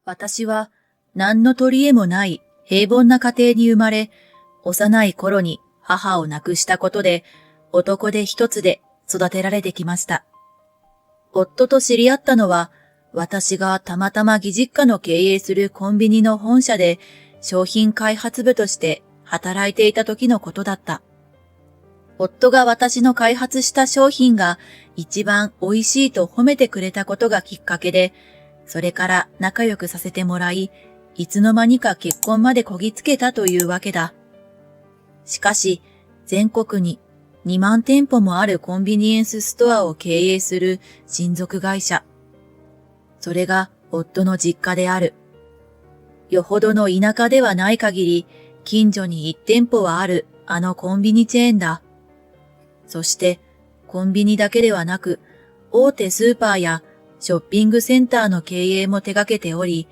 私は何の取り柄もない平凡な家庭に生まれ、幼い頃に母を亡くしたことで男手一つで育てられてきました。夫と知り合ったのは、私がたまたま義実家の経営するコンビニの本社で商品開発部として働いていた時のことだった。夫が私の開発した商品が一番美味しいと褒めてくれたことがきっかけで、それから仲良くさせてもらい、いつの間にか結婚までこぎつけたというわけだ。しかし、全国に2万店舗もあるコンビニエンスストアを経営する親族会社。それが夫の実家である。よほどの田舎ではない限り、近所に1店舗はあるあのコンビニチェーンだ。そして、コンビニだけではなく、大手スーパーやショッピングセンターの経営も手掛けており、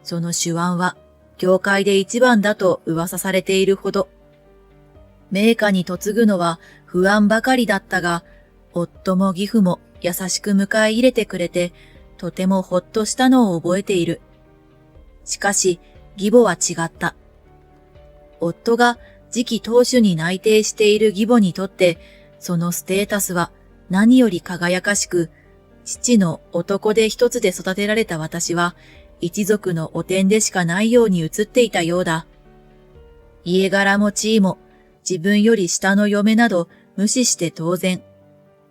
その手腕は業界で一番だと噂されているほど。名家に嫁ぐのは不安ばかりだったが、夫も義父も優しく迎え入れてくれて、とてもほっとしたのを覚えている。しかし、義母は違った。夫が次期当主に内定している義母にとって、そのステータスは何より輝かしく、父の男手一つで育てられた私は、一族の汚点でしかないように映っていたようだ。家柄も地位も、自分より下の嫁など無視して当然、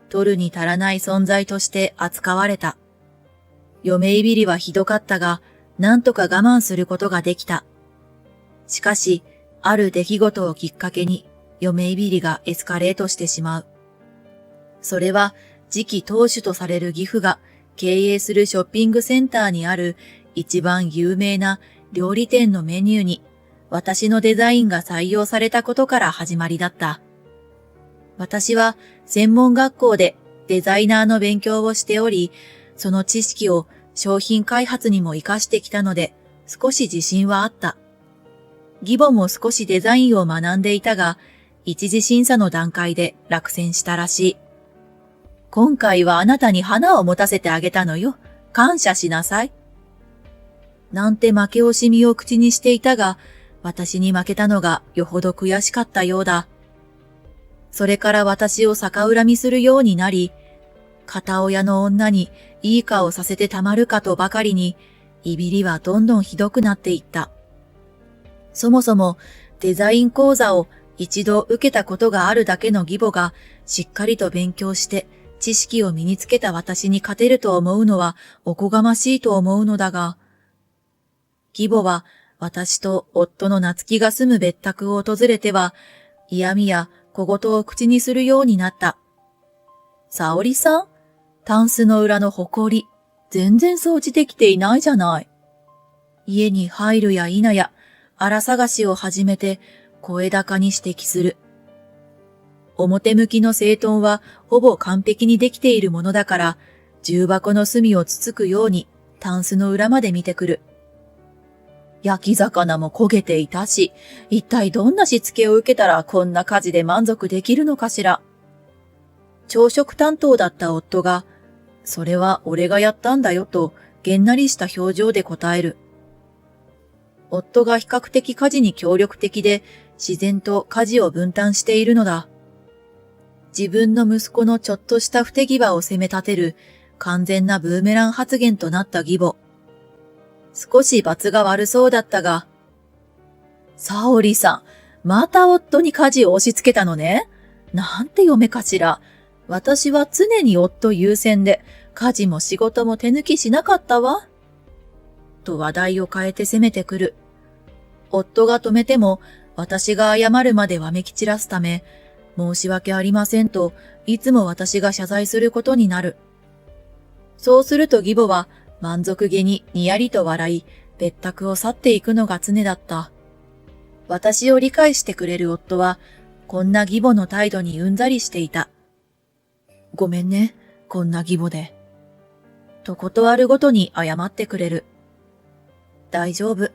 取るに足らない存在として扱われた。嫁いびりはひどかったが、なんとか我慢することができた。しかし、ある出来事をきっかけに、嫁いびりがエスカレートしてしまう。それは、次期当主とされる義父が経営するショッピングセンターにある一番有名な料理店のメニューに私のデザインが採用されたことから始まりだった。私は専門学校でデザイナーの勉強をしており、その知識を商品開発にも活かしてきたので少し自信はあった。義母も少しデザインを学んでいたが、一次審査の段階で落選したらしい。今回はあなたに花を持たせてあげたのよ。感謝しなさい。なんて負け惜しみを口にしていたが、私に負けたのがよほど悔しかったようだ。それから私を逆恨みするようになり、片親の女にいい顔させてたまるかとばかりに、いびりはどんどんひどくなっていった。そもそもデザイン講座を一度受けたことがあるだけの義母がしっかりと勉強して知識を身につけた私に勝てると思うのはおこがましいと思うのだが、義母は私と夫の夏希が住む別宅を訪れては嫌味や小言を口にするようになった。沙織さん、タンスの裏のほこり、全然掃除できていないじゃない。家に入るや否や、荒探しを始めて声高に指摘する。表向きの整頓はほぼ完璧にできているものだから、重箱の隅をつつくようにタンスの裏まで見てくる。焼き魚も焦げていたし、一体どんなしつけを受けたらこんな家事で満足できるのかしら。朝食担当だった夫が、それは俺がやったんだよと、げんなりした表情で答える。夫が比較的家事に協力的で、自然と家事を分担しているのだ。自分の息子のちょっとした不手際を責め立てる完全なブーメラン発言となった義母。少し罰が悪そうだったが、沙織さん、また夫に家事を押し付けたのね。なんて嫁かしら。私は常に夫優先で、家事も仕事も手抜きしなかったわ。と話題を変えて責めてくる。夫が止めても、私が謝るまでわめき散らすため、申し訳ありませんと、いつも私が謝罪することになる。そうすると義母は満足げににやりと笑い、別宅を去っていくのが常だった。私を理解してくれる夫は、こんな義母の態度にうんざりしていた。ごめんね、こんな義母で。と断るごとに謝ってくれる。大丈夫。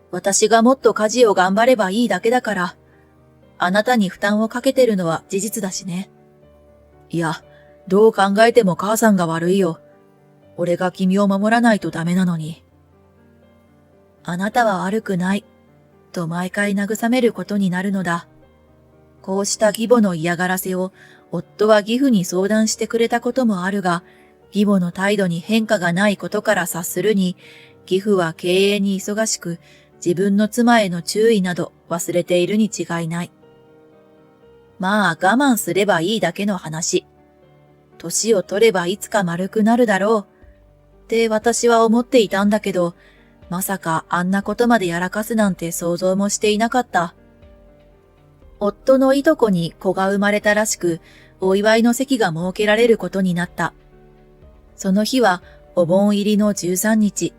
私がもっと家事を頑張ればいいだけだから。あなたに負担をかけてるのは事実だしね。いや、どう考えても母さんが悪いよ。俺が君を守らないとダメなのに。あなたは悪くない、と毎回慰めることになるのだ。こうした義母の嫌がらせを夫は義父に相談してくれたこともあるが、義母の態度に変化がないことから察するに、義父は経営に忙しく、自分の妻への注意など忘れているに違いない。まあ我慢すればいいだけの話。年を取ればいつか丸くなるだろう。って私は思っていたんだけど、まさかあんなことまでやらかすなんて想像もしていなかった。夫のいとこに子が生まれたらしく、お祝いの席が設けられることになった。その日はお盆入りの13日。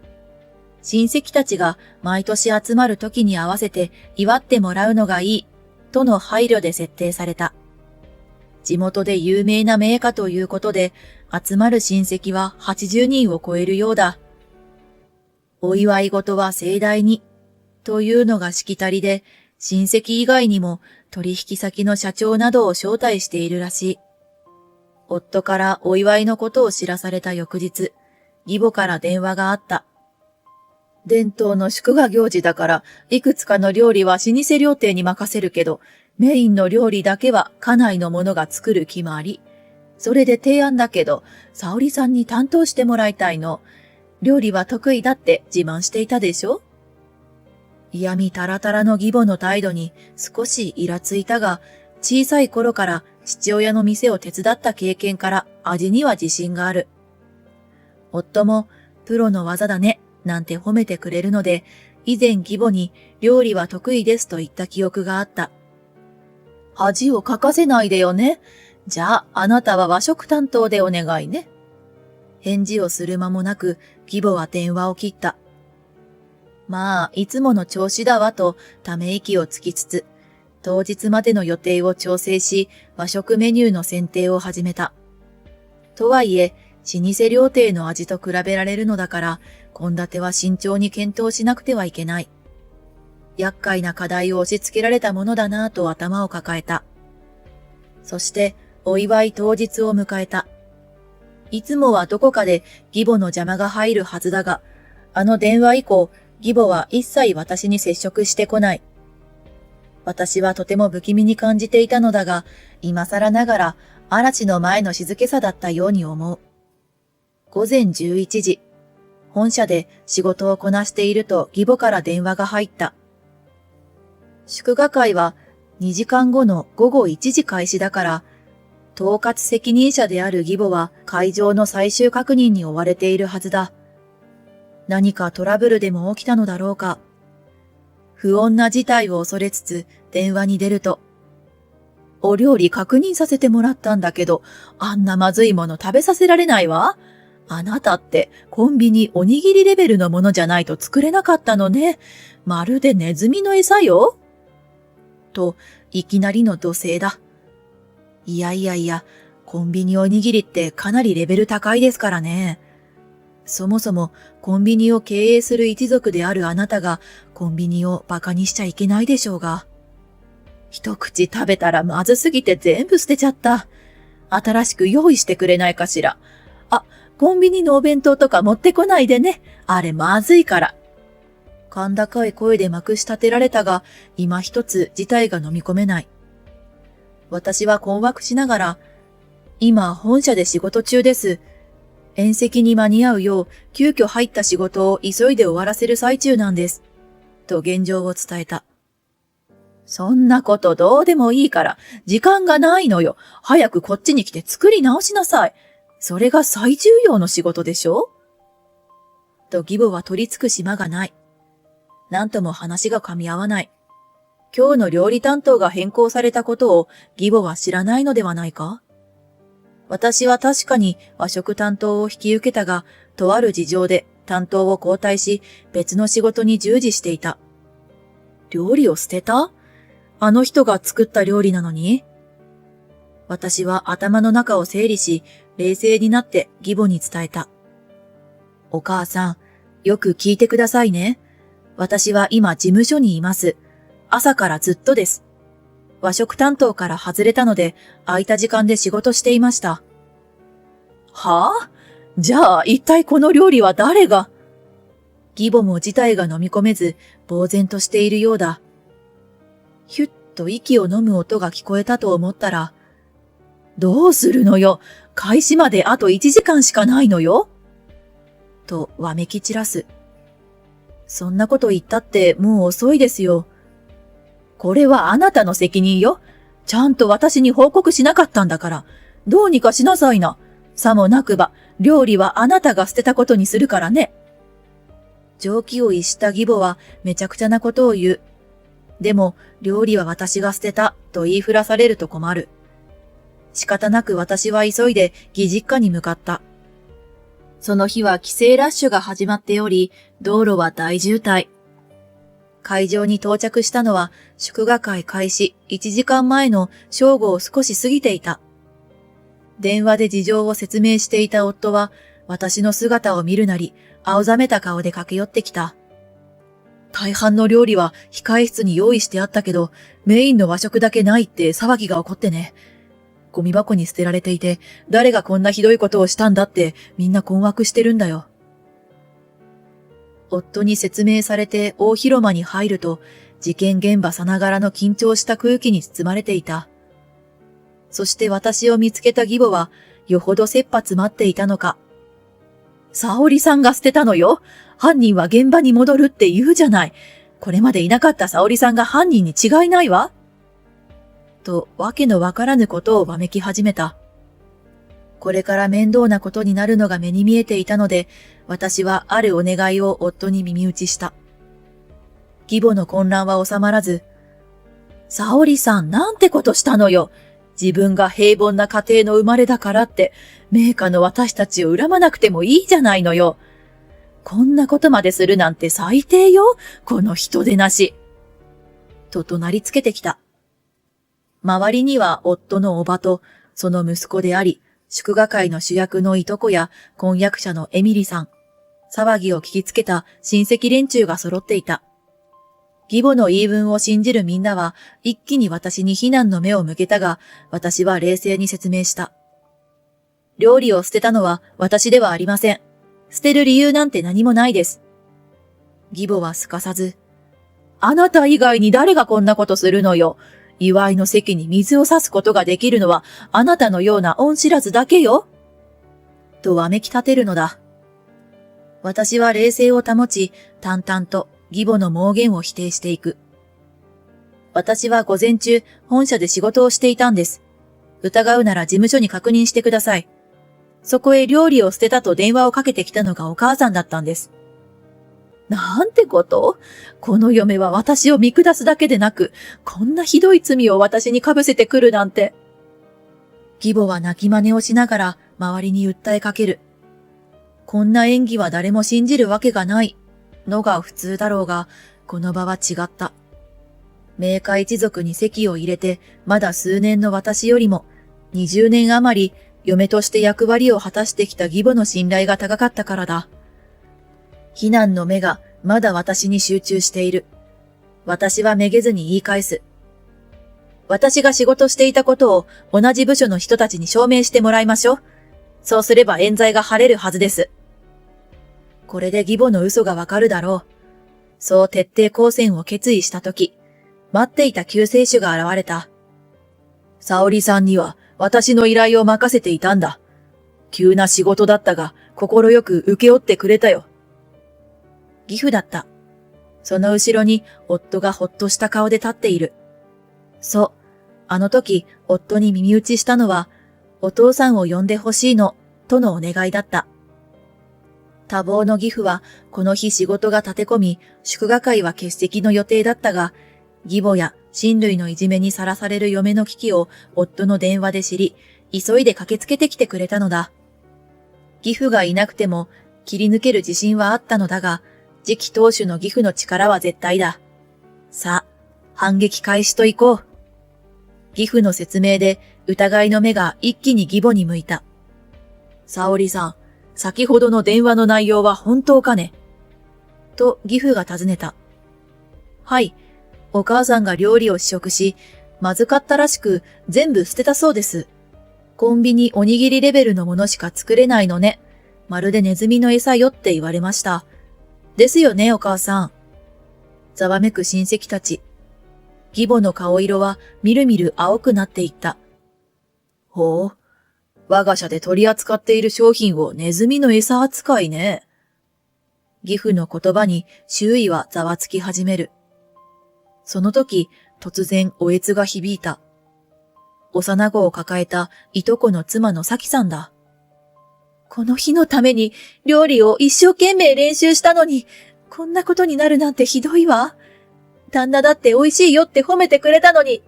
親戚たちが毎年集まる時に合わせて祝ってもらうのがいい、との配慮で設定された。地元で有名な名家ということで、集まる親戚は80人を超えるようだ。お祝い事は盛大に、というのがしきたりで、親戚以外にも取引先の社長などを招待しているらしい。夫からお祝いのことを知らされた翌日、義母から電話があった。伝統の祝賀行事だから、いくつかの料理は老舗料亭に任せるけど、メインの料理だけは家内の者が作る決まり。それで提案だけど、沙織さんに担当してもらいたいの。料理は得意だって自慢していたでしょ？嫌味たらたらの義母の態度に少しイラついたが、小さい頃から父親の店を手伝った経験から味には自信がある。夫もプロの技だねなんて褒めてくれるので、以前義母に料理は得意ですと言った記憶があった。恥をかかせないでよね。じゃああなたは和食担当でお願いね。返事をする間もなく義母は電話を切った。まあ、いつもの調子だわとため息をつきつつ、当日までの予定を調整し、和食メニューの選定を始めた。とはいえ、老舗料亭の味と比べられるのだから、献立は慎重に検討しなくてはいけない。厄介な課題を押し付けられたものだなぁと頭を抱えた。そして、お祝い当日を迎えた。いつもはどこかで義母の邪魔が入るはずだが、あの電話以降、義母は一切私に接触してこない。私はとても不気味に感じていたのだが、今更ながら嵐の前の静けさだったように思う。午前11時、本社で仕事をこなしていると義母から電話が入った。祝賀会は2時間後の午後1時開始だから、統括責任者である義母は会場の最終確認に追われているはずだ。何かトラブルでも起きたのだろうか。不穏な事態を恐れつつ電話に出ると、お料理確認させてもらったんだけど、あんなまずいもの食べさせられないわ。あなたってコンビニおにぎりレベルのものじゃないと作れなかったのね。まるでネズミの餌よ。と、いきなりの怒声だ。いやいやいや、コンビニおにぎりってかなりレベル高いですからね。そもそもコンビニを経営する一族であるあなたがコンビニをバカにしちゃいけないでしょうが。一口食べたらまずすぎて全部捨てちゃった。新しく用意してくれないかしら。あ、コンビニのお弁当とか持ってこないでね。あれまずいから。甲高い声でまくし立てられたが、今一つ事態が飲み込めない。私は困惑しながら、今本社で仕事中です。宴席に間に合うよう急遽入った仕事を急いで終わらせる最中なんです。と現状を伝えた。そんなことどうでもいいから、時間がないのよ。早くこっちに来て作り直しなさい。それが最重要の仕事でしょ？と義母は取り付く島がない。なんとも話が噛み合わない。今日の料理担当が変更されたことを義母は知らないのではないか？私は確かに和食担当を引き受けたが、とある事情で担当を交代し、別の仕事に従事していた。料理を捨てた？あの人が作った料理なのに？私は頭の中を整理し、冷静になって義母に伝えた。お母さん、よく聞いてくださいね。私は今事務所にいます。朝からずっとです。和食担当から外れたので、空いた時間で仕事していました。はあ？じゃあ、一体この料理は誰が？義母も事態が飲み込めず、呆然としているようだ。ひゅっと息を飲む音が聞こえたと思ったら、どうするのよ。開始まであと1時間しかないのよ。とわめき散らす。そんなこと言ったってもう遅いですよ。これはあなたの責任よ。ちゃんと私に報告しなかったんだから、どうにかしなさいな。さもなくば、料理はあなたが捨てたことにするからね。常軌を逸した義母はめちゃくちゃなことを言う。でも、料理は私が捨てたと言いふらされると困る。仕方なく私は急いで義実家に向かった。その日は帰省ラッシュが始まっており、道路は大渋滞。会場に到着したのは祝賀会開始1時間前の正午を少し過ぎていた。電話で事情を説明していた夫は私の姿を見るなり青ざめた顔で駆け寄ってきた。大半の料理は控え室に用意してあったけど、メインの和食だけないって騒ぎが起こってね。ゴミ箱に捨てられていて、誰がこんなひどいことをしたんだってみんな困惑してるんだよ。夫に説明されて大広間に入ると、事件現場さながらの緊張した空気に包まれていた。そして私を見つけた義母は、よほど切羽詰まっていたのか。沙織さんが捨てたのよ。犯人は現場に戻るって言うじゃない。これまでいなかった沙織さんが犯人に違いないわ。と、わけのわからぬことをわめき始めた。これから面倒なことになるのが目に見えていたので、私はあるお願いを夫に耳打ちした。義母の混乱は収まらず、沙織さんなんてことしたのよ。自分が平凡な家庭の生まれだからって、名家の私たちを恨まなくてもいいじゃないのよ。こんなことまでするなんて最低よ、この人でなし。と怒鳴りつけてきた。周りには夫の叔母と、その息子であり、祝賀会の主役のいとこや婚約者のエミリさん、騒ぎを聞きつけた親戚連中が揃っていた。義母の言い分を信じるみんなは一気に私に非難の目を向けたが、私は冷静に説明した。料理を捨てたのは私ではありません。捨てる理由なんて何もないです。義母はすかさず、あなた以外に誰がこんなことするのよ。祝いの席に水を差すことができるのはあなたのような恩知らずだけよ。とわめき立てるのだ。私は冷静を保ち、淡々と義母の妄言を否定していく。私は午前中、本社で仕事をしていたんです。疑うなら事務所に確認してください。そこへ料理を捨てたと電話をかけてきたのがお母さんだったんです。なんてこと？この嫁は私を見下すだけでなく、こんなひどい罪を私にかぶせてくるなんて。義母は泣き真似をしながら周りに訴えかける。こんな演技は誰も信じるわけがないのが普通だろうが、この場は違った。名家一族に籍を入れて、まだ数年の私よりも、20年余り嫁として役割を果たしてきた義母の信頼が高かったからだ。非難の目がまだ私に集中している。私はめげずに言い返す。私が仕事していたことを同じ部署の人たちに証明してもらいましょう。そうすれば冤罪が晴れるはずです。これで義母の嘘がわかるだろう。そう徹底抗戦を決意したとき、待っていた救世主が現れた。沙織さんには私の依頼を任せていたんだ。急な仕事だったが、心よく請け負ってくれたよ。義父だった。その後ろに夫がほっとした顔で立っている。そう、あの時夫に耳打ちしたのは、お父さんを呼んでほしいの、とのお願いだった。多忙の義父はこの日仕事が立て込み、祝賀会は欠席の予定だったが、義母や親類のいじめにさらされる嫁の危機を夫の電話で知り、急いで駆けつけてきてくれたのだ。義父がいなくても切り抜ける自信はあったのだが、次期当主の義父の力は絶対だ。さあ、反撃開始と行こう。義父の説明で疑いの目が一気に義母に向いた。沙織さん、先ほどの電話の内容は本当かね？と義父が尋ねた。はい、お母さんが料理を試食し、まずかったらしく全部捨てたそうです。コンビニおにぎりレベルのものしか作れないのね。まるでネズミの餌よって言われました。ですよね、お母さん。ざわめく親戚たち。義母の顔色はみるみる青くなっていった。ほう。我が社で取り扱っている商品をネズミの餌扱いね。義父の言葉に周囲はざわつき始める。その時、突然おえつが響いた。幼子を抱えたいとこの妻の咲さんだ。この日のために料理を一生懸命練習したのに、こんなことになるなんてひどいわ。旦那だって美味しいよって褒めてくれたのに。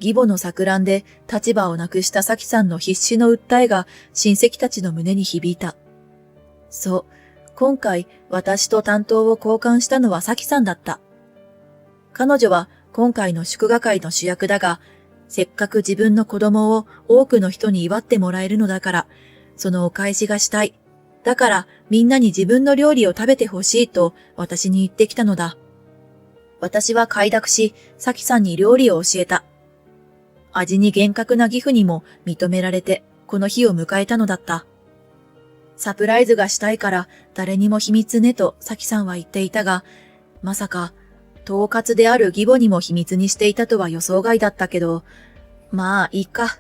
義母の錯乱で立場をなくした咲さんの必死の訴えが親戚たちの胸に響いた。そう、今回私と担当を交換したのは咲さんだった。彼女は今回の祝賀会の主役だが、せっかく自分の子供を多くの人に祝ってもらえるのだから、そのお返しがしたい。だからみんなに自分の料理を食べてほしいと私に言ってきたのだ。私は快諾し、咲さんに料理を教えた。味に厳格な義父にも認められて、この日を迎えたのだった。サプライズがしたいから誰にも秘密ねと咲さんは言っていたが、まさか、統括である義母にも秘密にしていたとは予想外だったけど、まあいいか。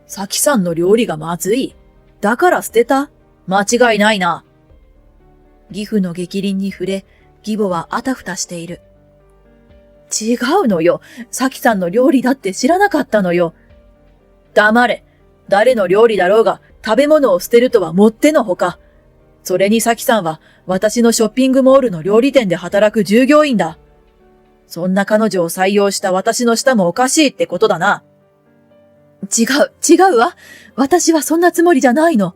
咲さんの料理がまずい。だから捨てた？間違いないな。義父の逆鱗に触れ、義母はあたふたしている。違うのよ。咲さんの料理だって知らなかったのよ。黙れ。誰の料理だろうが食べ物を捨てるとはもってのほか。それに咲さんは私のショッピングモールの料理店で働く従業員だ。そんな彼女を採用した私の舌もおかしいってことだな。違うわ。私はそんなつもりじゃないの。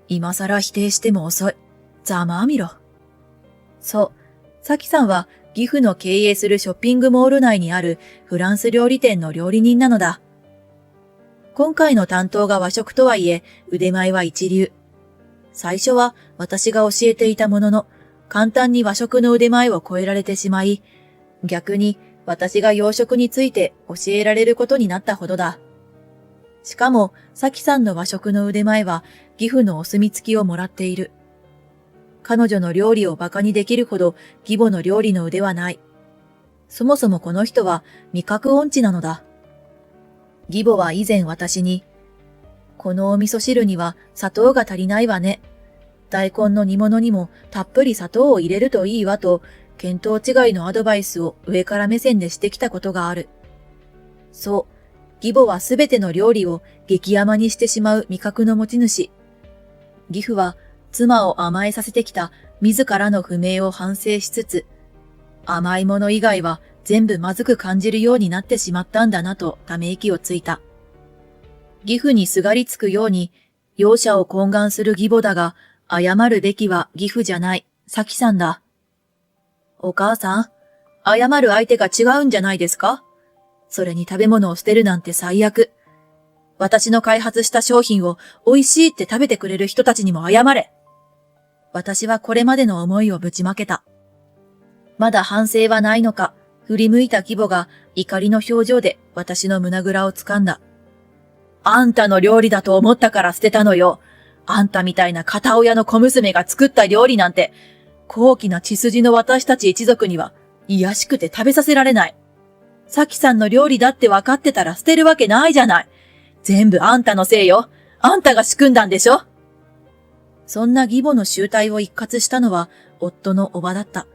今更否定しても遅い。ざまあみろ。そう。咲さんは義父の経営するショッピングモール内にあるフランス料理店の料理人なのだ。今回の担当が和食とはいえ、腕前は一流。最初は私が教えていたものの、簡単に和食の腕前を超えられてしまい、逆に私が洋食について教えられることになったほどだ。しかも、咲さんの和食の腕前は義父のお墨付きをもらっている。彼女の料理を馬鹿にできるほど義母の料理の腕はない。そもそもこの人は味覚音痴なのだ。義母は以前私に、このお味噌汁には砂糖が足りないわね。大根の煮物にもたっぷり砂糖を入れるといいわと、見当違いのアドバイスを上から目線でしてきたことがある。そう、義母はすべての料理を激甘にしてしまう味覚の持ち主。義父は妻を甘えさせてきた自らの不明を反省しつつ、甘いもの以外は全部まずく感じるようになってしまったんだなとため息をついた。義父にすがりつくように、容赦を懇願する義母だが、謝るべきは義父じゃない、咲さんだ。お母さん、謝る相手が違うんじゃないですか？それに食べ物を捨てるなんて最悪。私の開発した商品を美味しいって食べてくれる人たちにも謝れ。私はこれまでの思いをぶちまけた。まだ反省はないのか、振り向いた義母が怒りの表情で私の胸ぐらを掴んだ。あんたの料理だと思ったから捨てたのよ。あんたみたいな片親の小娘が作った料理なんて、高貴な血筋の私たち一族には、卑しくて食べさせられない。咲さんの料理だって分かってたら捨てるわけないじゃない。全部あんたのせいよ。あんたが仕組んだんでしょ。そんな義母の集体を一括したのは、夫の叔母だった。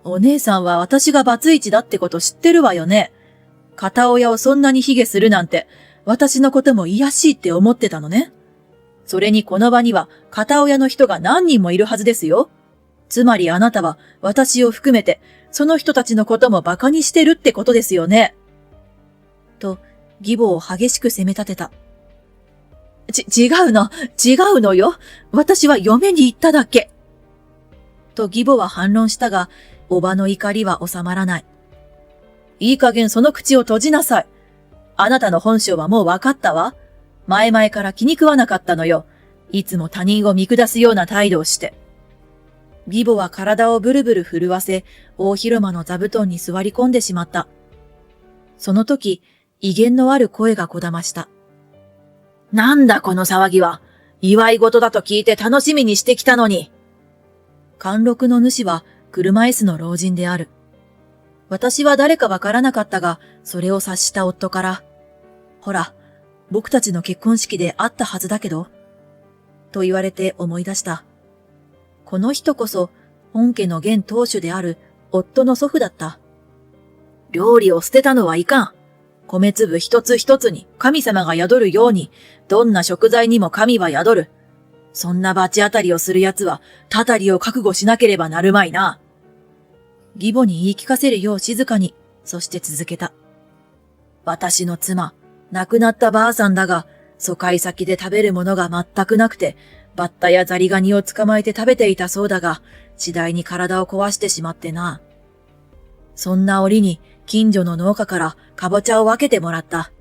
お姉さんは私がバツイチだってこと知ってるわよね。片親をそんなに卑下するなんて、私のことも卑しいって思ってたのね。それにこの場には片親の人が何人もいるはずですよ。つまりあなたは私を含めてその人たちのことも馬鹿にしてるってことですよね。と義母を激しく責め立てた。違うのよ。私は嫁に行っただけ。と義母は反論したが、叔母の怒りは収まらない。いい加減その口を閉じなさい。あなたの本性はもう分かったわ。前々から気に食わなかったのよ。いつも他人を見下すような態度をして。義母は体をブルブル震わせ、大広間の座布団に座り込んでしまった。その時、威厳のある声がこだました。なんだこの騒ぎは。祝い事だと聞いて楽しみにしてきたのに。貫禄の主は車椅子の老人である。私は誰かわからなかったが、それを察した夫から、ほら、僕たちの結婚式で会ったはずだけど、と言われて思い出した。この人こそ、本家の現当主である夫の祖父だった。料理を捨てたのはいかん。米粒一つ一つに神様が宿るように、どんな食材にも神は宿る。そんな罰当たりをする奴は、たたりを覚悟しなければなるまいな。義母に言い聞かせるよう静かに、そして続けた。私の妻、亡くなったばあさんだが、疎開先で食べるものが全くなくて、バッタやザリガニを捕まえて食べていたそうだが、次第に体を壊してしまってな。そんな折に、近所の農家からかぼちゃを分けてもらった。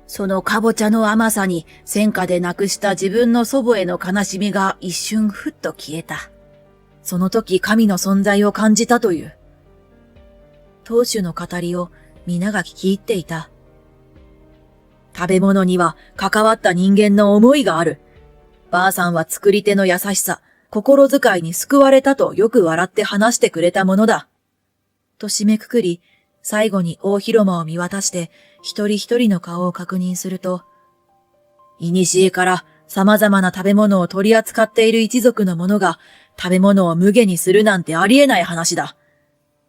そのかぼちゃの甘さに戦火で亡くした自分の祖母への悲しみが一瞬ふっと消えた。その時神の存在を感じたという。当主の語りを皆が聞き入っていた。食べ物には関わった人間の思いがある。ばあさんは作り手の優しさ、心遣いに救われたとよく笑って話してくれたものだ。と締めくくり、最後に大広間を見渡して一人一人の顔を確認すると、古から様々な食べ物を取り扱っている一族の者が食べ物を無下にするなんてありえない話だ。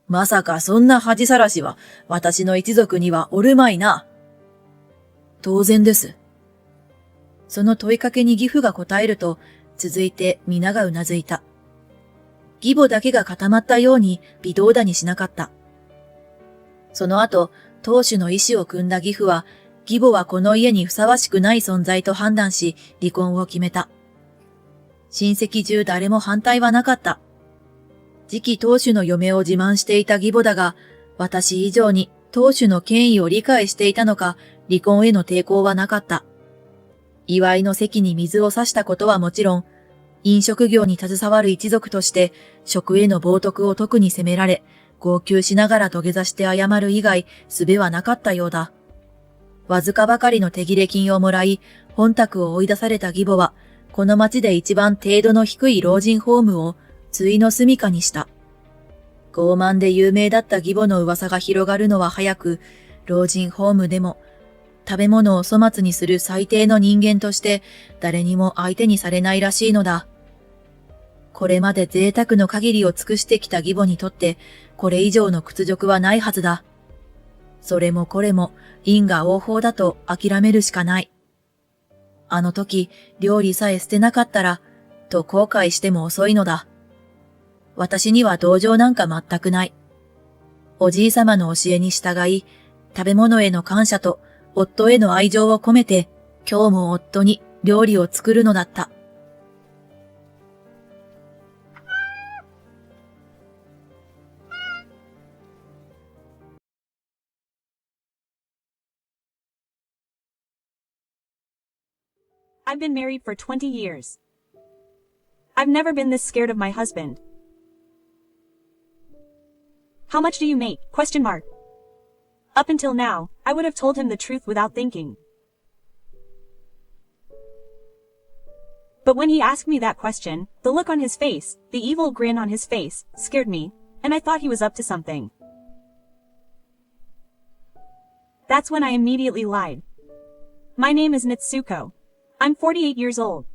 まさかそんな恥さらしは私の一族にはおるまいな。当然です。その問いかけに義父が答えると、続いて皆がうなずいた。義母だけが固まったように微動だにしなかった。その後、当主の意思を汲んだ義父は、義母はこの家にふさわしくない存在と判断し、離婚を決めた。親戚中誰も反対はなかった。次期当主の嫁を自慢していた義母だが、私以上に当主の権威を理解していたのか、離婚への抵抗はなかった。祝いの席に水を差したことはもちろん、飲食業に携わる一族として、食への冒涜を特に責められ、号泣しながら土下座して謝る以外、術はなかったようだ。わずかばかりの手切れ金をもらい、本宅を追い出された義母は、この町で一番程度の低い老人ホームを、対の住処にした。傲慢で有名だった義母の噂が広がるのは早く、老人ホームでも、食べ物を粗末にする最低の人間として、誰にも相手にされないらしいのだ。これまで贅沢の限りを尽くしてきた義母にとって、これ以上の屈辱はないはずだ。それもこれも因果応報だと諦めるしかない。あの時、料理さえ捨てなかったら、と後悔しても遅いのだ。私には同情なんか全くない。おじいさまの教えに従い、食べ物への感謝と夫への愛情を込めて、今日も夫に料理を作るのだった。I've been married for 20 years. I've never been this scared of my husband. How much do you make? Question mark. Up until now, I would have told him the truth without thinking. But when he asked me that question, the look on his face, the evil grin on his face, scared me, and I thought he was up to something. That's when I immediately lied. My name is Nitsuko. I'm 48 years old.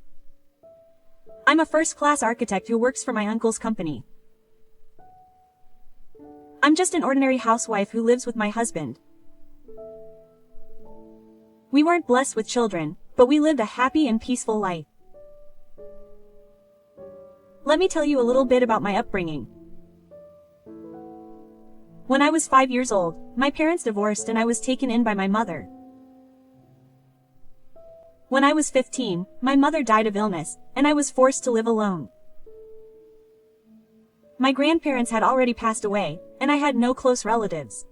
I'm a first-class architect who works for my uncle's company. I'm just an ordinary housewife who lives with my husband. We weren't blessed with children, but we lived a happy and peaceful life. Let me tell you a little bit about my upbringing. When I was 5 years old, my parents divorced and I was taken in by my mother. When I was 15, my mother died of illness, and I was forced to live alone. My grandparents had already passed away, and I had no close relatives.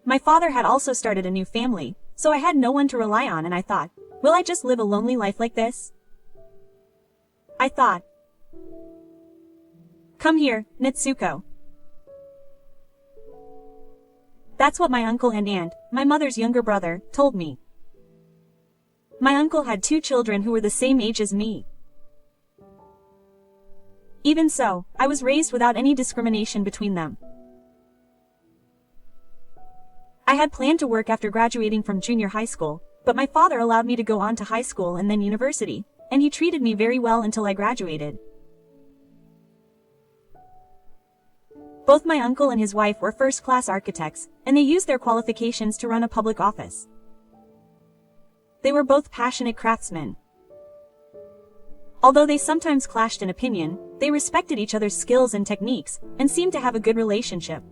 My father had also started a new family, so I had no one to rely on, and I thought, will I just live a lonely life like this? I thought. Come here, Nitsuko. That's what my uncle and aunt, my mother's younger brother, told me. My uncle had 2 children who were the same age as me. Even so, I was raised without any discrimination between them. I had planned to work after graduating from junior high school, but my father allowed me to go on to high school and then university, and he treated me very well until I graduated. Both my uncle and his wife were first-class architects, and they used their qualifications to run a public office. They were both passionate craftsmen. Although they sometimes clashed in opinion, they respected each other's skills and techniques, and seemed to have a good relationship.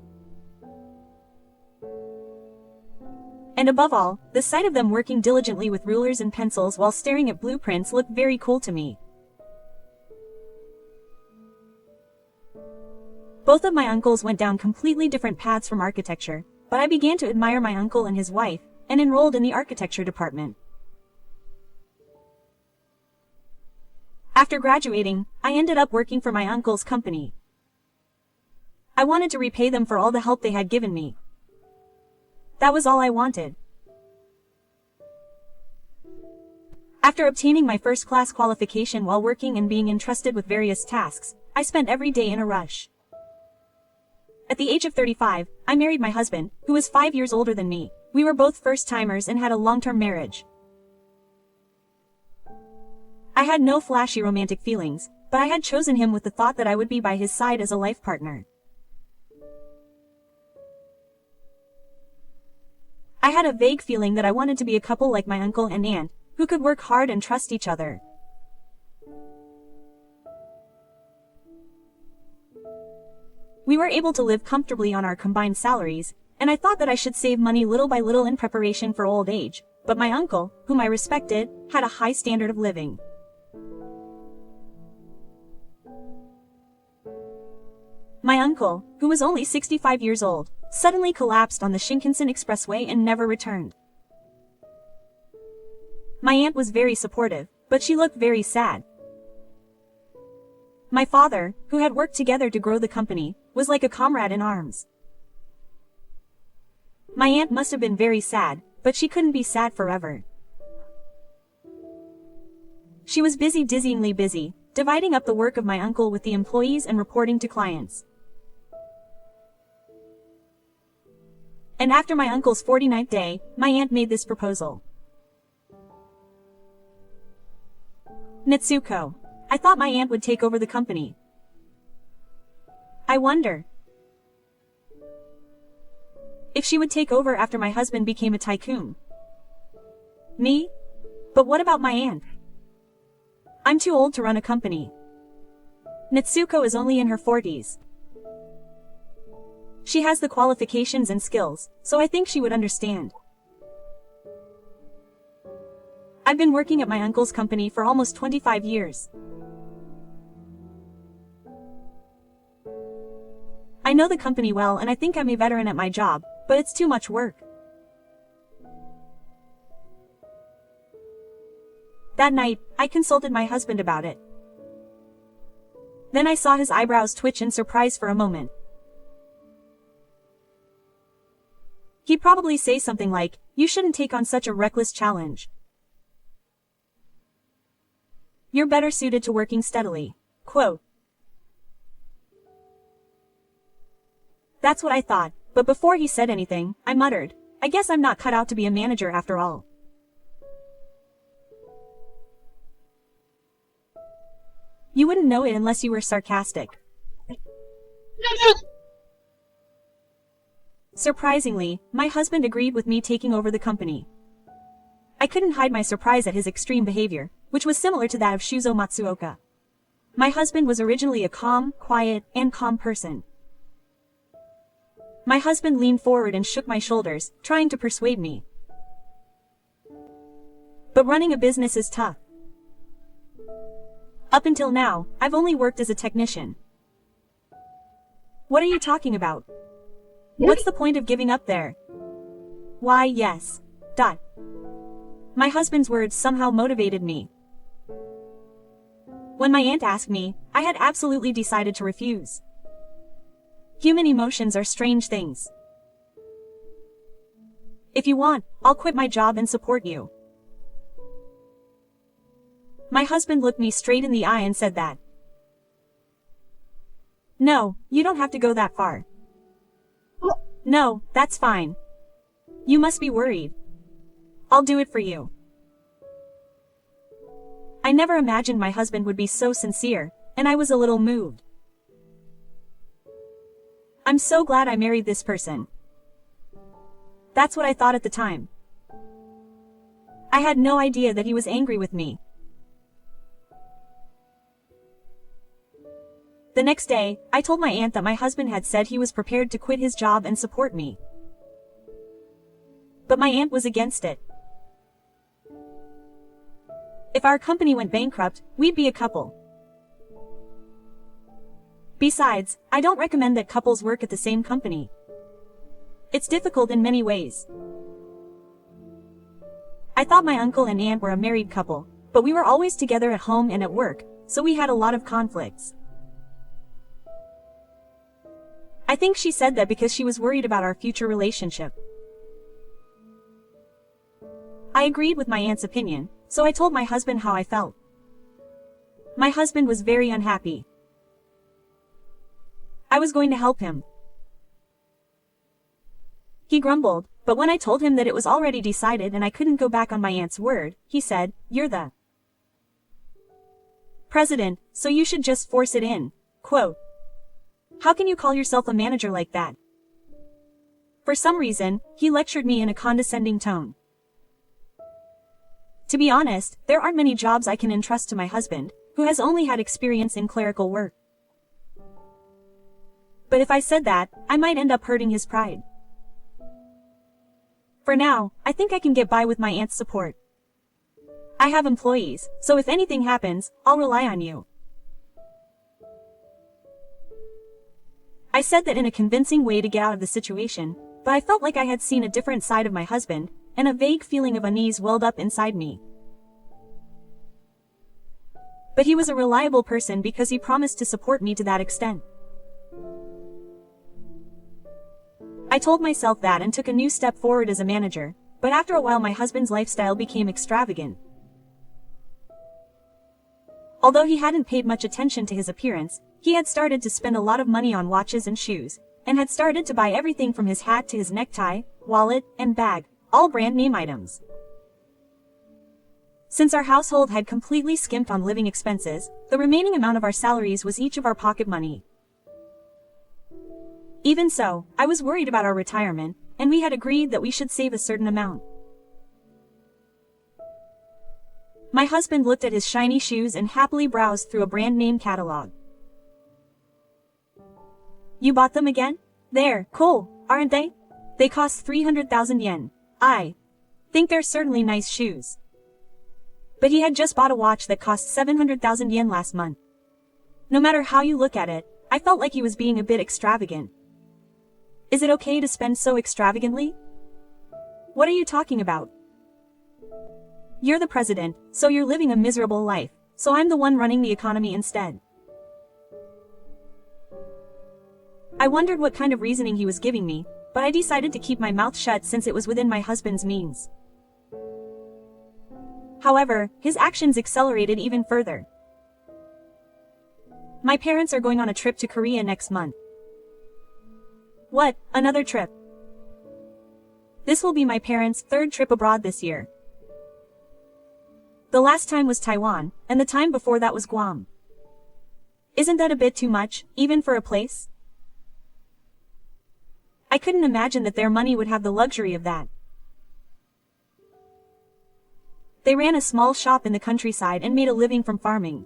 And above all, the sight of them working diligently with rulers and pencils while staring at blueprints looked very cool to me. Both of my uncles went down completely different paths from architecture, but I began to admire my uncle and his wife, and enrolled in the architecture department. After graduating, I ended up working for my uncle's company. I wanted to repay them for all the help they had given me. That was all I wanted. After obtaining my first-class qualification while working and being entrusted with various tasks, I spent every day in a rush. At the age of 35, I married my husband, who was 5 years older than me. We were both first-timers and had a long-term marriage. I had no flashy romantic feelings, but I had chosen him with the thought that I would be by his side as a life partner. I had a vague feeling that I wanted to be a couple like my uncle and aunt, who could work hard and trust each other. We were able to live comfortably on our combined salaries, and I thought that I should save money little by little in preparation for old age, but my uncle, whom I respected, had a high standard of living. My uncle, who was only 65 years old, suddenly collapsed on the Shinkansen Expressway and never returned. My aunt was very supportive, but she looked very sad. My father, who had worked together to grow the company, was like a comrade in arms. My aunt must have been very sad, but she couldn't be sad forever. She was busy, dizzyingly busy, dividing up the work of my uncle with the employees and reporting to clients. And after my uncle's 49th day, my aunt made this proposal. Natsuko, I thought my aunt would take over the company. I wonder if she would take over after my husband became a tycoon. Me? But what about my aunt? I'm too old to run a company. Natsuko is only in her 40s. She has the qualifications and skills, so I think she would understand. I've been working at my uncle's company for almost 25 years. I know the company well and I think I'm a veteran at my job, but it's too much work. That night, I consulted my husband about it. Then I saw his eyebrows twitch in surprise for a moment. He'd probably say something like, "You shouldn't take on such a reckless challenge. You're better suited to working steadily." Quote. That's what I thought, but before he said anything, I muttered, "I guess I'm not cut out to be a manager after all." You wouldn't know it unless you were sarcastic. Surprisingly, my husband agreed with me taking over the company. I couldn't hide my surprise at his extreme behavior, which was similar to that of Shuzo Matsuoka. My husband was originally a quiet, and calm person. My husband leaned forward and shook my shoulders, trying to persuade me. But running a business is tough. Up until now, I've only worked as a technician. What are you talking about? What's the point of giving up there? Why, yes. My husband's words somehow motivated me. When my aunt asked me, I had absolutely decided to refuse. Human emotions are strange things. If you want, I'll quit my job and support you. My husband looked me straight in the eye and said that No, you don't have to go that far. No, that's fine. You must be worried. I'll do it for you. I never imagined my husband would be so sincere, and I was a little moved. I'm so glad I married this person. That's what I thought at the time. I had no idea that he was angry with me. The next day, I told my aunt that my husband had said he was prepared to quit his job and support me. But my aunt was against it. If our company went bankrupt, we'd be a couple. Besides, I don't recommend that couples work at the same company. It's difficult in many ways. I thought my uncle and aunt were a married couple, but we were always together at home and at work, so we had a lot of conflicts. I think she said that because she was worried about our future relationship. I agreed with my aunt's opinion, so I told my husband how I felt. My husband was very unhappy. I was going to help him. He grumbled, but when I told him that it was already decided and I couldn't go back on my aunt's word, he said, "You're the president, so you should just force it in." Quote, "How can you call yourself a manager like that?" For some reason, he lectured me in a condescending tone. To be honest, there aren't many jobs I can entrust to my husband, who has only had experience in clerical work. But if I said that, I might end up hurting his pride. For now, I think I can get by with my aunt's support. I have employees, so if anything happens, I'll rely on you. I said that in a convincing way to get out of the situation, but I felt like I had seen a different side of my husband, and a vague feeling of unease welled up inside me. But he was a reliable person because he promised to support me to that extent. I told myself that and took a new step forward as a manager, but after a while my husband's lifestyle became extravagant. Although he hadn't paid much attention to his appearance, he had started to spend a lot of money on watches and shoes, and had started to buy everything from his hat to his necktie, wallet, and bag, all brand name items. Since our household had completely skimped on living expenses, the remaining amount of our salaries was each of our pocket money. Even so, I was worried about our retirement, and we had agreed that we should save a certain amount. My husband looked at his shiny shoes and happily browsed through a brand name catalog. "You bought them again? They're cool, aren't they? They cost 300,000 yen. I think they're certainly nice shoes." But he had just bought a watch that cost 700,000 yen last month. No matter how you look at it, I felt like he was being a bit extravagant. Is it okay to spend so extravagantly? What are you talking about? You're the president, so you're living a miserable life, so I'm the one running the economy instead. I wondered what kind of reasoning he was giving me, but I decided to keep my mouth shut since it was within my husband's means. However, his actions accelerated even further. My parents are going on a trip to Korea next month. What, another trip? This will be my parents' third trip abroad this year. The last time was Taiwan, and the time before that was Guam. Isn't that a bit too much, even for a place? I couldn't imagine that their money would have the luxury of that. They ran a small shop in the countryside and made a living from farming.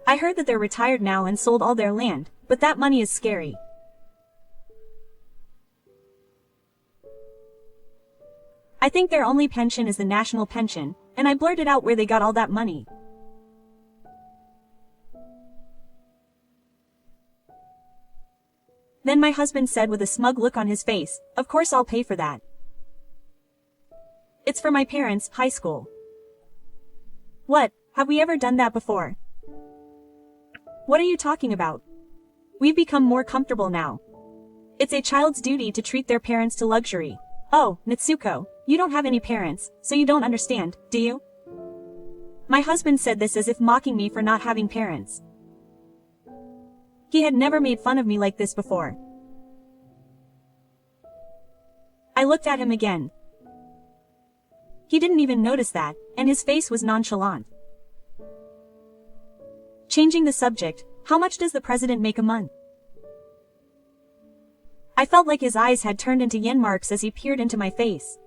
I heard that they're retired now and sold all their land, but that money is scary. I think their only pension is the national pension, and I blurted out where they got all that money. Then my husband said with a smug look on his face, "Of course I'll pay for that. It's for my parents' high school." What, have we ever done that before? What are you talking about? We've become more comfortable now. It's a child's duty to treat their parents to luxury. Oh, Natsuko, you don't have any parents, so you don't understand, do you? My husband said this as if mocking me for not having parents. He had never made fun of me like this before. I looked at him again. He didn't even notice that, and his face was nonchalant. Changing the subject, how much does the president make a month? I felt like his eyes had turned into yen marks as he peered into my face.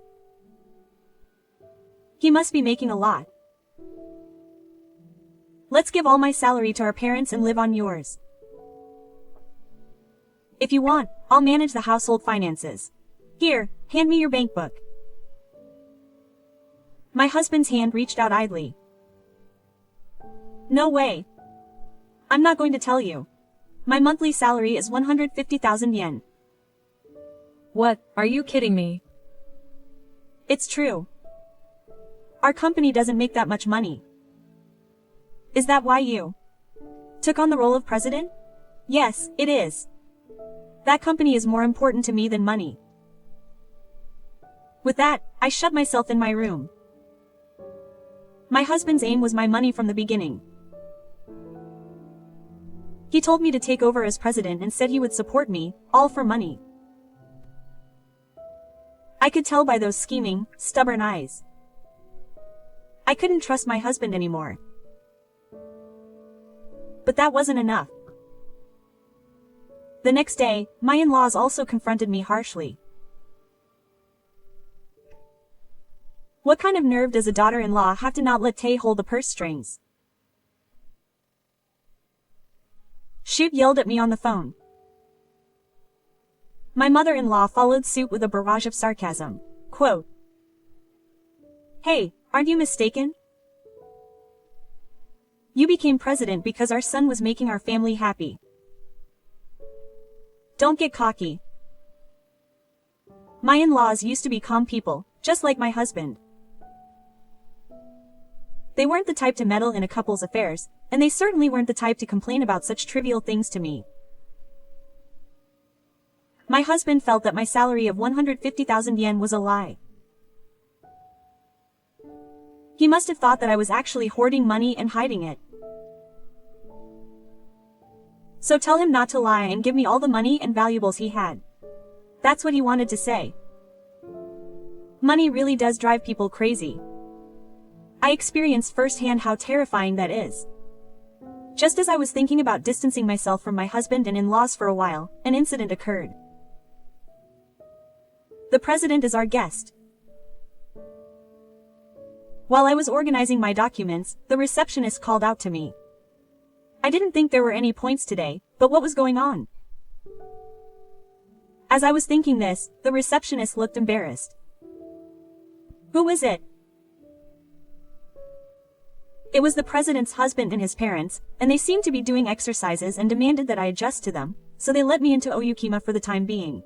He must be making a lot. Let's give all my salary to our parents and live on yours. If you want, I'll manage the household finances. Here, hand me your bank book. My husband's hand reached out idly. No way. I'm not going to tell you. My monthly salary is 150,000 yen. What, are you kidding me? It's true. Our company doesn't make that much money. Is that why you took on the role of president? Yes, it is. That company is more important to me than money. With that, I shut myself in my room. My husband's aim was my money from the beginning. He told me to take over as president and said he would support me, all for money. I could tell by those scheming, stubborn eyes. I couldn't trust my husband anymore. But that wasn't enough. The next day, my in-laws also confronted me harshly. What kind of nerve does a daughter-in-law have to not let Tay hold the purse strings? Shoot yelled at me on the phone. My mother-in-law followed suit with a barrage of sarcasm. Quote, "Hey, aren't you mistaken? You became president because our son was making our family happy. Don't get cocky." My in-laws used to be calm people, just like my husband. They weren't the type to meddle in a couple's affairs, and they certainly weren't the type to complain about such trivial things to me. My husband felt that my salary of 150,000 yen was a lie. He must have thought that I was actually hoarding money and hiding it. So tell him not to lie and give me all the money and valuables he had. That's what he wanted to say. Money really does drive people crazy. I experienced firsthand how terrifying that is. Just as I was thinking about distancing myself from my husband and in-laws for a while, an incident occurred. The president is our guest. While I was organizing my documents, the receptionist called out to me. I didn't think there were any points today, but what was going on? As I was thinking this, the receptionist looked embarrassed. Who is it? It was the president's husband and his parents, and they seemed to be doing exercises and demanded that I adjust to them, so they let me into Oyukima for the time being.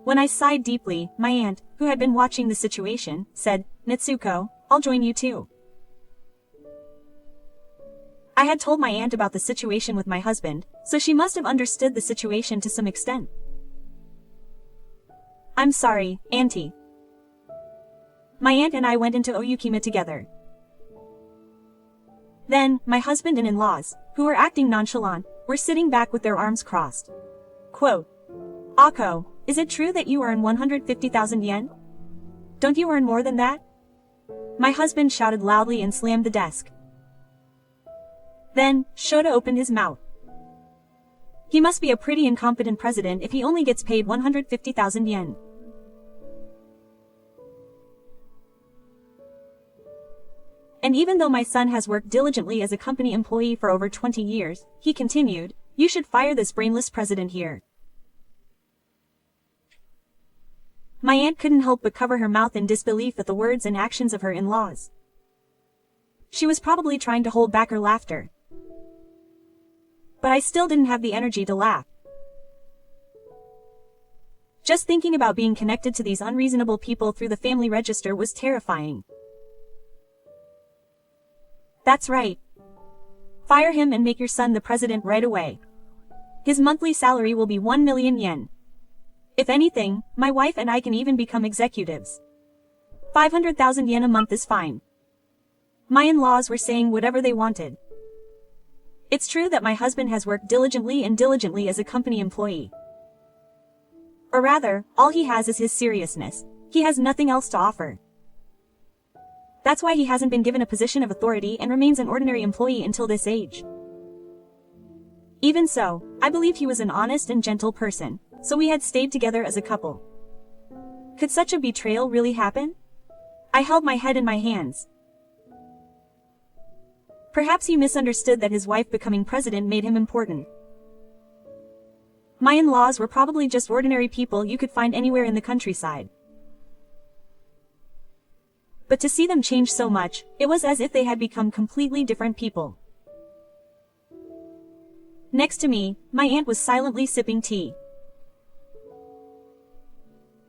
When I sighed deeply, my aunt, who had been watching the situation, said, "Natsuko, I'll join you too." I had told my aunt about the situation with my husband, so she must have understood the situation to some extent. "I'm sorry, Auntie." My aunt and I went into Oyukima together. Then, my husband and in-laws, who were acting nonchalant, were sitting back with their arms crossed. Quote, "Ako, is it true that you earn 150,000 yen? Don't you earn more than that?" My husband shouted loudly and slammed the desk. Then, Shota opened his mouth. He must be a pretty incompetent president if he only gets paid 150,000 yen. And even though my son has worked diligently as a company employee for over 20 years, he continued, "You should fire this brainless president here." My aunt couldn't help but cover her mouth in disbelief at the words and actions of her in-laws. She was probably trying to hold back her laughter. But I still didn't have the energy to laugh. Just thinking about being connected to these unreasonable people through the family register was terrifying. That's right. Fire him and make your son the president right away. His monthly salary will be 1 million yen. If anything, my wife and I can even become executives. 500,000 yen a month is fine. My in-laws were saying whatever they wanted. It's true that my husband has worked diligently as a company employee. Or rather, all he has is his seriousness. He has nothing else to offer. That's why he hasn't been given a position of authority and remains an ordinary employee until this age. Even so, I believed he was an honest and gentle person, so we had stayed together as a couple. Could such a betrayal really happen? I held my head in my hands. Perhaps he misunderstood that his wife becoming president made him important. My in-laws were probably just ordinary people you could find anywhere in the countryside. But to see them change so much, it was as if they had become completely different people. Next to me, my aunt was silently sipping tea.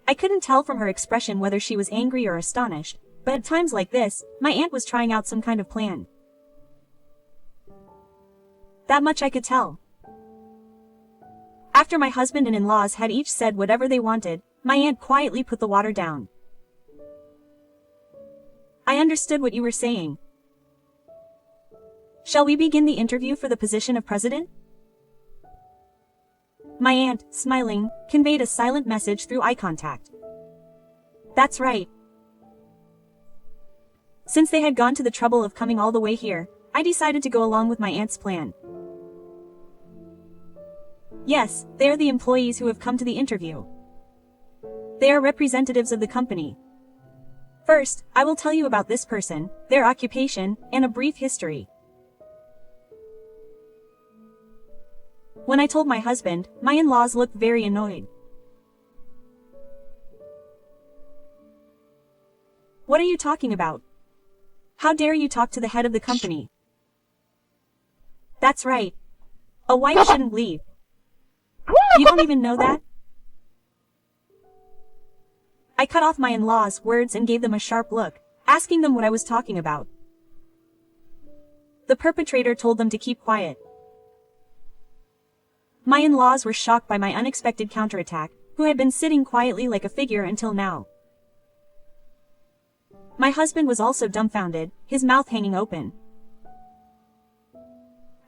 I couldn't tell from her expression whether she was angry or astonished, but at times like this, my aunt was trying out some kind of plan. That much I could tell. After my husband and in-laws had each said whatever they wanted, my aunt quietly put the water down. I understood what you were saying. Shall we begin the interview for the position of president? My aunt, smiling, conveyed a silent message through eye contact. That's right. Since they had gone to the trouble of coming all the way here, I decided to go along with my aunt's plan. Yes, they are the employees who have come to the interview. They are representatives of the company. First, I will tell you about this person, their occupation, and a brief history. When I told my husband, my in-laws looked very annoyed. What are you talking about? How dare you talk to the head of the company? That's right. A wife shouldn't leave. You don't even know that? I cut off my in-laws' words and gave them a sharp look, asking them what I was talking about. The perpetrator told them to keep quiet. My in-laws were shocked by my unexpected counterattack, who had been sitting quietly like a figure until now. My husband was also dumbfounded, his mouth hanging open.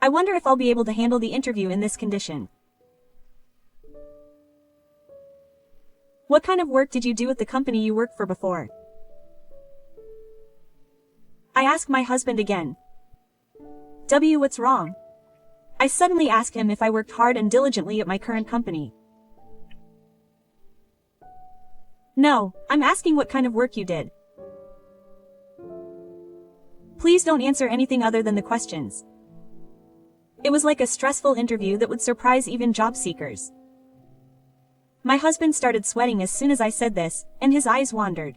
I wonder if I'll be able to handle the interview in this condition. What kind of work did you do at the company you worked for before? I asked my husband again. What's wrong? I suddenly asked him if I worked hard and diligently at my current company. No, I'm asking what kind of work you did. Please don't answer anything other than the questions. It was like a stressful interview that would surprise even job seekers. My husband started sweating as soon as I said this, and his eyes wandered.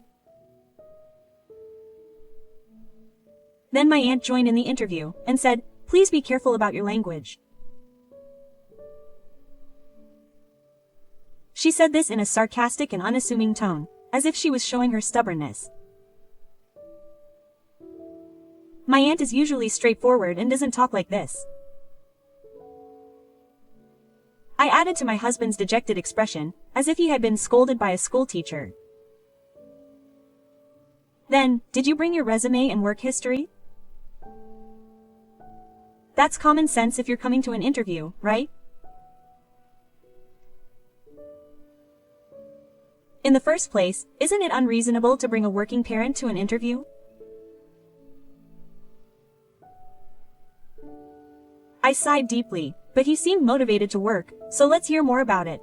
Then my aunt joined in the interview, and said, "Please be careful about your language." She said this in a sarcastic and unassuming tone, as if she was showing her stubbornness. My aunt is usually straightforward and doesn't talk like this. I added to my husband's dejected expression, as if he had been scolded by a schoolteacher. Then, did you bring your resume and work history? That's common sense if you're coming to an interview, right? In the first place, isn't it unreasonable to bring a working parent to an interview? I sighed deeply, but he seemed motivated to work, so let's hear more about it.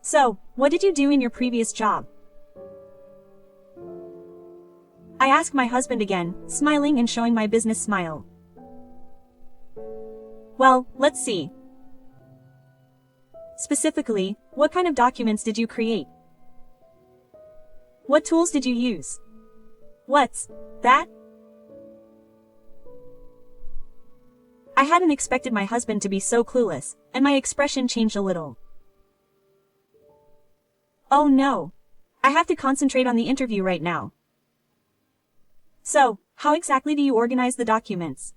So, what did you do in your previous job? I asked my husband again, smiling and showing my business smile. Well, let's see. Specifically, what kind of documents did you create? What tools did you use? What's that? I hadn't expected my husband to be so clueless, and my expression changed a little. Oh no. I have to concentrate on the interview right now. So, how exactly do you organize the documents?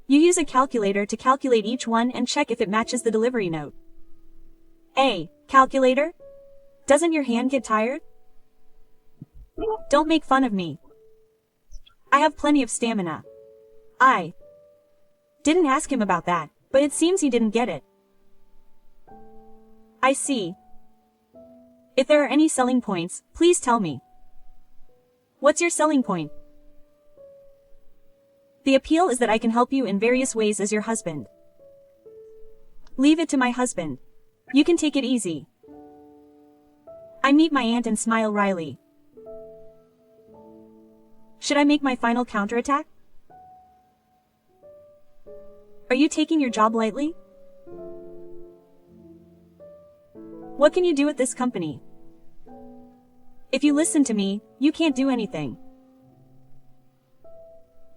You use a calculator to calculate each one and check if it matches the delivery note. A calculator? Doesn't your hand get tired? Don't make fun of me. I have plenty of stamina. I didn't ask him about that, but it seems he didn't get it. I see. If there are any selling points, please tell me. What's your selling point? The appeal is that I can help you in various ways as your husband. Leave it to my husband. You can take it easy. I meet my aunt and smile wryly. Should I make my final counterattack? Are you taking your job lightly? What can you do at this company? If you listen to me, you can't do anything.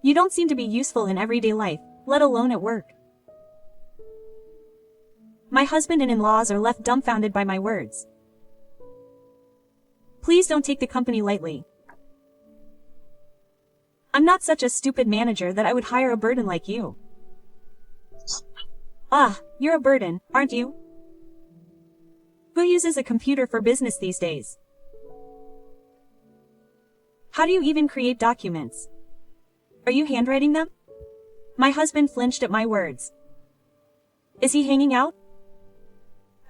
You don't seem to be useful in everyday life, let alone at work. My husband and in-laws are left dumbfounded by my words. Please don't take the company lightly. I'm not such a stupid manager that I would hire a burden like you. Ah, you're a burden, aren't you? Who uses a computer for business these days? How do you even create documents? Are you handwriting them? My husband flinched at my words. Is he hanging out?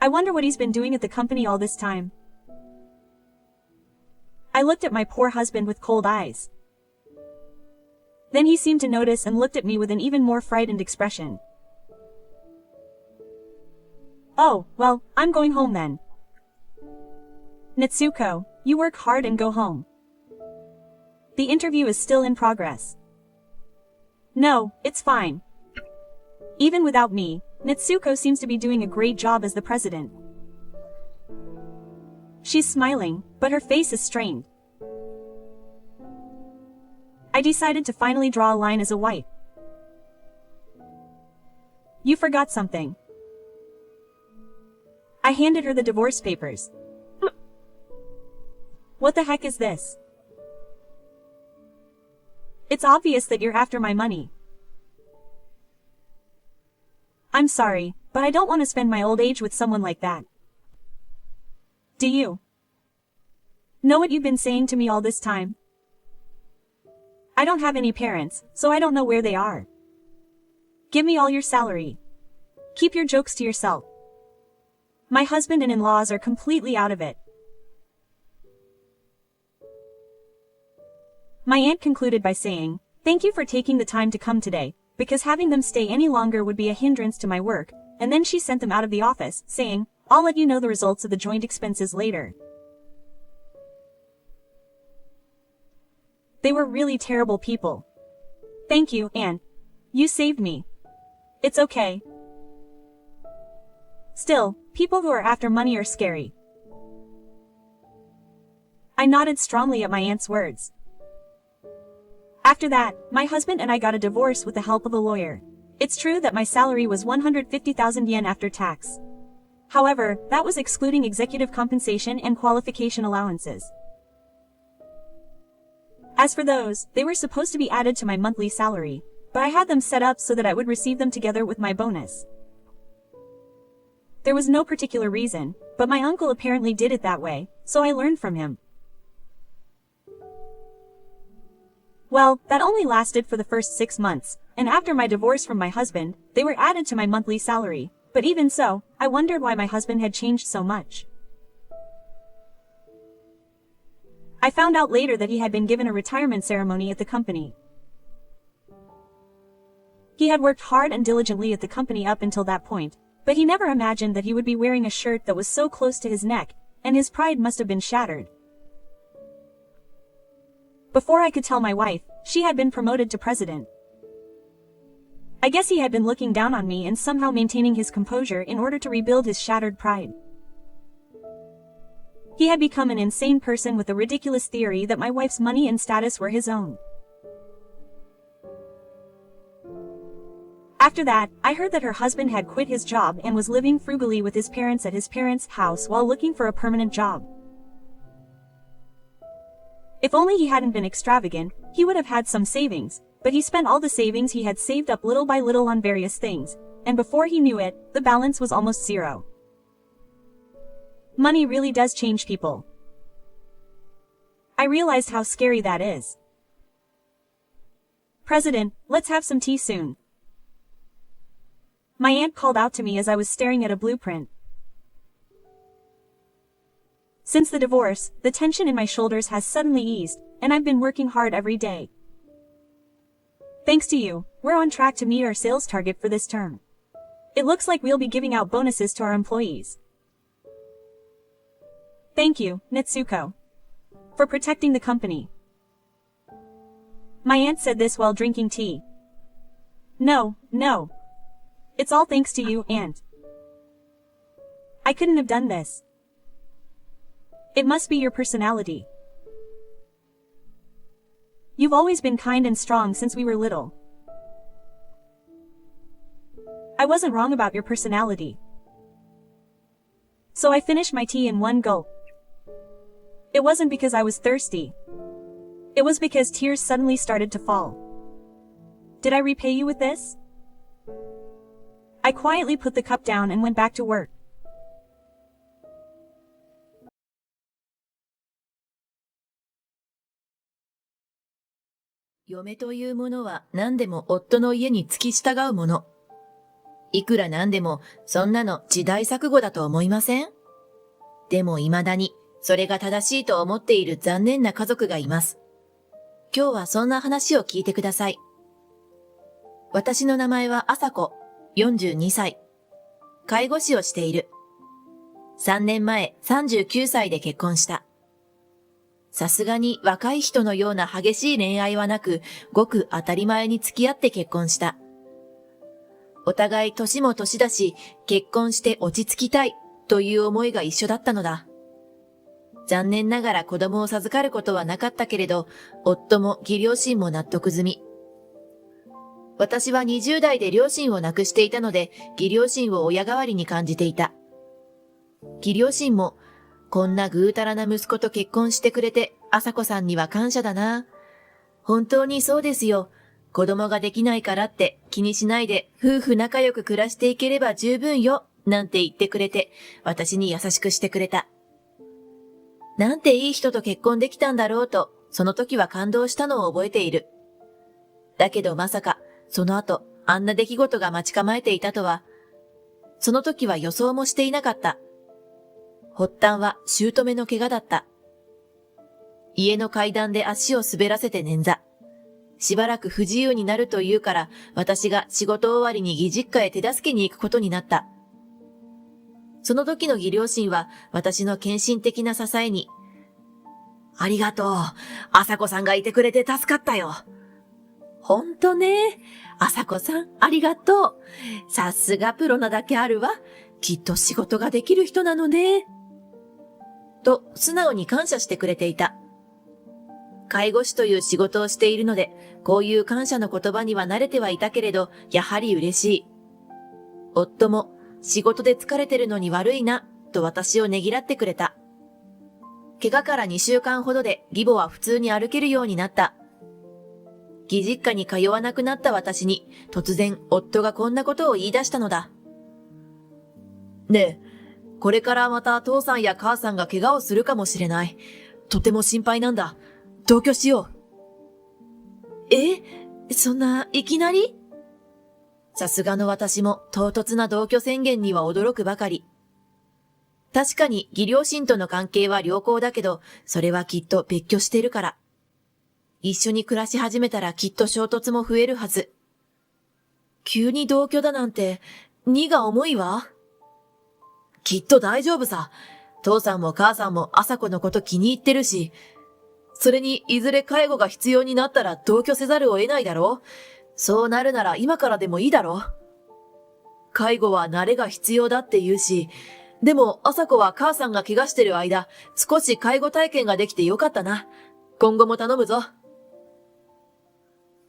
I wonder what he's been doing at the company all this time. I looked at my poor husband with cold eyes. Then he seemed to notice and looked at me with an even more frightened expression. Oh, well, I'm going home then. Natsuko, you work hard and go home. The interview is still in progress. No, it's fine. Even without me, Natsuko seems to be doing a great job as the president. She's smiling, but her face is strained. I decided to finally draw a line as a wife. You forgot something. I handed her the divorce papers. What the heck is this? It's obvious that you're after my money. I'm sorry, but I don't want to spend my old age with someone like that. Do you know what you've been saying to me all this time? I don't have any parents, so I don't know where they are. Give me all your salary. Keep your jokes to yourself. My husband and in-laws are completely out of it. My aunt concluded by saying, "Thank you for taking the time to come today, because having them stay any longer would be a hindrance to my work," and then she sent them out of the office, saying, "I'll let you know the results of the joint expenses later." They were really terrible people. Thank you, Aunt. You saved me. It's okay. Still, people who are after money are scary. I nodded strongly at my aunt's words. After that, my husband and I got a divorce with the help of a lawyer. It's true that my salary was 150,000 yen after tax. However, that was excluding executive compensation and qualification allowances. As for those, they were supposed to be added to my monthly salary, but I had them set up so that I would receive them together with my bonus. There was no particular reason, but my uncle apparently did it that way, so I learned from him. Well, that only lasted for the first 6 months, and after my divorce from my husband, they were added to my monthly salary, but even so, I wondered why my husband had changed so much. I found out later that he had been given a retirement ceremony at the company. He had worked hard and diligently at the company up until that point, but he never imagined that he would be wearing a shirt that was so close to his neck, and his pride must have been shattered. Before I could tell my wife, she had been promoted to president. I guess he had been looking down on me and somehow maintaining his composure in order to rebuild his shattered pride. He had become an insane person with a ridiculous theory that my wife's money and status were his own. After that, I heard that her husband had quit his job and was living frugally with his parents at his parents' house while looking for a permanent job. If only he hadn't been extravagant, he would have had some savings, but he spent all the savings he had saved up little by little on various things, and before he knew it, the balance was almost zero. Money really does change people. I realized how scary that is. President, let's have some tea soon. My aunt called out to me as I was staring at a blueprint. Since the divorce, the tension in my shoulders has suddenly eased, and I've been working hard every day. Thanks to you, we're on track to meet our sales target for this term. It looks like we'll be giving out bonuses to our employees. Thank you, Nitsuko, for protecting the company. My aunt said this while drinking tea. No. It's all thanks to you, Aunt. I couldn't have done this. It must be your personality. You've always been kind and strong since we were little. I wasn't wrong about your personality. So I finished my tea in one gulp. It wasn't because I was thirsty. It was because tears suddenly started to fall. Did I repay you with this? I quietly put the cup down and went back to work. 嫁というものは何でも夫の家に付き従うもの。いくら何でもそんなの時代錯誤だと思いません？でも未だにそれが正しいと思っている残念な家族がいます。今日はそんな話を聞いてください。私の名前は朝子、42歳。介護士をしている。3年前39歳で結婚した。さすがに若い人のような激しい恋愛はなく、ごく当たり前に付き合って結婚した。お互い年も年だし、結婚して落ち着きたいという思いが一緒だったのだ。残念ながら子供を授かることはなかったけれど、夫も義両親も納得済み。私は20代で両親を亡くしていたので、義両親を親代わりに感じていた。義両親も、こんなぐうたらな息子と結婚してくれて、朝子さんには感謝だな。本当にそうですよ。子供ができないからって気にしないで夫婦仲良く暮らしていければ十分よ、なんて言ってくれて、私に優しくしてくれた。なんていい人と結婚できたんだろうと、その時は感動したのを覚えている。だけどまさか、その後、あんな出来事が待ち構えていたとは、その時は予想もしていなかった。発端は姑の怪我だった。家の階段で足を滑らせて捻挫。しばらく不自由になるというから、私が仕事終わりに義実家へ手助けに行くことになった。その時の義両親は私の献身的な支えに、ありがとう。朝子さんがいてくれて助かったよ。ほんとね。朝子さん、ありがとう。さすがプロなだけあるわ。きっと仕事ができる人なのね。と素直に感謝してくれていた。介護士という仕事をしているので、こういう感謝の言葉には慣れてはいたけれど、やはり嬉しい。夫も仕事で疲れてるのに悪いな、と私をねぎらってくれた。怪我から2週間ほどで義母は普通に歩けるようになった。義実家に通わなくなった私に、突然夫がこんなことを言い出したのだ。ねえ、これからまた父さんや母さんが怪我をするかもしれない。とても心配なんだ。同居しよう。そんないきなり？さすがの私も唐突な同居宣言には驚くばかり。確かに義両親との関係は良好だけど、それはきっと別居してるから。一緒に暮らし始めたらきっと衝突も増えるはず。急に同居だなんて、荷が重いわ。きっと大丈夫さ。父さんも母さんも朝子のこと気に入ってるし、それにいずれ介護が必要になったら同居せざるを得ないだろう。そうなるなら今からでもいいだろう。介護は慣れが必要だって言うし、でも朝子は母さんが怪我してる間、少し介護体験ができてよかったな。今後も頼むぞ。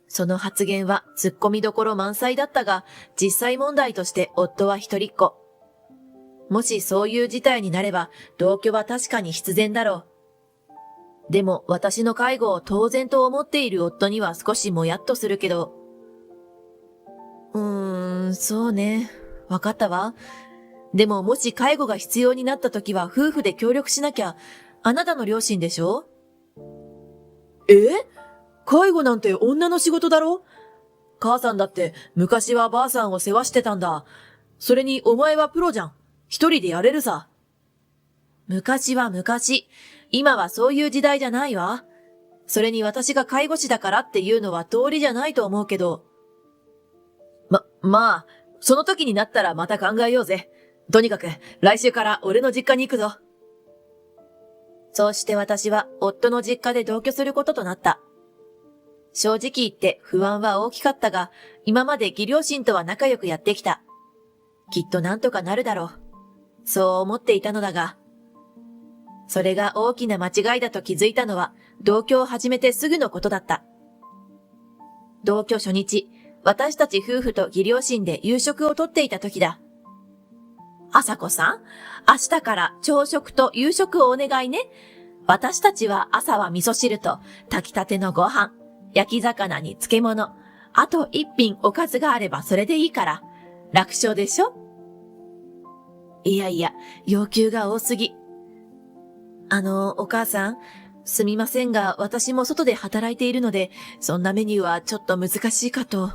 その発言は突っ込みどころ満載だったが、実際問題として夫は一人っ子。もしそういう事態になれば、同居は確かに必然だろう。でも私の介護を当然と思っている夫には少しもやっとするけど。そうね。わかったわ。でももし介護が必要になった時は夫婦で協力しなきゃ、あなたの両親でしょ？介護なんて女の仕事だろ？母さんだって昔はばあさんを世話してたんだ。それにお前はプロじゃん。一人でやれるさ。昔は昔。今はそういう時代じゃないわ。それに私が介護士だからっていうのは道理じゃないと思うけど。まあ、その時になったらまた考えようぜ。とにかく、来週から俺の実家に行くぞ。そうして私は夫の実家で同居することとなった。正直言って不安は大きかったが、今まで義両親とは仲良くやってきた。きっとなんとかなるだろう。そう思っていたのだが、それが大きな間違いだと気づいたのは同居を始めてすぐのことだった。同居初日、私たち夫婦と義両親で夕食をとっていた時だ。朝子さん、明日から朝食と夕食をお願いね。私たちは朝は味噌汁と炊きたてのご飯、焼き魚に漬物、あと一品おかずがあればそれでいいから。楽勝でしょ？いやいや、要求が多すぎ。お母さん、すみませんが、私も外で働いているので、そんなメニューはちょっと難しいかと。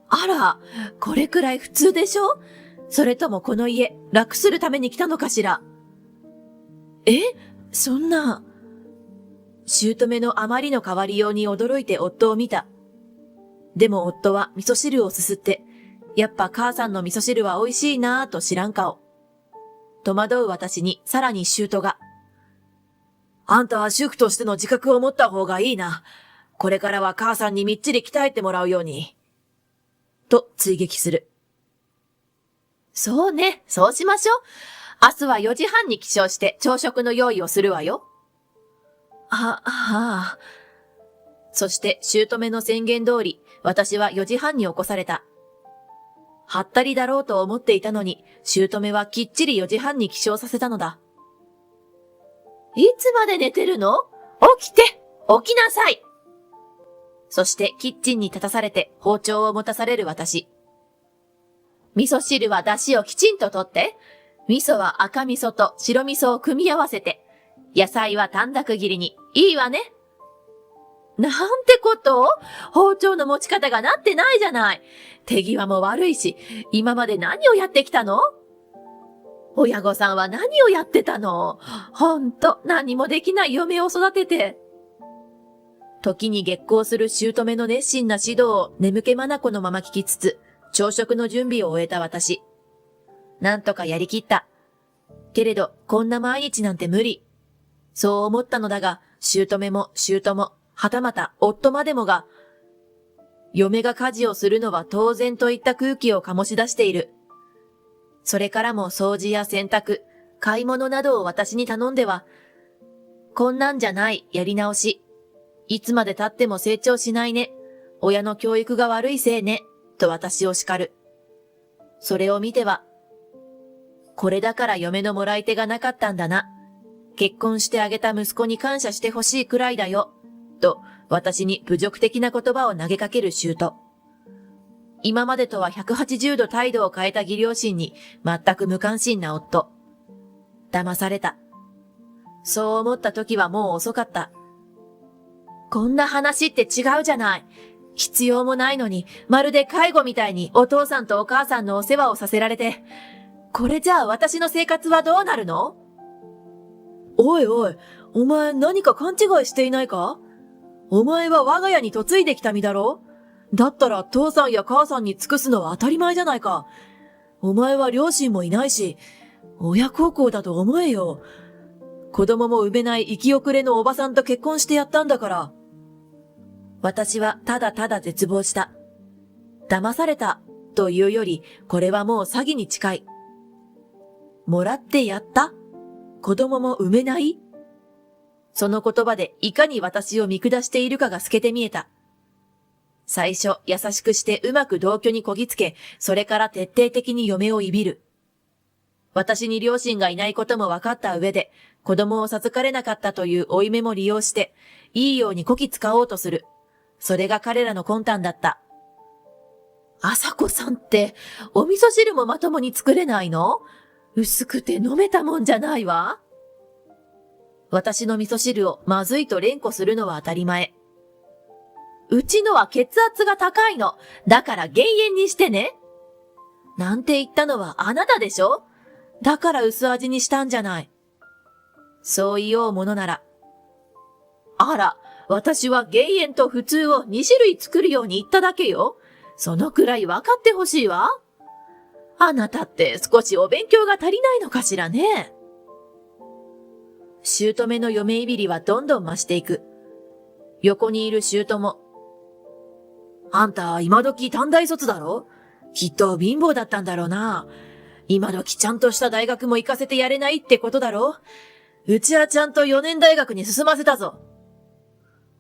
あら、これくらい普通でしょ？それともこの家、楽するために来たのかしら？そんな。姑のあまりの変わりように驚いて夫を見た。でも夫は味噌汁をすすって、やっぱ母さんの味噌汁は美味しいなぁと知らん顔。戸惑う私にさらに姑が。あんたは主婦としての自覚を持った方がいいな。これからは母さんにみっちり鍛えてもらうように。と追撃する。そうね、そうしましょう。明日は4時半に起床して朝食の用意をするわよ。はあ。そして姑の宣言通り、私は4時半に起こされた。はったりだろうと思っていたのに、姑はきっちり4時半に起床させたのだ。いつまで寝てるの？起きて！起きなさい！そしてキッチンに立たされて包丁を持たされる私。味噌汁は出汁をきちんととって、味噌は赤味噌と白味噌を組み合わせて、野菜は短冊切りに、いいわね。なんてこと？包丁の持ち方がなってないじゃない。手際も悪いし、今まで何をやってきたの？親御さんは何をやってたの？ほんと何もできない嫁を育てて。時に激高する姑の熱心な指導を眠気まなこのまま聞きつつ、朝食の準備を終えた私。なんとかやりきった。けれど、こんな毎日なんて無理。そう思ったのだが、姑も姑、はたまた夫までもが、嫁が家事をするのは当然といった空気を醸し出している。それからも掃除や洗濯、買い物などを私に頼んでは、こんなんじゃない、やり直し。いつまで経っても成長しないね。親の教育が悪いせいね。と私を叱る。それを見ては、これだから嫁のもらい手がなかったんだな。結婚してあげた息子に感謝してほしいくらいだよ。と私に侮辱的な言葉を投げかける姑。今までとは180度態度を変えた義両親に全く無関心な夫。騙された。そう思った時はもう遅かった。こんな話って違うじゃない。必要もないのに、まるで介護みたいにお父さんとお母さんのお世話をさせられて、これじゃあ私の生活はどうなるの？おいおい、お前何か勘違いしていないか？お前は我が家に嫁いできた身だろ？だったら父さんや母さんに尽くすのは当たり前じゃないか。お前は両親もいないし、親孝行だと思えよ。子供も産めない生き遅れのおばさんと結婚してやったんだから。私はただただ絶望した。騙されたというより、これはもう詐欺に近い。もらってやった？子供も産めない？その言葉でいかに私を見下しているかが透けて見えた。最初優しくしてうまく同居にこぎつけ、それから徹底的に嫁をいびる。私に両親がいないことも分かった上で、子供を授かれなかったという負い目も利用して、いいようにこき使おうとする。それが彼らの魂胆だった。朝子さんって、お味噌汁もまともに作れないの？薄くて飲めたもんじゃないわ。私の味噌汁をまずいと連呼するのは当たり前。うちのは血圧が高いの。だから減塩にしてね。なんて言ったのはあなたでしょ？だから薄味にしたんじゃない。そう言おうものなら。あら、私は減塩と普通を2種類作るように言っただけよ。そのくらい分かってほしいわ。あなたって少しお勉強が足りないのかしらね。姑の嫁いびりはどんどん増していく。横にいる姑。あんた今時短大卒だろ？きっと貧乏だったんだろうな。今時ちゃんとした大学も行かせてやれないってことだろ？うちはちゃんと4年大学に進ませたぞ。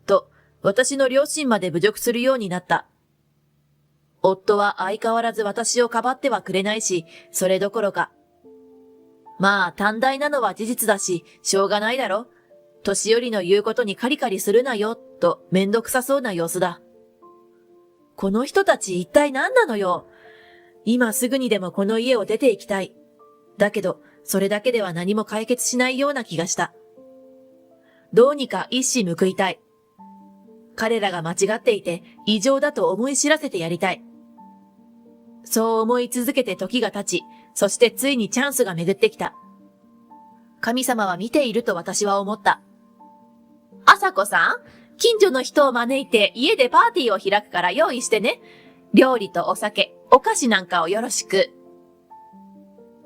と、私の両親まで侮辱するようになった。夫は相変わらず私をかばってはくれないし、それどころか。まあ短大なのは事実だし、しょうがないだろ。年寄りの言うことにカリカリするなよ、とめんどくさそうな様子だ。この人たち一体何なのよ。今すぐにでもこの家を出て行きたい。だけど、それだけでは何も解決しないような気がした。どうにか一矢報いたい。彼らが間違っていて異常だと思い知らせてやりたい。そう思い続けて時が経ち、そしてついにチャンスが巡ってきた。神様は見ていると私は思った。あさこさん、近所の人を招いて家でパーティーを開くから用意してね。料理とお酒、お菓子なんかをよろしく。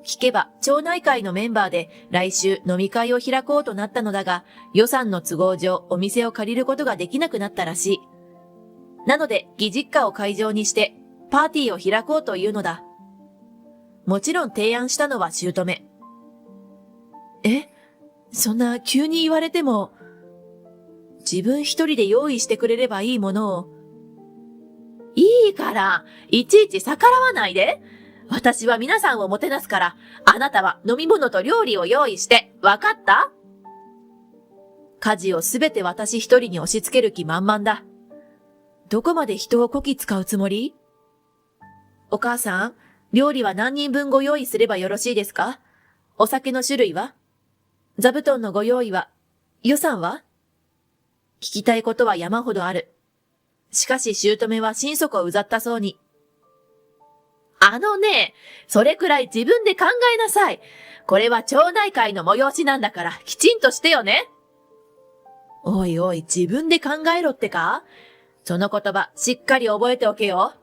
聞けば町内会のメンバーで来週飲み会を開こうとなったのだが、予算の都合上お店を借りることができなくなったらしい。なので義実家を会場にしてパーティーを開こうというのだ。もちろん提案したのは姑。そんな急に言われても、自分一人で用意してくれればいいものを。いいから、いちいち逆らわないで。私は皆さんをもてなすから、あなたは飲み物と料理を用意して、わかった？家事をすべて私一人に押し付ける気満々だ。どこまで人をこき使うつもり？お母さん、料理は何人分ご用意すればよろしいですか？お酒の種類は？座布団のご用意は？予算は？聞きたいことは山ほどある。しかし姑は心底うざったそうに。それくらい自分で考えなさい。これは町内会の催しなんだからきちんとしてよね。おいおい、自分で考えろってか？その言葉しっかり覚えておけよ。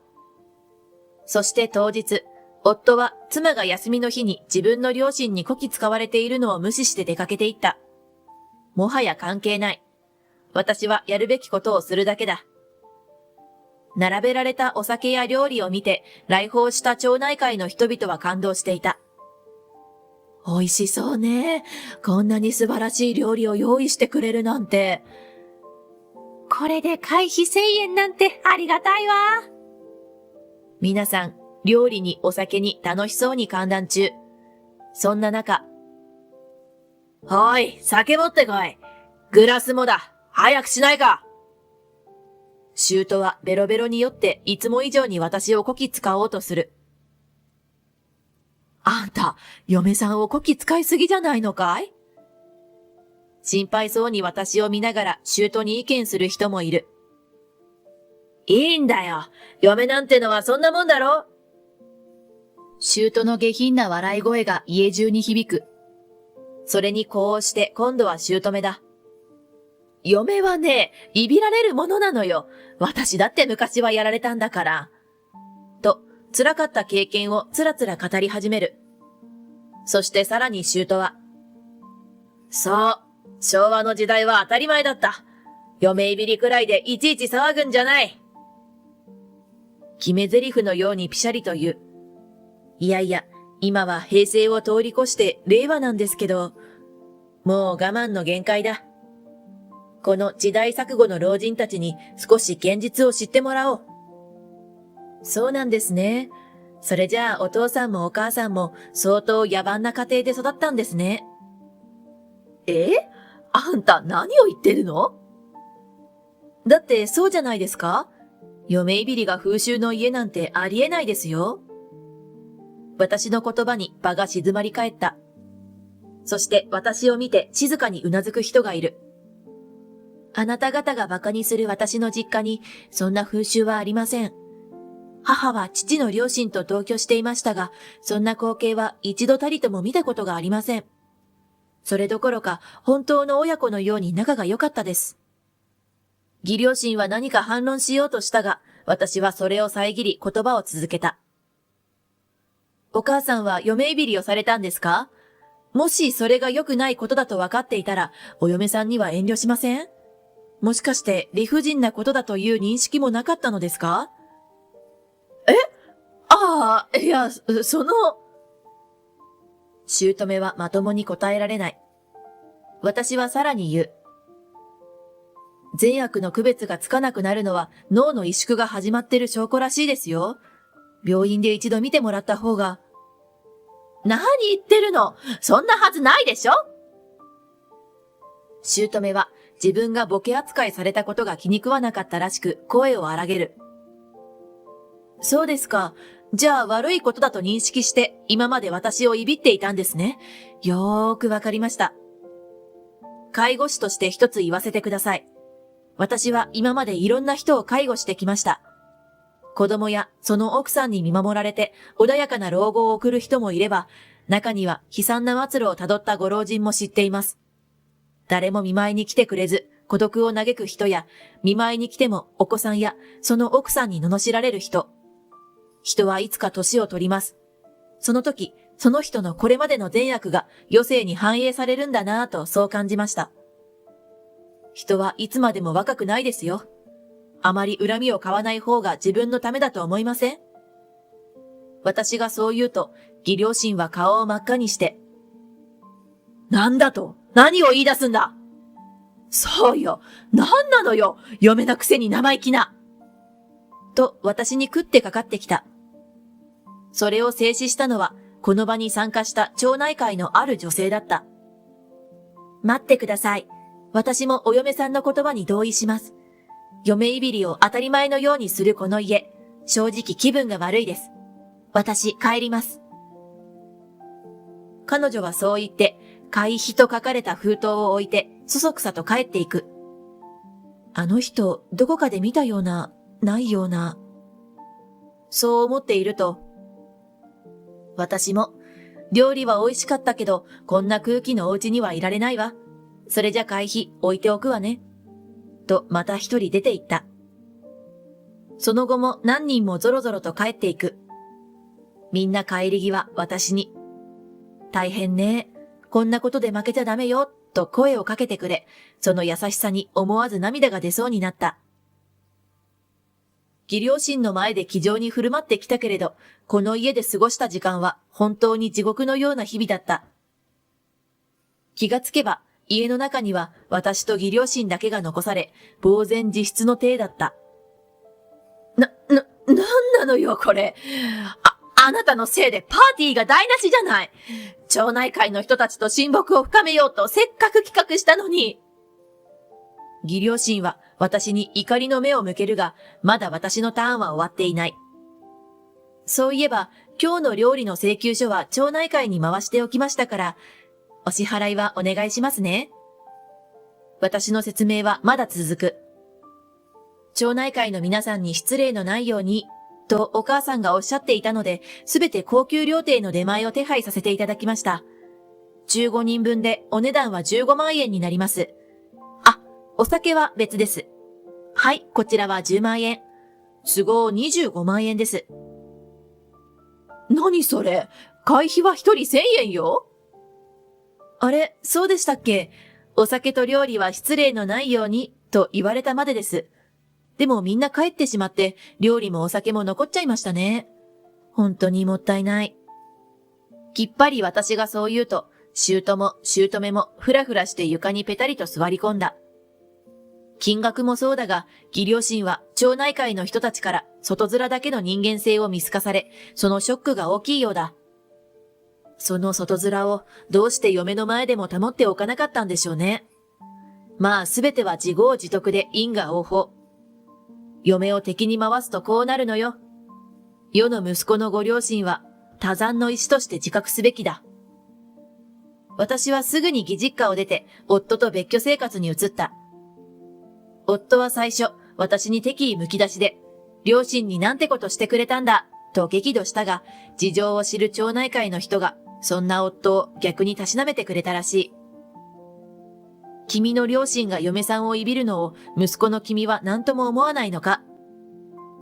そして当日、夫は妻が休みの日に自分の両親にこき使われているのを無視して出かけていった。もはや関係ない。私はやるべきことをするだけだ。並べられたお酒や料理を見て来訪した町内会の人々は感動していた。美味しそうね。こんなに素晴らしい料理を用意してくれるなんて。これで会費1000円なんてありがたいわ。皆さん、料理にお酒に楽しそうに歓談中。そんな中、おい、酒持ってこい。グラスもだ。早くしないか。舅はベロベロに酔っていつも以上に私をこき使おうとする。あんた、嫁さんをこき使いすぎじゃないのかい？心配そうに私を見ながら舅に意見する人もいる。いいんだよ。嫁なんてのはそんなもんだろ。舅の下品な笑い声が家中に響く。それに呼応して今度は姑だ。嫁はね、いびられるものなのよ。私だって昔はやられたんだから。と、辛かった経験をつらつら語り始める。そしてさらに舅は、そう、昭和の時代は当たり前だった。嫁いびりくらいでいちいち騒ぐんじゃない。決め台詞のようにピシャリと言う。いやいや、今は平成を通り越して令和なんですけど、もう我慢の限界だ。この時代錯誤の老人たちに少し現実を知ってもらおう。そうなんですね。それじゃあお父さんもお母さんも相当野蛮な家庭で育ったんですね。あんた何を言ってるの？だってそうじゃないですか？嫁いびりが風習の家なんてありえないですよ。私の言葉に場が静まり返った。そして私を見て静かにうなずく人がいる。あなた方が馬鹿にする私の実家にそんな風習はありません。母は父の両親と同居していましたが、そんな光景は一度たりとも見たことがありません。それどころか本当の親子のように仲が良かったです。義両親は何か反論しようとしたが、私はそれを遮り言葉を続けた。お母さんは嫁いびりをされたんですか？もしそれが良くないことだと分かっていたら、お嫁さんには遠慮しません？もしかして理不尽なことだという認識もなかったのですか？いや、姑はまともに答えられない。私はさらに言う。善悪の区別がつかなくなるのは脳の萎縮が始まってる証拠らしいですよ。病院で一度見てもらった方が。何言ってるの？そんなはずないでしょ？姑は自分がボケ扱いされたことが気に食わなかったらしく声を荒げる。そうですか。じゃあ悪いことだと認識して今まで私をいびっていたんですね。よーくわかりました。介護士として一つ言わせてください。私は今までいろんな人を介護してきました。子供やその奥さんに見守られて穏やかな老後を送る人もいれば、中には悲惨な末路をたどったご老人も知っています。誰も見舞いに来てくれず、孤独を嘆く人や、見舞いに来てもお子さんやその奥さんに罵られる人。人はいつか年を取ります。その時、その人のこれまでの善悪が余生に反映されるんだなぁとそう感じました。人はいつまでも若くないですよ。あまり恨みを買わない方が自分のためだと思いません？私がそう言うと、義両親は顔を真っ赤にして、なんだと？何を言い出すんだ？そうよ。なんなのよ。嫁なくせに生意気な。と私に食ってかかってきた。それを制止したのは、この場に参加した町内会のある女性だった。待ってください。私もお嫁さんの言葉に同意します。嫁いびりを当たり前のようにするこの家、正直気分が悪いです。私帰ります。彼女はそう言って、会費と書かれた封筒を置いて、そそくさと帰っていく。あの人、どこかで見たような、ないような。そう思っていると、私も、料理は美味しかったけど、こんな空気のお家にはいられないわ。それじゃ会費置いておくわね。とまた一人出て行った。その後も何人もぞろぞろと帰っていく。みんな帰り際私に、大変ね。こんなことで負けちゃダメよ。と声をかけてくれ、その優しさに思わず涙が出そうになった。義両親の前で気丈に振る舞ってきたけれど、この家で過ごした時間は本当に地獄のような日々だった。気がつけば、家の中には私と義両親だけが残され、呆然自失の体だった。なんなのよこれ。あなたのせいでパーティーが台無しじゃない。町内会の人たちと親睦を深めようとせっかく企画したのに。義両親は私に怒りの目を向けるが、まだ私のターンは終わっていない。そういえば、今日の料理の請求書は町内会に回しておきましたから、お支払いはお願いしますね。私の説明はまだ続く。町内会の皆さんに失礼のないように、とお母さんがおっしゃっていたので、すべて高級料亭の出前を手配させていただきました。15人分でお値段は15万円になります。お酒は別です。はい、こちらは10万円。都合25万円です。何それ？会費は一人1000円よ？あれ、そうでしたっけ？お酒と料理は失礼のないように、と言われたまでです。でもみんな帰ってしまって、料理もお酒も残っちゃいましたね。本当にもったいない。きっぱり私がそう言うと、姑もふらふらして床にぺたりと座り込んだ。金額もそうだが、義両親は町内会の人たちから外面だけの人間性を見透かされ、そのショックが大きいようだ。その外面をどうして嫁の前でも保っておかなかったんでしょうね。まあすべては自業自得で因果応報。嫁を敵に回すとこうなるのよ。世の息子のご両親は多山の石として自覚すべきだ。私はすぐに義実家を出て、夫と別居生活に移った。夫は最初、私に敵意むき出しで、両親になんてことしてくれたんだ、と激怒したが、事情を知る町内会の人が、そんな夫を逆にたしなめてくれたらしい。君の両親が嫁さんをいびるのを息子の君は何とも思わないのか。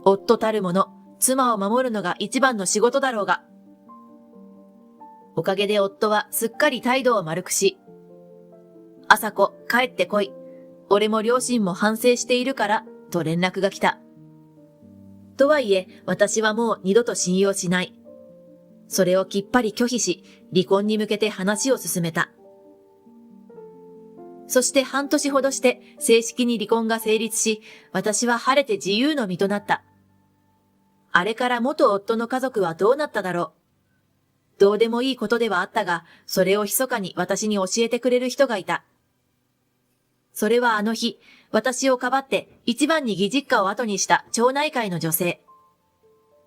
夫たるもの、妻を守るのが一番の仕事だろうが。おかげで夫はすっかり態度を丸くし、朝子帰ってこい。俺も両親も反省しているから、と連絡が来た。とはいえ、私はもう二度と信用しない。それをきっぱり拒否し、離婚に向けて話を進めた。そして半年ほどして正式に離婚が成立し、私は晴れて自由の身となった。あれから元夫の家族はどうなっただろう。どうでもいいことではあったが、それを密かに私に教えてくれる人がいた。それはあの日、私をかばって一番に義実家を後にした町内会の女性。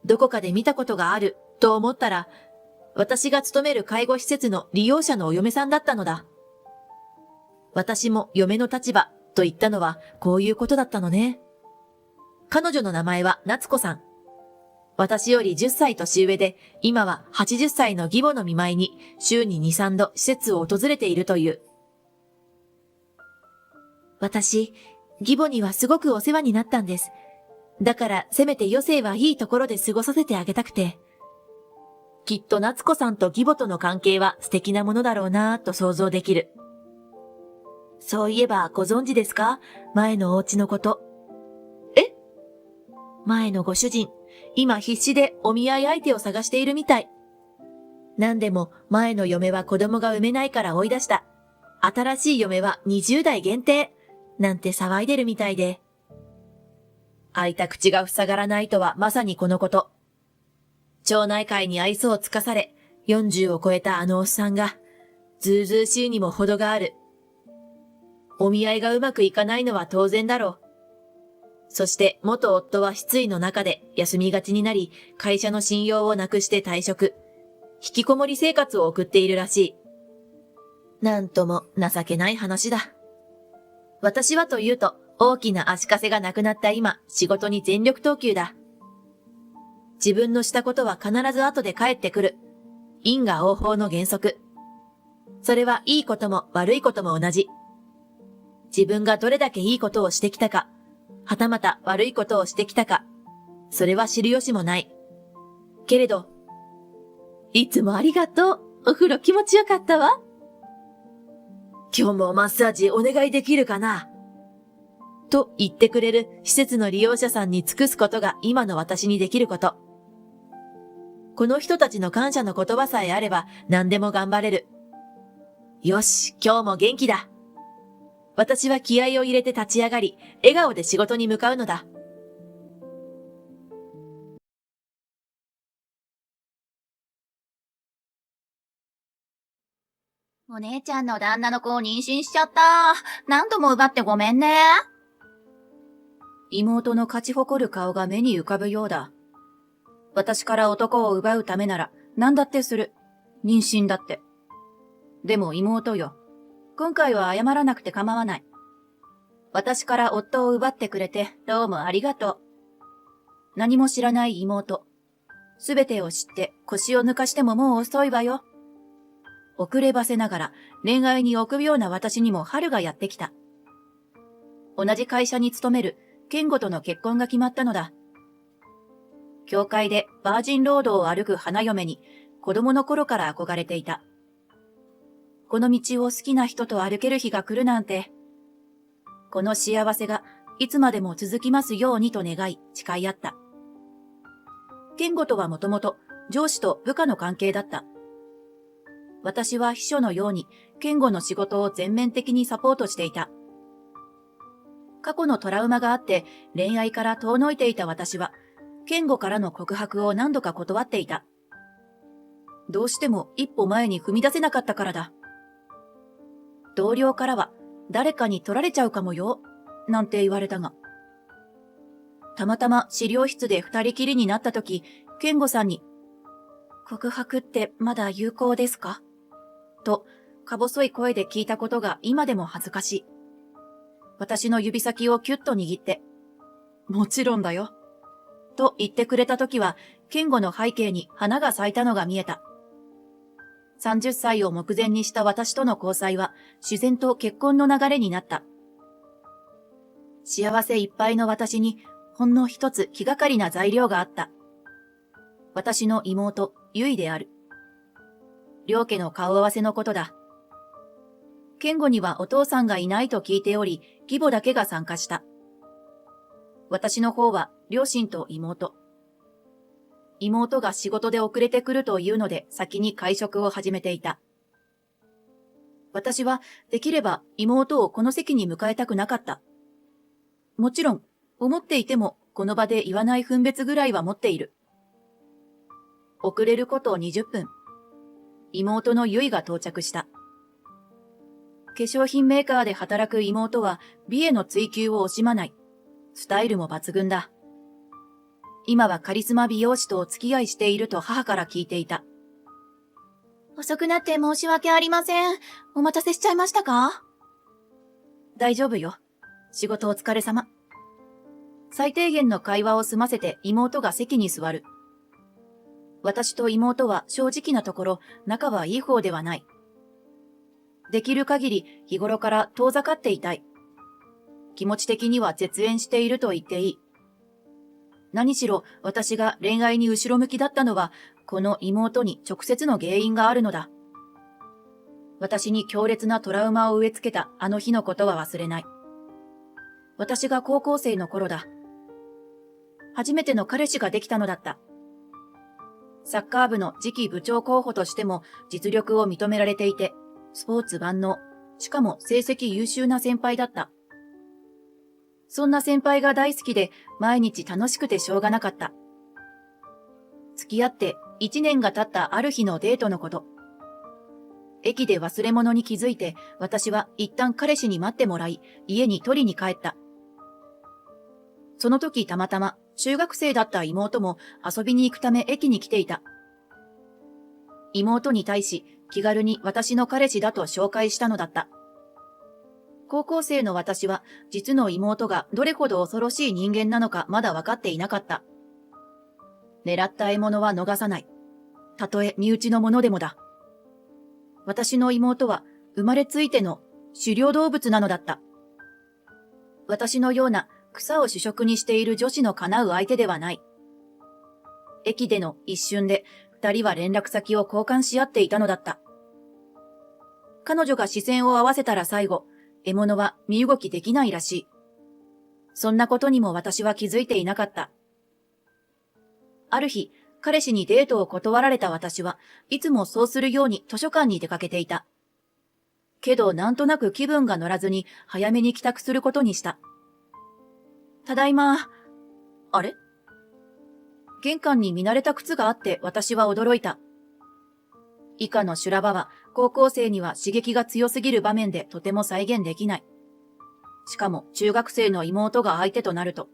どこかで見たことがあると思ったら、私が勤める介護施設の利用者のお嫁さんだったのだ。私も嫁の立場と言ったのはこういうことだったのね。彼女の名前は夏子さん。私より10歳年上で、今は80歳の義母の見舞いに週に2、3度施設を訪れているという。私、義母にはすごくお世話になったんです。だからせめて余生はいいところで過ごさせてあげたくて。きっと夏子さんと義母との関係は素敵なものだろうなぁと想像できる。そういえばご存知ですか？前のお家のこと。え？前のご主人、今必死でお見合い相手を探しているみたい。なんでも前の嫁は子供が産めないから追い出した。新しい嫁は20代限定。なんて騒いでるみたいで。開いた口が塞がらないとはまさにこのこと。町内会に愛想をつかされ、40を超えたあのおっさんが、ずうずうしいにも程がある。お見合いがうまくいかないのは当然だろう。そして元夫は失意の中で休みがちになり、会社の信用をなくして退職。引きこもり生活を送っているらしい。なんとも情けない話だ。私はというと、大きな足かせがなくなった今、仕事に全力投球だ。自分のしたことは必ず後で返ってくる。因果応報の原則。それはいいことも悪いことも同じ。自分がどれだけいいことをしてきたか、はたまた悪いことをしてきたか、それは知る由もない。けれど、いつもありがとう。お風呂気持ちよかったわ。今日もマッサージお願いできるかな？と言ってくれる施設の利用者さんに尽くすことが今の私にできること。この人たちの感謝の言葉さえあれば何でも頑張れる。よし、今日も元気だ。私は気合を入れて立ち上がり、笑顔で仕事に向かうのだ。お姉ちゃんの旦那の子を妊娠しちゃった。何度も奪ってごめんね。妹の勝ち誇る顔が目に浮かぶようだ。私から男を奪うためなら何だってする。妊娠だって。でも妹よ。今回は謝らなくて構わない。私から夫を奪ってくれてどうもありがとう。何も知らない妹。すべてを知って腰を抜かしてももう遅いわよ。遅ればせながら恋愛に臆病な私にも春がやってきた。同じ会社に勤める健吾との結婚が決まったのだ。教会でバージンロードを歩く花嫁に子供の頃から憧れていた。この道を好きな人と歩ける日が来るなんて、この幸せがいつまでも続きますようにと願い誓い合った。健吾とはもともと上司と部下の関係だった。私は秘書のように健吾の仕事を全面的にサポートしていた。過去のトラウマがあって恋愛から遠のいていた私は、健吾からの告白を何度か断っていた。どうしても一歩前に踏み出せなかったからだ。同僚からは誰かに取られちゃうかもよ、なんて言われたが。たまたま資料室で二人きりになった時、健吾さんに、告白ってまだ有効ですか？とか細い声で聞いたことが今でも恥ずかしい。私の指先をキュッと握って、もちろんだよ。と言ってくれたときは、堅固の背景に花が咲いたのが見えた。30歳を目前にした私との交際は、自然と結婚の流れになった。幸せいっぱいの私に、ほんの一つ気がかりな材料があった。私の妹、ゆいである。両家の顔合わせのことだ。堅固にはお父さんがいないと聞いており、義母だけが参加した。私の方は両親と妹。妹が仕事で遅れてくるというので先に会食を始めていた。私はできれば妹をこの席に迎えたくなかった。もちろん、思っていてもこの場で言わない分別ぐらいは持っている。遅れること20分。妹のゆいが到着した。化粧品メーカーで働く妹は美への追求を惜しまない。スタイルも抜群だ。今はカリスマ美容師とお付き合いしていると母から聞いていた。遅くなって申し訳ありません。お待たせしちゃいましたか？大丈夫よ。仕事お疲れ様。最低限の会話を済ませて妹が席に座る。私と妹は正直なところ仲はいい方ではない。できる限り日頃から遠ざかっていたい。気持ち的には絶縁していると言っていい。何しろ私が恋愛に後ろ向きだったのはこの妹に直接の原因があるのだ。私に強烈なトラウマを植え付けたあの日のことは忘れない。私が高校生の頃だ。初めての彼氏ができたのだった。サッカー部の次期部長候補としても実力を認められていて、スポーツ万能、しかも成績優秀な先輩だった。そんな先輩が大好きで毎日楽しくてしょうがなかった。付き合って1年が経ったある日のデートのこと。駅で忘れ物に気づいて私は一旦彼氏に待ってもらい家に取りに帰った。その時たまたま中学生だった妹も遊びに行くため駅に来ていた。妹に対し気軽に私の彼氏だと紹介したのだった。高校生の私は実の妹がどれほど恐ろしい人間なのかまだ分かっていなかった。狙った獲物は逃さない。たとえ身内のものでもだ。私の妹は生まれついての狩猟動物なのだった。私のような草を主食にしている女子の叶う相手ではない。駅での一瞬で二人は連絡先を交換し合っていたのだった。彼女が視線を合わせたら最後、獲物は身動きできないらしい。そんなことにも私は気づいていなかった。ある日、彼氏にデートを断られた私はいつもそうするように図書館に出かけていた。けどなんとなく気分が乗らずに早めに帰宅することにした。ただいま。あれ？玄関に見慣れた靴があって私は驚いた。以下の修羅場は高校生には刺激が強すぎる場面でとても再現できない。しかも中学生の妹が相手となると。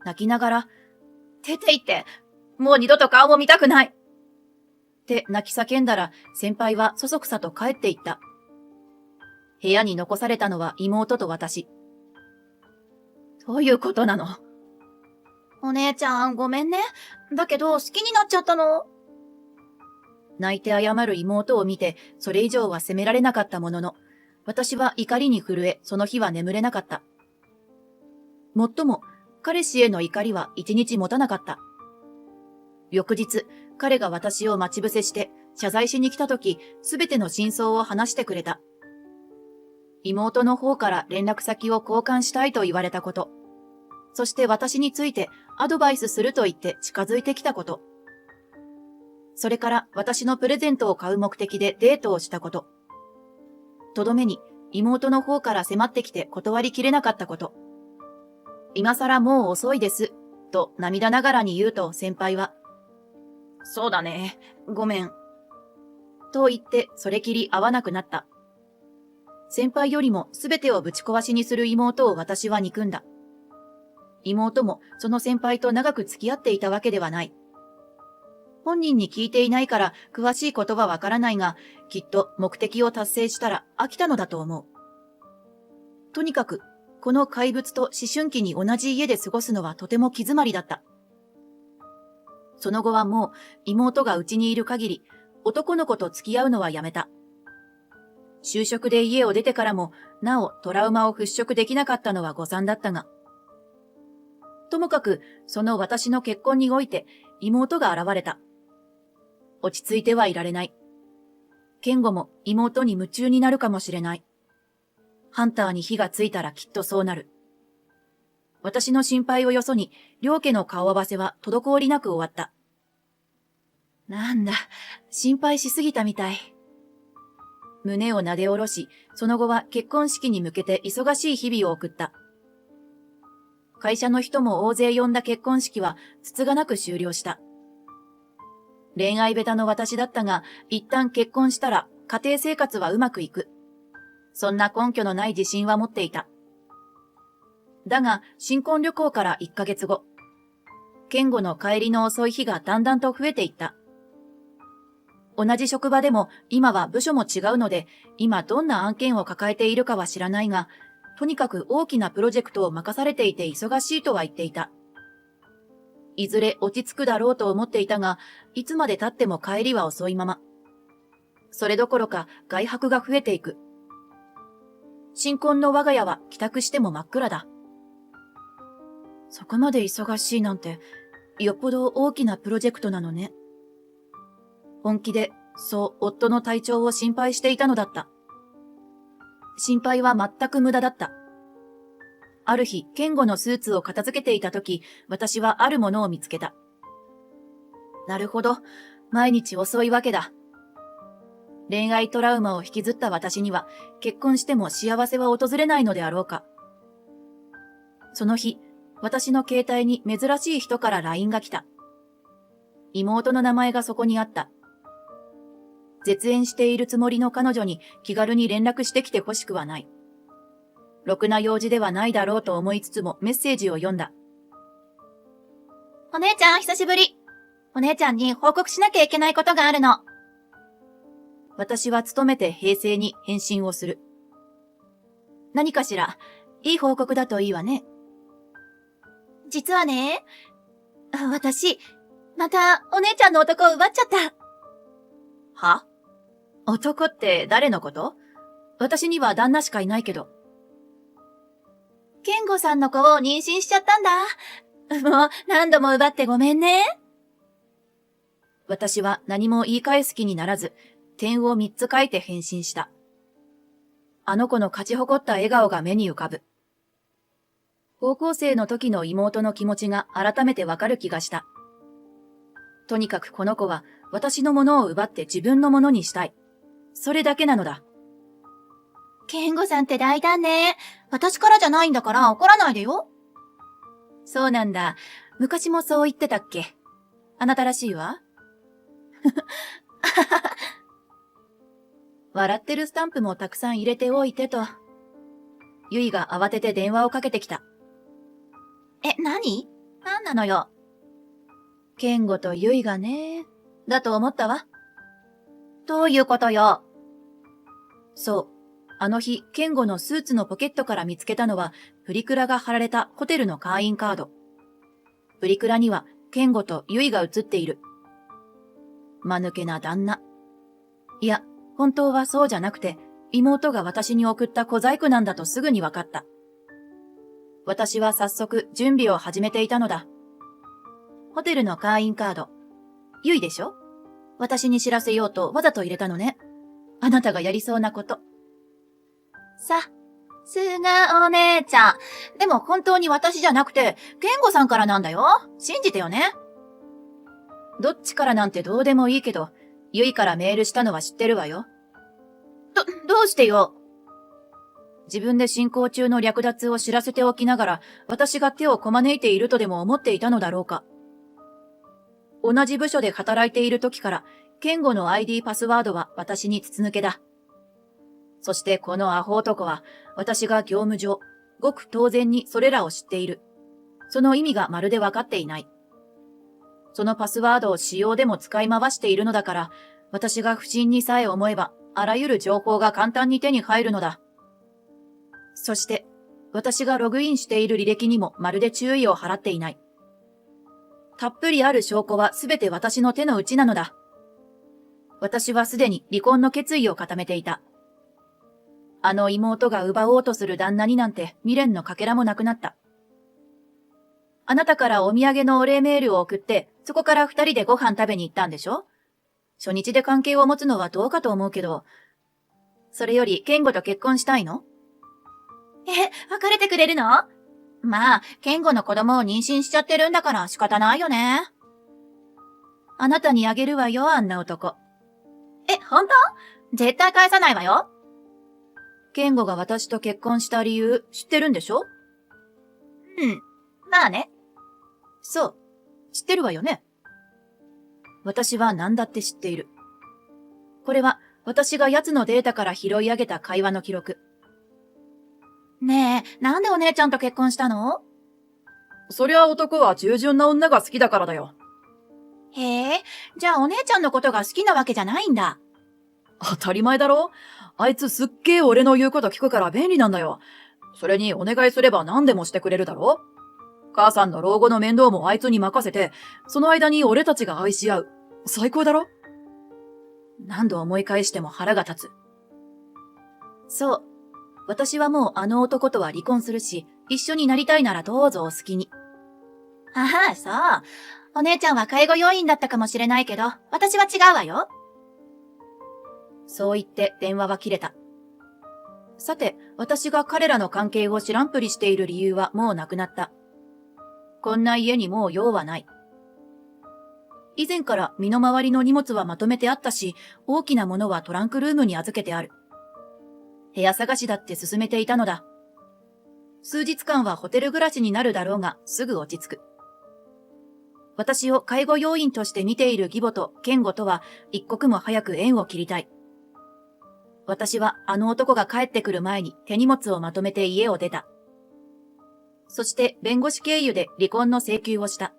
泣きながら、出て行って、もう二度と顔も見たくないって泣き叫んだら先輩はそそくさと帰って行った。部屋に残されたのは妹と私。どういうことなの？お姉ちゃんごめんね。だけど好きになっちゃったの。泣いて謝る妹を見てそれ以上は責められなかったものの、私は怒りに震えその日は眠れなかった。もっとも彼氏への怒りは一日持たなかった。翌日、彼が私を待ち伏せして謝罪しに来た時、すべての真相を話してくれた。妹の方から連絡先を交換したいと言われたこと。そして私についてアドバイスすると言って近づいてきたこと。それから私のプレゼントを買う目的でデートをしたこと。とどめに妹の方から迫ってきて断りきれなかったこと。今更もう遅いです、と涙ながらに言うと先輩は、そうだね、ごめん。と言ってそれきり会わなくなった。先輩よりも全てをぶち壊しにする妹を私は憎んだ。妹もその先輩と長く付き合っていたわけではない。本人に聞いていないから詳しいことはわからないが、きっと目的を達成したら飽きたのだと思う。とにかく、この怪物と思春期に同じ家で過ごすのはとても気詰まりだった。その後はもう妹が家にいる限り、男の子と付き合うのはやめた。就職で家を出てからも、なおトラウマを払拭できなかったのは誤算だったが。ともかく、その私の結婚において、妹が現れた。落ち着いてはいられない。健吾も妹に夢中になるかもしれない。ハンターに火がついたらきっとそうなる。私の心配をよそに、両家の顔合わせは滞りなく終わった。なんだ、心配しすぎたみたい。胸をなで下ろし、その後は結婚式に向けて忙しい日々を送った。会社の人も大勢呼んだ結婚式は、つつがなく終了した。恋愛下手の私だったが、一旦結婚したら家庭生活はうまくいく。そんな根拠のない自信は持っていた。だが、新婚旅行から1ヶ月後、健吾の帰りの遅い日がだんだんと増えていった。同じ職場でも今は部署も違うので、今どんな案件を抱えているかは知らないが、とにかく大きなプロジェクトを任されていて忙しいとは言っていた。いずれ落ち着くだろうと思っていたが、いつまで経っても帰りは遅いまま。それどころか外泊が増えていく。新婚の我が家は帰宅しても真っ暗だ。そこまで忙しいなんて、よっぽど大きなプロジェクトなのね。本気で、そう夫の体調を心配していたのだった。心配は全く無駄だった。ある日、健吾のスーツを片付けていたとき、私はあるものを見つけた。なるほど、毎日遅いわけだ。恋愛トラウマを引きずった私には、結婚しても幸せは訪れないのであろうか。その日、私の携帯に珍しい人から LINE が来た。妹の名前がそこにあった。絶縁しているつもりの彼女に気軽に連絡してきてほしくはない。ろくな用事ではないだろうと思いつつもメッセージを読んだ。お姉ちゃん久しぶり。お姉ちゃんに報告しなきゃいけないことがあるの。私は努めて平静に返信をする。何かしら、いい報告だといいわね。実はね、私、またお姉ちゃんの男を奪っちゃった。は？男って誰のこと？私には旦那しかいないけど。健吾さんの子を妊娠しちゃったんだ。もう何度も奪ってごめんね。私は何も言い返す気にならず、点を3つ書いて返信した。あの子の勝ち誇った笑顔が目に浮かぶ。高校生の時の妹の気持ちが改めてわかる気がした。とにかくこの子は私のものを奪って自分のものにしたい。それだけなのだ。健吾さんって大胆ね。私からじゃないんだから怒らないでよ。そうなんだ。昔もそう言ってたっけ？あなたらしいわ。笑ってるスタンプもたくさん入れておいてと。ゆいが慌てて電話をかけてきた。何なのよ。健吾とゆいがね、だと思ったわ。どういうことよ。そう。あの日、健吾のスーツのポケットから見つけたのは、プリクラが貼られたホテルの会員カード。プリクラには、健吾とゆいが写っている。間抜けな旦那。いや、本当はそうじゃなくて、妹が私に送った小細工なんだとすぐに分かった。私は早速準備を始めていたのだ。ホテルの会員カード。ゆいでしょ？私に知らせようとわざと入れたのね。あなたがやりそうなこと。さすがお姉ちゃん。でも本当に私じゃなくて、健吾さんからなんだよ。信じてよね。どっちからなんてどうでもいいけど、ゆいからメールしたのは知ってるわよ。どうしてよ。自分で進行中の略奪を知らせておきながら、私が手をこまねいているとでも思っていたのだろうか。同じ部署で働いている時から、健吾の ID パスワードは私に筒抜けだ。そしてこのアホ男は、私が業務上、ごく当然にそれらを知っている。その意味がまるでわかっていない。そのパスワードを私用でも使い回しているのだから、私が不審にさえ思えば、あらゆる情報が簡単に手に入るのだ。そして、私がログインしている履歴にもまるで注意を払っていない。たっぷりある証拠はすべて私の手の内なのだ。私はすでに離婚の決意を固めていた。あの妹が奪おうとする旦那になんて未練のかけらもなくなった。あなたからお土産のお礼メールを送って、そこから二人でご飯食べに行ったんでしょ？初日で関係を持つのはどうかと思うけど、それより健吾と結婚したいの？別れてくれるの？まあ、健吾の子供を妊娠しちゃってるんだから仕方ないよね。あなたにあげるわよ、あんな男。本当？絶対返さないわよ。健吾が私と結婚した理由知ってるんでしょ？まあね。そう、知ってるわよね。私は何だって知っている。これは私が奴のデータから拾い上げた会話の記録。ねえ、なんでお姉ちゃんと結婚したの？そりゃ男は従順な女が好きだからだよ。へえ、じゃあお姉ちゃんのことが好きなわけじゃないんだ。当たり前だろ？あいつすっげえ俺の言うこと聞くから便利なんだよ。それにお願いすれば何でもしてくれるだろ？母さんの老後の面倒もあいつに任せて、その間に俺たちが愛し合う。最高だろ？何度思い返しても腹が立つ。そう。私はもうあの男とは離婚するし、一緒になりたいならどうぞお好きに。ああ、そう。お姉ちゃんは介護要員だったかもしれないけど、私は違うわよ。そう言って電話は切れた。さて、私が彼らの関係を知らんぷりしている理由はもうなくなった。こんな家にもう用はない。以前から身の回りの荷物はまとめてあったし、大きなものはトランクルームに預けてある。部屋探しだって進めていたのだ。数日間はホテル暮らしになるだろうが、すぐ落ち着く。私を介護要員として見ている義母と健吾とは一刻も早く縁を切りたい。私はあの男が帰ってくる前に手荷物をまとめて家を出た。そして弁護士経由で離婚の請求をした。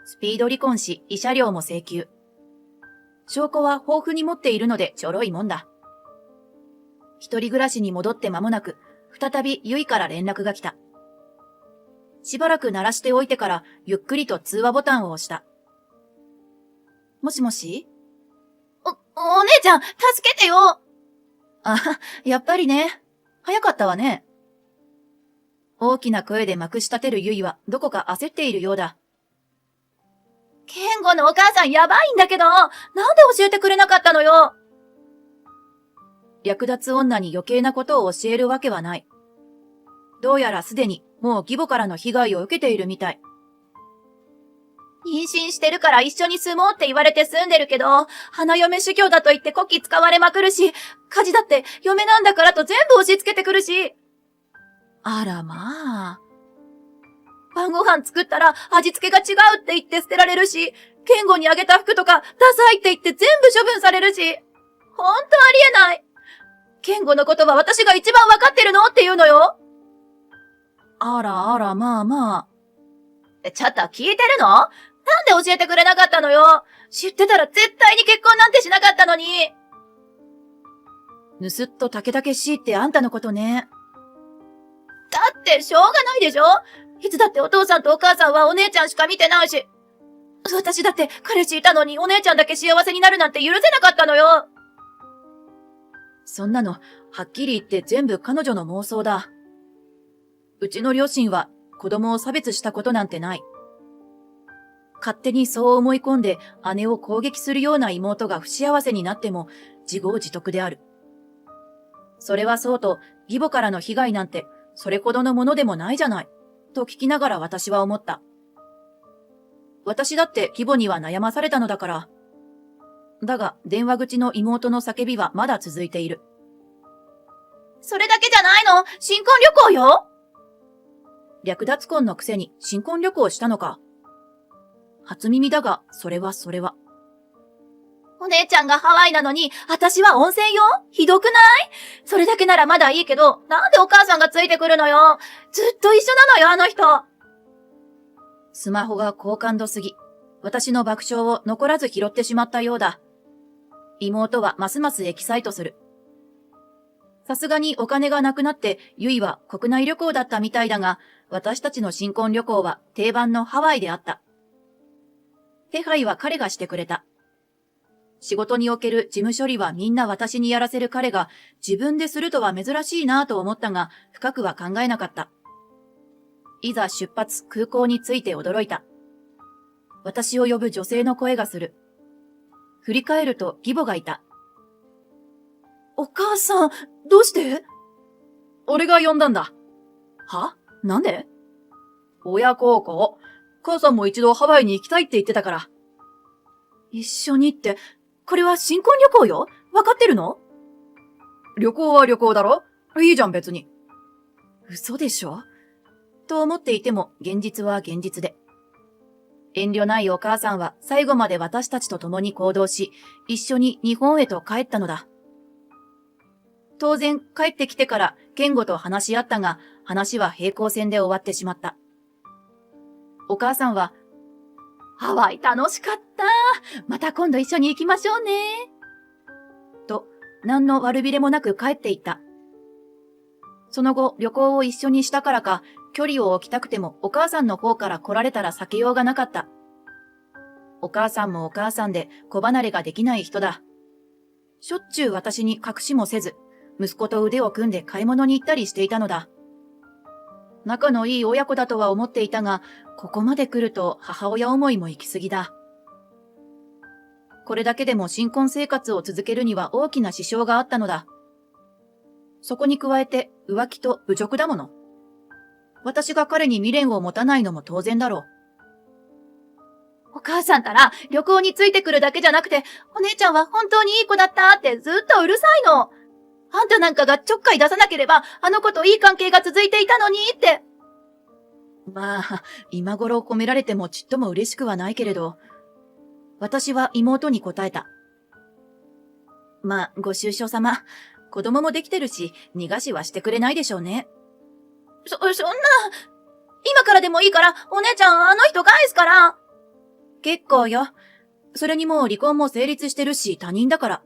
スピード離婚し、慰謝料も請求。証拠は豊富に持っているのでちょろいもんだ。一人暮らしに戻って間もなく、再びゆいから連絡が来た。しばらく鳴らしておいてから、ゆっくりと通話ボタンを押した。もしもし？お姉ちゃん、助けてよ！あ、やっぱりね。早かったわね。大きな声でまくし立てるゆいは、どこか焦っているようだ。健吾のお母さんやばいんだけど、なんで教えてくれなかったのよ。略奪女に余計なことを教えるわけはない。どうやらすでにもう義母からの被害を受けているみたい。妊娠してるから一緒に住もうって言われて住んでるけど、花嫁修行だと言ってこき使われまくるし、家事だって嫁なんだからと全部押し付けてくるし。あらまあ。晩ご飯作ったら味付けが違うって言って捨てられるし、健吾にあげた服とかダサいって言って全部処分されるし。ほんとありえない。健吾のことは私が一番わかってるのって言うのよ。あらあらまあまあ。ちょっと聞いてるの？なんで教えてくれなかったのよ。知ってたら絶対に結婚なんてしなかったのに。ぬすっと竹々しいってあんたのことね。だってしょうがないでしょ？いつだってお父さんとお母さんはお姉ちゃんしか見てないし。私だって彼氏いたのにお姉ちゃんだけ幸せになるなんて許せなかったのよ。そんなの、はっきり言って全部彼女の妄想だ。うちの両親は子供を差別したことなんてない。勝手にそう思い込んで姉を攻撃するような妹が不幸せになっても自業自得である。それはそうと、義母からの被害なんてそれほどのものでもないじゃない、と聞きながら私は思った。私だって義母には悩まされたのだから。だが、電話口の妹の叫びはまだ続いている。それだけじゃないの？新婚旅行よ！略奪婚のくせに新婚旅行したのか。初耳だが、それは。お姉ちゃんがハワイなのに、私は温泉よ？ひどくない？それだけならまだいいけど、なんでお母さんがついてくるのよ？ずっと一緒なのよ、あの人。スマホが高感度すぎ。私の爆笑を残らず拾ってしまったようだ。妹はますますエキサイトする。さすがにお金がなくなってゆいは国内旅行だったみたいだが、私たちの新婚旅行は定番のハワイであった。手配は彼がしてくれた。仕事における事務処理はみんな私にやらせる彼が自分でするとは珍しいなぁと思ったが、深くは考えなかった。いざ出発、空港に着いて驚いた。私を呼ぶ女性の声がする。振り返ると義母がいた。お母さん、どうして？俺が呼んだんだ。は？なんで？親孝行。母さんも一度ハワイに行きたいって言ってたから。一緒にって、これは新婚旅行よ？わかってるの？旅行は旅行だろ？いいじゃん別に。嘘でしょ？と思っていても現実は現実で。遠慮ないお母さんは最後まで私たちと共に行動し、一緒に日本へと帰ったのだ。当然帰ってきてから健吾と話し合ったが、話は平行線で終わってしまった。お母さんは、ハワイ楽しかった。また今度一緒に行きましょうね。と、何の悪びれもなく帰っていった。その後、旅行を一緒にしたからか、距離を置きたくてもお母さんの方から来られたら避けようがなかった。お母さんもお母さんで子離れができない人だ。しょっちゅう私に隠しもせず、息子と腕を組んで買い物に行ったりしていたのだ。仲のいい親子だとは思っていたが、ここまで来ると母親思いも行き過ぎだ。これだけでも新婚生活を続けるには大きな支障があったのだ。そこに加えて浮気と侮辱だもの。私が彼に未練を持たないのも当然だろう。お母さんたら旅行についてくるだけじゃなくて、お姉ちゃんは本当にいい子だったってずっとうるさいの。あんたなんかがちょっかい出さなければ、あの子といい関係が続いていたのにって。まあ、今頃褒められてもちっとも嬉しくはないけれど、私は妹に答えた。まあ、ご愁傷様。子供もできてるし、逃がしはしてくれないでしょうね。そんな、今からでもいいから、お姉ちゃんあの人返すから。結構よ。それにもう離婚も成立してるし他人だから。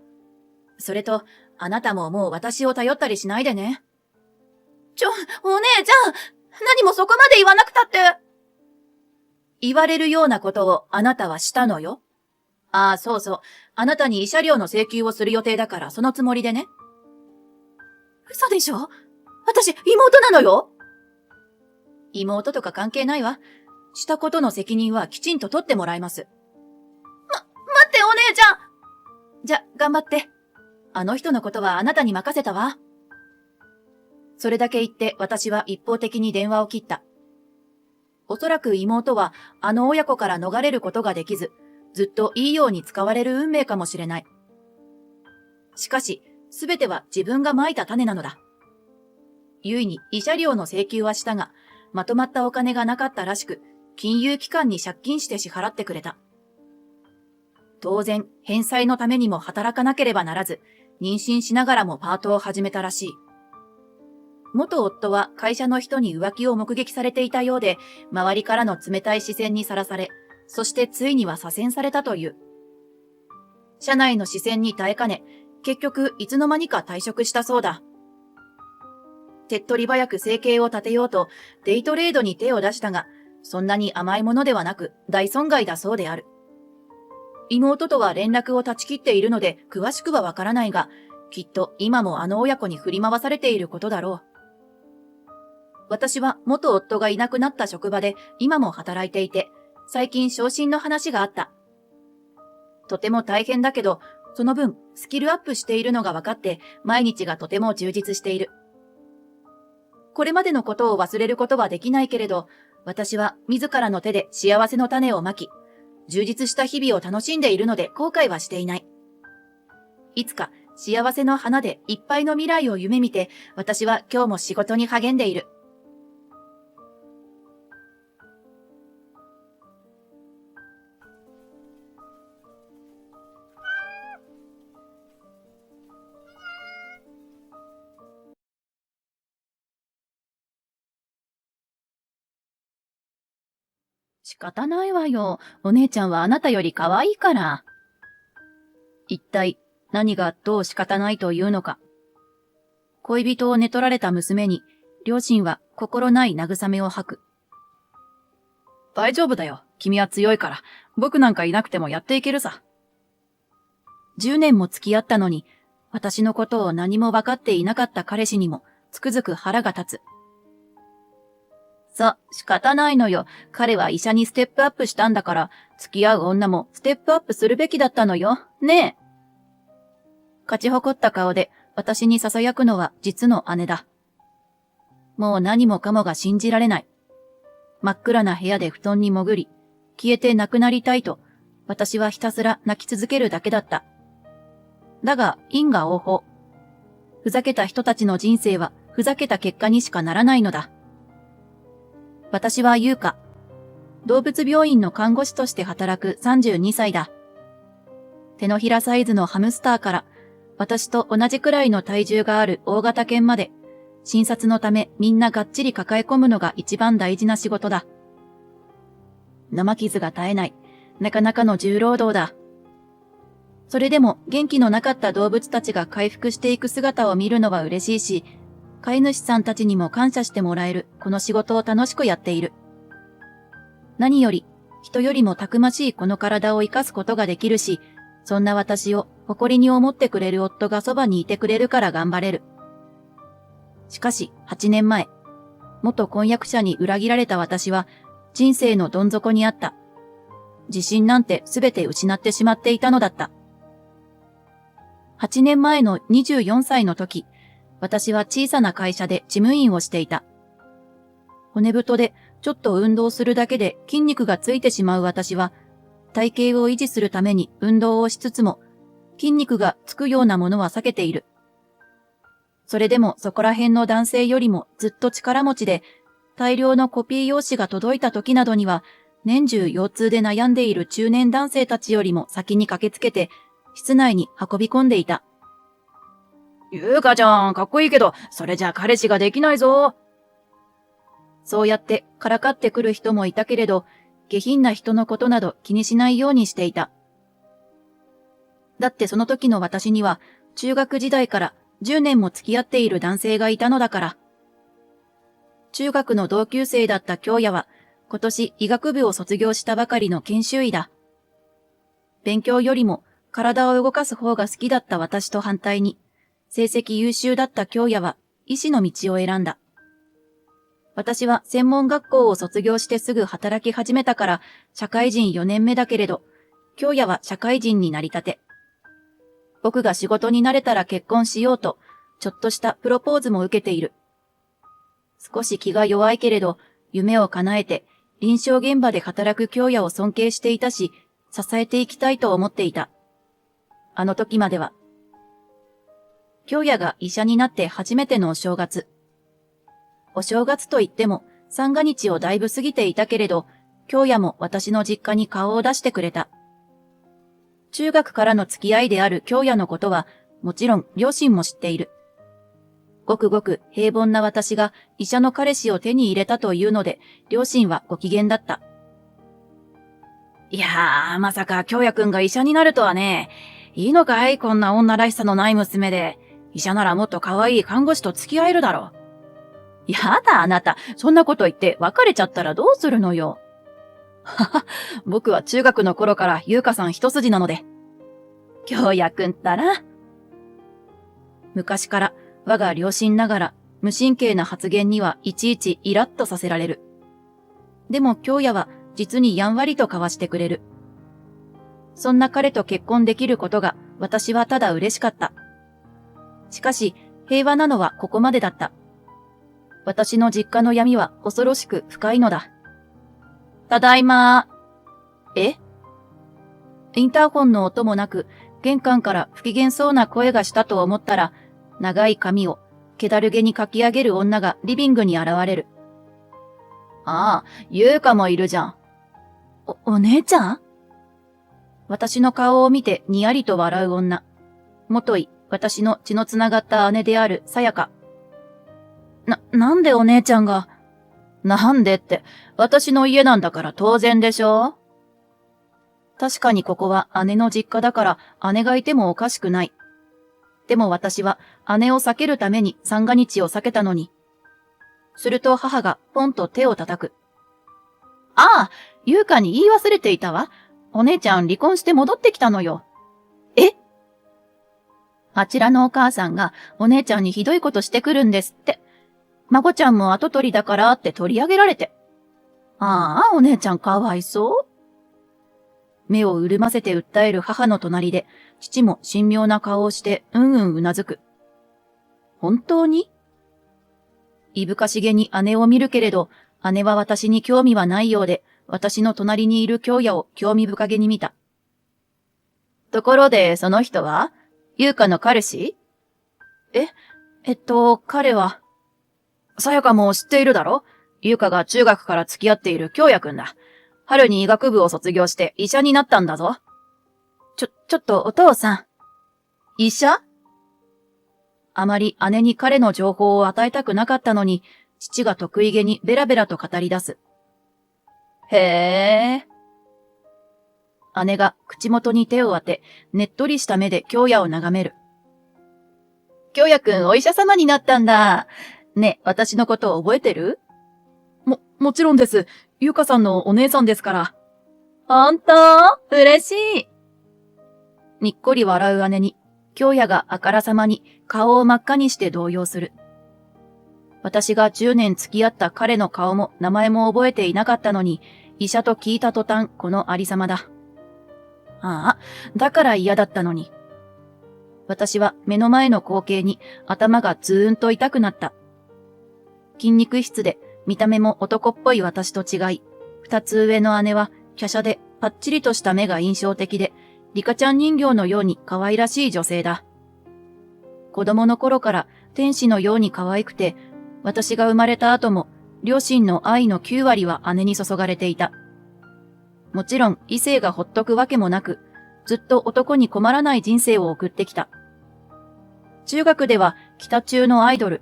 それと、あなたももう私を頼ったりしないでね。お姉ちゃん、何もそこまで言わなくたって。言われるようなことをあなたはしたのよ。ああ、そうそう。あなたに慰謝料の請求をする予定だからそのつもりでね。嘘でしょ？私、妹なのよ。妹とか関係ないわ。したことの責任はきちんと取ってもらいます。待ってお姉ちゃん。じゃ、頑張って。あの人のことはあなたに任せたわ。それだけ言って私は一方的に電話を切った。おそらく妹はあの親子から逃れることができず、ずっといいように使われる運命かもしれない。しかし、すべては自分が蒔いた種なのだ。ゆいに慰謝料の請求はしたが、まとまったお金がなかったらしく、金融機関に借金して支払ってくれた。当然、返済のためにも働かなければならず、妊娠しながらもパートを始めたらしい。元夫は会社の人に浮気を目撃されていたようで、周りからの冷たい視線にさらされ、そしてついには左遷されたという。社内の視線に耐えかね、結局いつの間にか退職したそうだ。手っ取り早く生計を立てようとデイトレードに手を出したが、そんなに甘いものではなく大損害だそうである。妹とは連絡を断ち切っているので詳しくはわからないが、きっと今もあの親子に振り回されていることだろう。私は元夫がいなくなった職場で今も働いていて、最近昇進の話があった。とても大変だけど、その分スキルアップしているのが分かって毎日がとても充実している。これまでのことを忘れることはできないけれど、私は自らの手で幸せの種をまき、充実した日々を楽しんでいるので後悔はしていない。いつか幸せの花でいっぱいの未来を夢見て、私は今日も仕事に励んでいる。仕方ないわよ。お姉ちゃんはあなたより可愛いから。一体何がどう仕方ないというのか。恋人を寝取られた娘に、両親は心ない慰めを吐く。大丈夫だよ。君は強いから。僕なんかいなくてもやっていけるさ。10年も付き合ったのに、私のことを何も分かっていなかった彼氏にも、つくづく腹が立つ。仕方ないのよ。彼は医者にステップアップしたんだから、付き合う女もステップアップするべきだったのよ。ねえ。勝ち誇った顔で私に囁くのは実の姉だ。もう何もかもが信じられない。真っ暗な部屋で布団に潜り、消えてなくなりたいと、私はひたすら泣き続けるだけだった。だが、因果応報。ふざけた人たちの人生はふざけた結果にしかならないのだ。私は優香。動物病院の看護師として働く32歳だ。手のひらサイズのハムスターから、私と同じくらいの体重がある大型犬まで、診察のためみんながっちり抱え込むのが一番大事な仕事だ。生傷が絶えない、なかなかの重労働だ。それでも元気のなかった動物たちが回復していく姿を見るのは嬉しいし、飼い主さんたちにも感謝してもらえるこの仕事を楽しくやっている。何より、人よりもたくましいこの体を生かすことができるし、そんな私を誇りに思ってくれる夫がそばにいてくれるから頑張れる。しかし、8年前、元婚約者に裏切られた私は、人生のどん底にあった。自信なんてすべて失ってしまっていたのだった。8年前の24歳の時、私は小さな会社で事務員をしていた。骨太でちょっと運動するだけで筋肉がついてしまう私は、体型を維持するために運動をしつつも、筋肉がつくようなものは避けている。それでもそこら辺の男性よりもずっと力持ちで、大量のコピー用紙が届いた時などには、年中腰痛で悩んでいる中年男性たちよりも先に駆けつけて、室内に運び込んでいた。ゆうかちゃん、かっこいいけど、それじゃ彼氏ができないぞ。そうやってからかってくる人もいたけれど、下品な人のことなど気にしないようにしていた。だってその時の私には、中学時代から10年も付き合っている男性がいたのだから。中学の同級生だった京也は、今年医学部を卒業したばかりの研修医だ。勉強よりも体を動かす方が好きだった私と反対に、成績優秀だった京也は医師の道を選んだ。私は専門学校を卒業してすぐ働き始めたから社会人4年目だけれど、京也は社会人になりたて。僕が仕事に慣れたら結婚しようと、ちょっとしたプロポーズも受けている。少し気が弱いけれど、夢を叶えて臨床現場で働く京也を尊敬していたし、支えていきたいと思っていた。あの時までは。京也が医者になって初めてのお正月。お正月といっても三が日をだいぶ過ぎていたけれど、京也も私の実家に顔を出してくれた。中学からの付き合いである京也のことは、もちろん両親も知っている。ごくごく平凡な私が医者の彼氏を手に入れたというので、両親はご機嫌だった。いやー、まさか京也くんが医者になるとはね。いいのかい、こんな女らしさのない娘で。医者ならもっと可愛い看護師と付き合えるだろう。やだ、あなた。そんなこと言って別れちゃったらどうするのよ。はは、僕は中学の頃から優香さん一筋なので。京也くんったら。昔から我が両親ながら無神経な発言にはいちいちイラッとさせられる。でも京也は実にやんわりと交わしてくれる。そんな彼と結婚できることが私はただ嬉しかった。しかし平和なのはここまでだった。私の実家の闇は恐ろしく深いのだ。ただいまー。インターホンの音もなく、玄関から不機嫌そうな声がしたと思ったら、長い髪を気だるげにかき上げる女がリビングに現れる。ああ、優香もいるじゃん。お姉ちゃん？私の顔を見てにやりと笑う女。元い、私の血のつながった姉であるさやか。なんでお姉ちゃんが。なんでって、私の家なんだから当然でしょ。確かにここは姉の実家だから姉がいてもおかしくない。でも私は姉を避けるために三が日を避けたのに。すると母がポンと手を叩く。ああ、優香に言い忘れていたわ。お姉ちゃん離婚して戻ってきたのよ。え？あちらのお母さんがお姉ちゃんにひどいことしてくるんですって。孫ちゃんも後取りだからって取り上げられて。ああ、お姉ちゃんかわいそう。目を潤ませて訴える母の隣で、父も神妙な顔をしてうなずく。本当に？いぶかしげに姉を見るけれど、姉は私に興味はないようで、私の隣にいる京也を興味深げに見た。ところで、その人は優香の彼氏？彼は、さやかも知っているだろ？優香が中学から付き合っている京也くんだ。春に医学部を卒業して医者になったんだぞ。ちょっとお父さん。医者？あまり姉に彼の情報を与えたくなかったのに、父が得意げにベラベラと語り出す。へー。姉が口元に手を当て、ねっとりした目で京也を眺める。京也くんお医者様になったんだ。ね、私のことを覚えてる？もちろんです。優香さんのお姉さんですから。ほんと？嬉しい。にっこり笑う姉に、京也があからさまに顔を真っ赤にして動揺する。私が10年付き合った彼の顔も名前も覚えていなかったのに、医者と聞いた途端このありさまだ。ああ、だから嫌だったのに。私は目の前の光景に頭がズーンと痛くなった。筋肉質で見た目も男っぽい私と違い、二つ上の姉は華奢でパッチリとした目が印象的で、リカちゃん人形のように可愛らしい女性だ。子供の頃から天使のように可愛くて、私が生まれた後も両親の愛の9割は姉に注がれていた。もちろん異性がほっとくわけもなく、ずっと男に困らない人生を送ってきた。中学では北中のアイドル、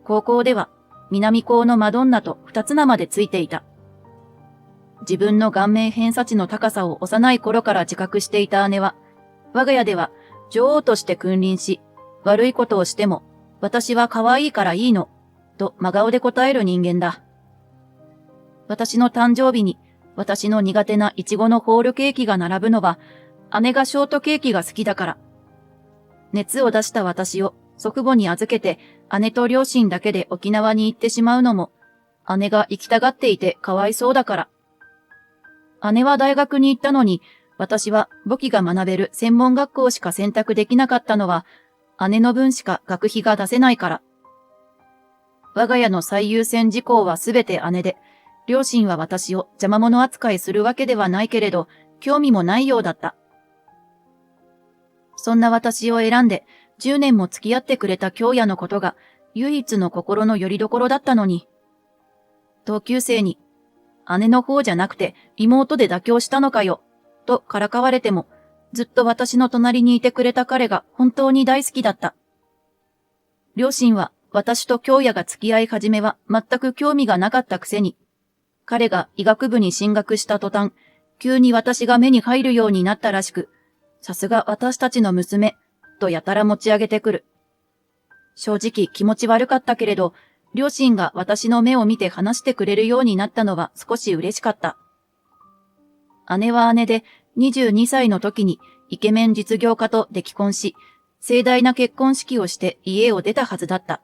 高校では南高のマドンナと二つ名までついていた。自分の顔面偏差値の高さを幼い頃から自覚していた姉は、我が家では女王として君臨し、悪いことをしても、私は可愛いからいいの、と真顔で答える人間だ。私の誕生日に、私の苦手なイチゴのホールケーキが並ぶのは、姉がショートケーキが好きだから。熱を出した私を祖父母に預けて、姉と両親だけで沖縄に行ってしまうのも、姉が行きたがっていてかわいそうだから。姉は大学に行ったのに、私は簿記が学べる専門学校しか選択できなかったのは、姉の分しか学費が出せないから。我が家の最優先事項はすべて姉で、両親は私を邪魔者扱いするわけではないけれど、興味もないようだった。そんな私を選んで、10年も付き合ってくれた京也のことが、唯一の心の拠り所だったのに。同級生に、姉の方じゃなくて妹で妥協したのかよ、とからかわれても、ずっと私の隣にいてくれた彼が本当に大好きだった。両親は私と京也が付き合い始めは全く興味がなかったくせに、彼が医学部に進学した途端、急に私が目に入るようになったらしく、さすが私たちの娘、とやたら持ち上げてくる。正直気持ち悪かったけれど、両親が私の目を見て話してくれるようになったのは少し嬉しかった。姉は姉で22歳の時にイケメン実業家と出来婚し、盛大な結婚式をして家を出たはずだった。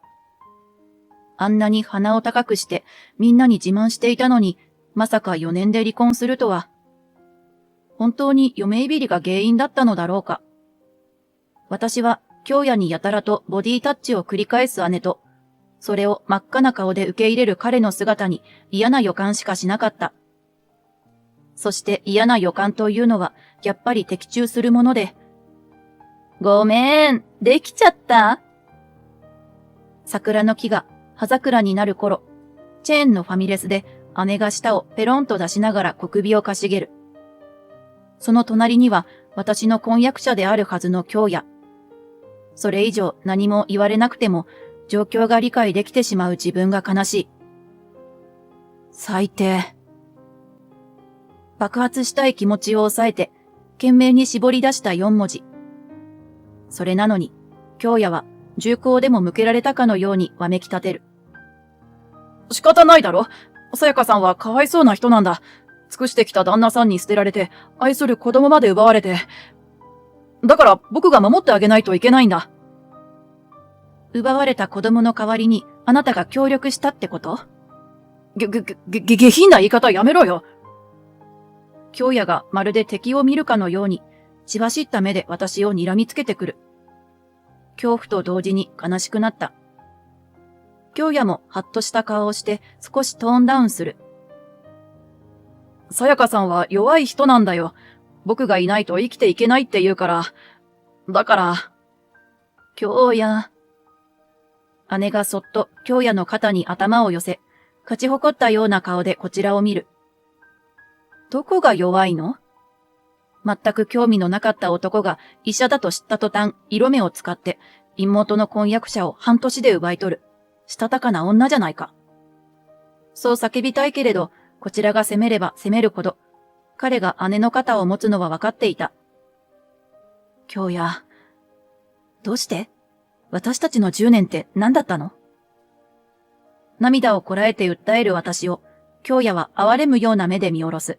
あんなに鼻を高くしてみんなに自慢していたのに、まさか4年で離婚するとは。本当に嫁いびりが原因だったのだろうか。私は京也にやたらとボディタッチを繰り返す姉と、それを真っ赤な顔で受け入れる彼の姿に嫌な予感しかしなかった。そして嫌な予感というのはやっぱり的中するもので、ごめん、できちゃった。桜の木が葉桜になる頃、チェーンのファミレスで姉が舌をペロンと出しながら小首をかしげる。その隣には私の婚約者であるはずの京也。それ以上何も言われなくても状況が理解できてしまう自分が悲しい。最低。爆発したい気持ちを抑えて、懸命に絞り出した4文字。それなのに、京也は銃口でも向けられたかのようにわめき立てる。仕方ないだろ。さやかさんはかわいそうな人なんだ。尽くしてきた旦那さんに捨てられて、愛する子供まで奪われて。だから僕が守ってあげないといけないんだ。奪われた子供の代わりにあなたが協力したってこと？下品な言い方やめろよ。京也がまるで敵を見るかのように、血走った目で私を睨みつけてくる。恐怖と同時に悲しくなった。京也もハッとした顔をして少しトーンダウンする。さやかさんは弱い人なんだよ。僕がいないと生きていけないって言うから。だから。京也。姉がそっと京也の肩に頭を寄せ、勝ち誇ったような顔でこちらを見る。どこが弱いの？全く興味のなかった男が医者だと知った途端、色目を使って妹の婚約者を半年で奪い取る。したたかな女じゃないか。そう叫びたいけれど、こちらが責めれば責めるほど、彼が姉の肩を持つのは分かっていた。京也、どうして？私たちの10年って何だったの？涙をこらえて訴える私を、京也は哀れむような目で見下ろす。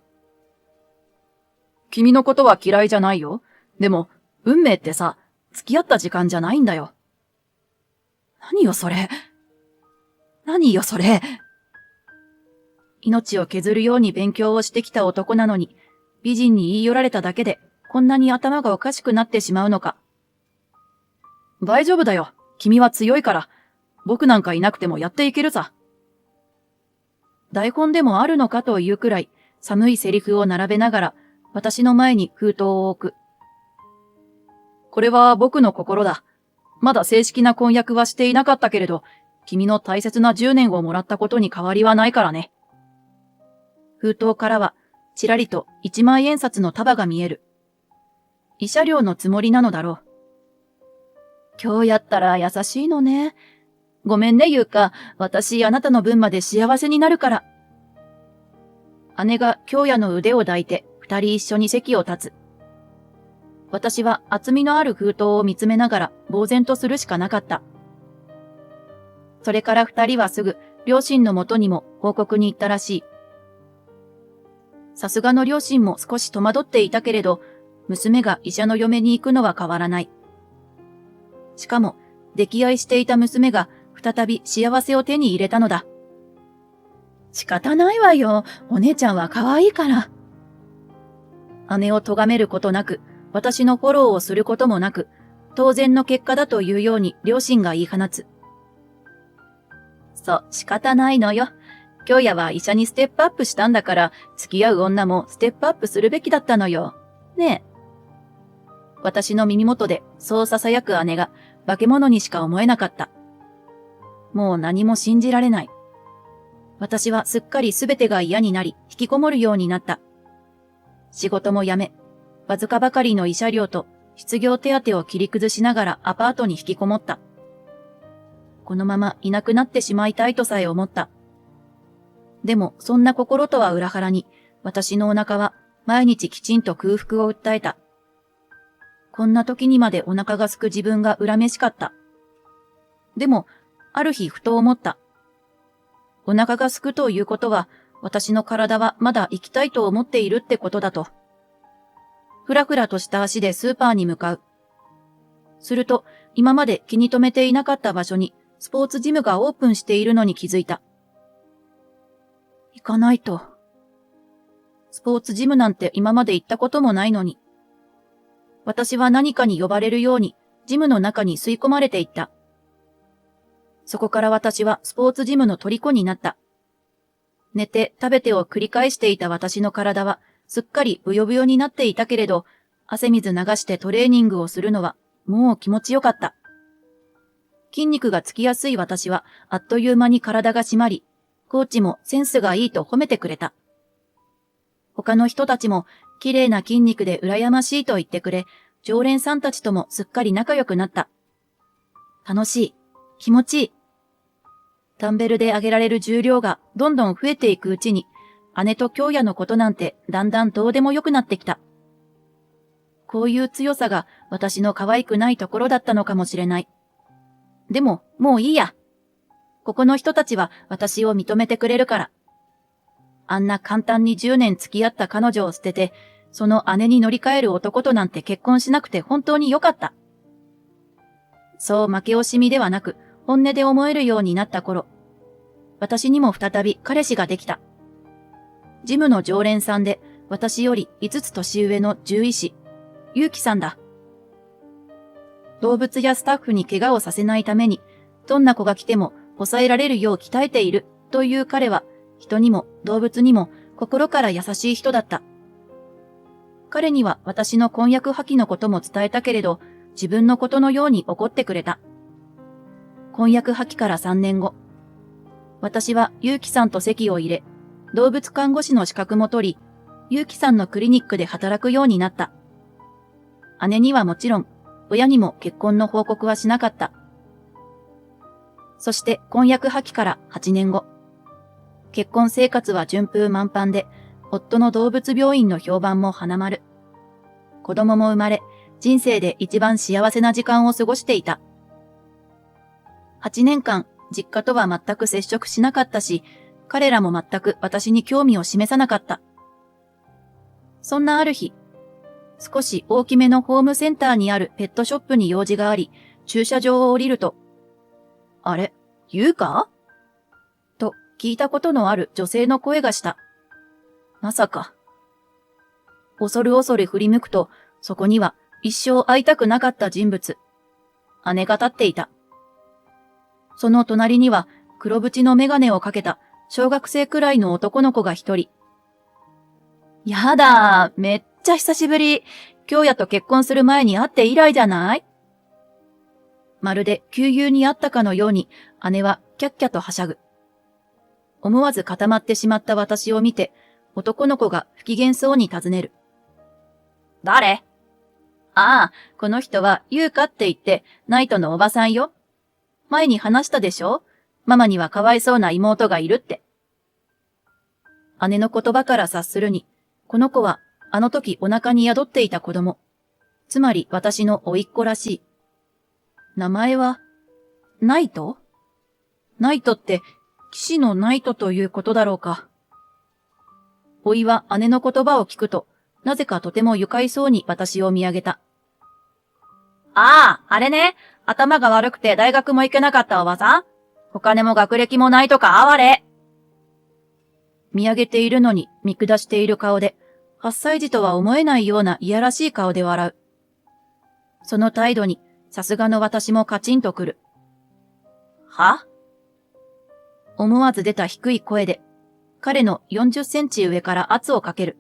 君のことは嫌いじゃないよ。でも、運命ってさ、付き合った時間じゃないんだよ。何よそれ。何よそれ。命を削るように勉強をしてきた男なのに、美人に言い寄られただけで、こんなに頭がおかしくなってしまうのか。大丈夫だよ。君は強いから。僕なんかいなくてもやっていけるさ。台本でもあるのかというくらい、寒いセリフを並べながら、私の前に封筒を置く。これは僕の心だ。まだ正式な婚約はしていなかったけれど、君の大切な10年をもらったことに変わりはないからね。封筒からは、ちらりと1万円札の束が見える。慰謝料のつもりなのだろう。今日やったら優しいのね。ごめんね、ゆうか。私、あなたの分まで幸せになるから。姉が京也の腕を抱いて、二人一緒に席を立つ。私は厚みのある封筒を見つめながら呆然とするしかなかった。それから二人はすぐ両親のもとにも報告に行ったらしい。さすがの両親も少し戸惑っていたけれど、娘が医者の嫁に行くのは変わらない。しかも、溺愛していた娘が再び幸せを手に入れたのだ。仕方ないわよ。お姉ちゃんは可愛いから。姉を咎めることなく、私のフォローをすることもなく、当然の結果だというように両親が言い放つ。そう、仕方ないのよ。京也は医者にステップアップしたんだから、付き合う女もステップアップするべきだったのよ。ねえ。私の耳元でそう囁く姉が化け物にしか思えなかった。もう何も信じられない。私はすっかりすべてが嫌になり、引きこもるようになった。仕事も辞め、わずかばかりの慰謝料と失業手当を切り崩しながらアパートに引きこもった。このままいなくなってしまいたいとさえ思った。でも、そんな心とは裏腹に、私のお腹は毎日きちんと空腹を訴えた。こんな時にまでお腹が空く自分が恨めしかった。でも、ある日ふと思った。お腹が空くということは、私の体はまだ生きたいと思っているってことだと。ふらふらとした足でスーパーに向かう。すると、今まで気に留めていなかった場所にスポーツジムがオープンしているのに気づいた。行かないと。スポーツジムなんて今まで行ったこともないのに。私は何かに呼ばれるようにジムの中に吸い込まれていった。そこから私はスポーツジムの虜になった。寝て食べてを繰り返していた私の体はすっかりブヨブヨになっていたけれど、汗水流してトレーニングをするのはもう気持ちよかった。筋肉がつきやすい私はあっという間に体が締まり、コーチもセンスがいいと褒めてくれた。他の人たちも綺麗な筋肉で羨ましいと言ってくれ、常連さんたちともすっかり仲良くなった。楽しい。気持ちいい。ダンベルで上げられる重量がどんどん増えていくうちに、姉と京也のことなんてだんだんどうでもよくなってきた。こういう強さが私の可愛くないところだったのかもしれない。でも、もういいや。ここの人たちは私を認めてくれるから。あんな簡単に10年付き合った彼女を捨てて、その姉に乗り換える男となんて結婚しなくて本当によかった。そう負け惜しみではなく、本音で思えるようになった頃、私にも再び彼氏ができた。ジムの常連さんで、私より5つ年上の獣医師、ゆうきさんだ。動物やスタッフに怪我をさせないために、どんな子が来ても抑えられるよう鍛えているという彼は、人にも動物にも心から優しい人だった。彼には私の婚約破棄のことも伝えたけれど、自分のことのように怒ってくれた。婚約破棄から3年後、私はゆうきさんと籍を入れ、動物看護師の資格も取り、ゆうきさんのクリニックで働くようになった。姉にはもちろん、親にも結婚の報告はしなかった。そして婚約破棄から8年後。結婚生活は順風満帆で、夫の動物病院の評判も花丸。子供も生まれ、人生で一番幸せな時間を過ごしていた。8年間、実家とは全く接触しなかったし、彼らも全く私に興味を示さなかった。そんなある日、少し大きめのホームセンターにあるペットショップに用事があり、駐車場を降りると、あれ、ゆうか？と聞いたことのある女性の声がした。まさか。恐る恐る振り向くと、そこには一生会いたくなかった人物。姉が立っていた。その隣には黒縁のメガネをかけた小学生くらいの男の子が一人。やだー、めっちゃ久しぶり。京也と結婚する前に会って以来じゃない？まるで旧友に会ったかのように姉はキャッキャとはしゃぐ。思わず固まってしまった私を見て、男の子が不機嫌そうに尋ねる。誰？ああ、この人は優香って言って、ナイトのおばさんよ。前に話したでしょ？ママにはかわいそうな妹がいるって。姉の言葉から察するに、この子はあの時お腹に宿っていた子供。つまり私の甥っ子らしい。名前は、ナイト？ナイトって、騎士のナイトということだろうか。甥いは姉の言葉を聞くと、なぜかとても愉快そうに私を見上げた。ああ、あれね。頭が悪くて大学も行けなかったおばさん？お金も学歴もないとか哀れ。見上げているのに見下している顔で、8歳児とは思えないようないやらしい顔で笑う。その態度に、さすがの私もカチンとくる。は？思わず出た低い声で、彼の40センチ上から圧をかける。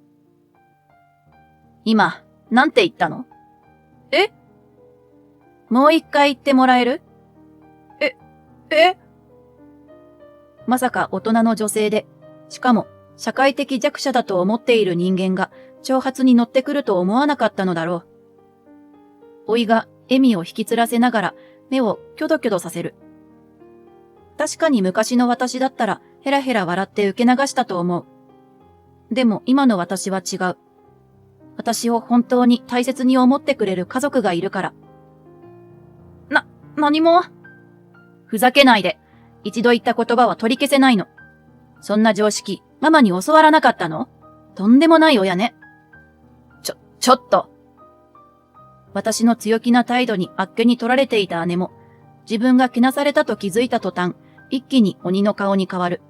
今、なんて言ったの？え？もう一回言ってもらえる？まさか大人の女性で、しかも社会的弱者だと思っている人間が挑発に乗ってくると思わなかったのだろう。甥いが笑みを引きつらせながら目をキョドキョドさせる。確かに昔の私だったらヘラヘラ笑って受け流したと思う。でも今の私は違う。私を本当に大切に思ってくれる家族がいるから。何も。ふざけないで。一度言った言葉は取り消せないの。そんな常識、ママに教わらなかったの？とんでもない親ね。ちょっと。私の強気な態度にあっけに取られていた姉も、自分がけなされたと気づいた途端、一気に鬼の顔に変わる。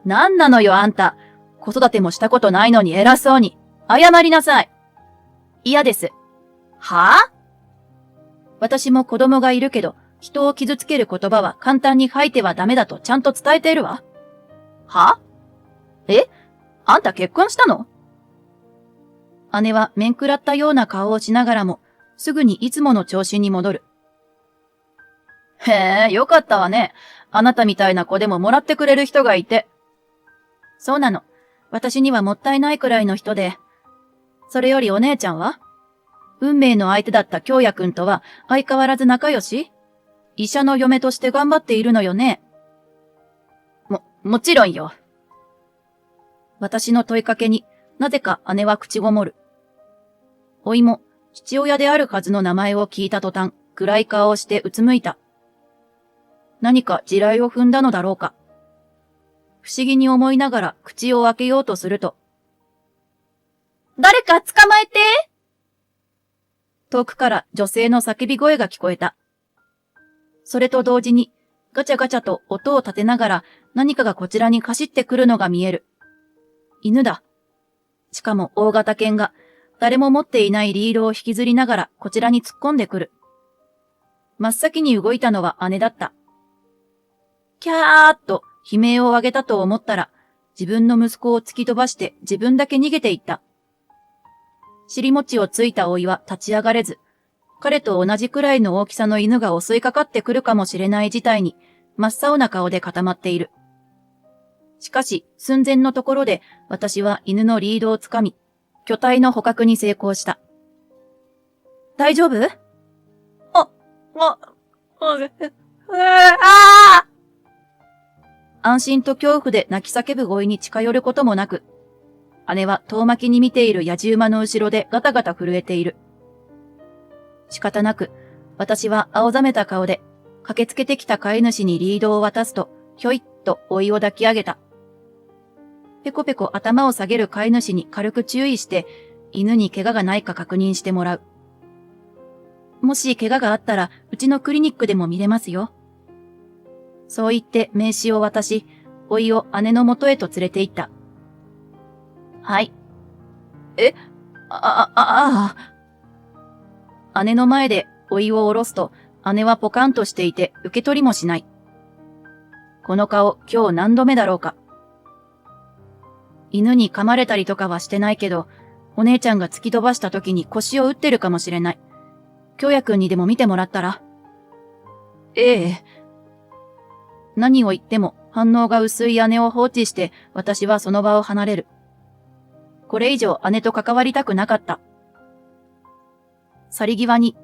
なんなのよあんた。子育てもしたことないのに偉そうに。謝りなさい。嫌です。はぁ？私も子供がいるけど、人を傷つける言葉は簡単に吐いてはダメだとちゃんと伝えているわ。は？あんた結婚したの？姉は面食らったような顔をしながらも、すぐにいつもの調子に戻る。へえ、よかったわね。あなたみたいな子でももらってくれる人がいて。そうなの。私にはもったいないくらいの人で。それよりお姉ちゃんは？運命の相手だった京也くんとは相変わらず仲良し？医者の嫁として頑張っているのよね。もちろんよ。私の問いかけになぜか姉は口ごもる。甥も父親であるはずの名前を聞いた途端、暗い顔をしてうつむいた。何か地雷を踏んだのだろうか。不思議に思いながら口を開けようとすると、誰か捕まえて！遠くから女性の叫び声が聞こえた。それと同時にガチャガチャと音を立てながら何かがこちらに走ってくるのが見える。犬だ。しかも大型犬が誰も持っていないリードを引きずりながらこちらに突っ込んでくる。真っ先に動いたのは姉だった。キャーっと悲鳴を上げたと思ったら、自分の息子を突き飛ばして自分だけ逃げていった。尻餅をついた甥は立ち上がれず、彼と同じくらいの大きさの犬が襲いかかってくるかもしれない事態に真っ青な顔で固まっている。しかし、寸前のところで私は犬のリードをつかみ、巨体の捕獲に成功した。大丈夫？安心と恐怖で泣き叫ぶ甥に近寄ることもなく、姉は遠巻きに見ている野じ馬の後ろでガタガタ震えている。仕方なく、私は青ざめた顔で、駆けつけてきた飼い主にリードを渡すと、ひょいっと甥を抱き上げた。ペコペコ頭を下げる飼い主に軽く注意して、犬に怪我がないか確認してもらう。もし怪我があったら、うちのクリニックでも見れますよ。そう言って名刺を渡し、甥を姉の元へと連れて行った。はい。姉の前で甥を下ろすと、姉はポカンとしていて受け取りもしない。この顔、今日何度目だろうか。犬に噛まれたりとかはしてないけど、お姉ちゃんが突き飛ばした時に腰を打ってるかもしれない。京也くんにでも見てもらったら。ええ。何を言っても反応が薄い姉を放置して私はその場を離れる。これ以上姉と関わりたくなかった。去り際に、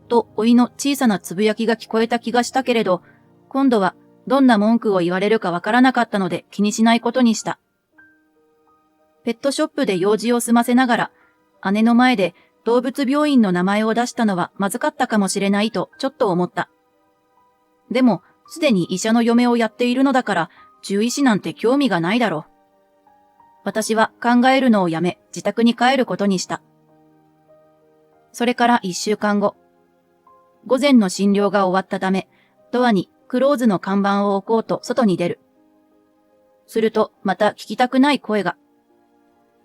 と甥の小さなつぶやきが聞こえた気がしたけれど、今度はどんな文句を言われるかわからなかったので気にしないことにした。ペットショップで用事を済ませながら、姉の前で動物病院の名前を出したのはまずかったかもしれないとちょっと思った。でも、すでに医者の嫁をやっているのだから、獣医師なんて興味がないだろう。私は考えるのをやめ、自宅に帰ることにした。それから1週間後。午前の診療が終わったため、ドアにクローズの看板を置こうと外に出る。すると、また聞きたくない声が。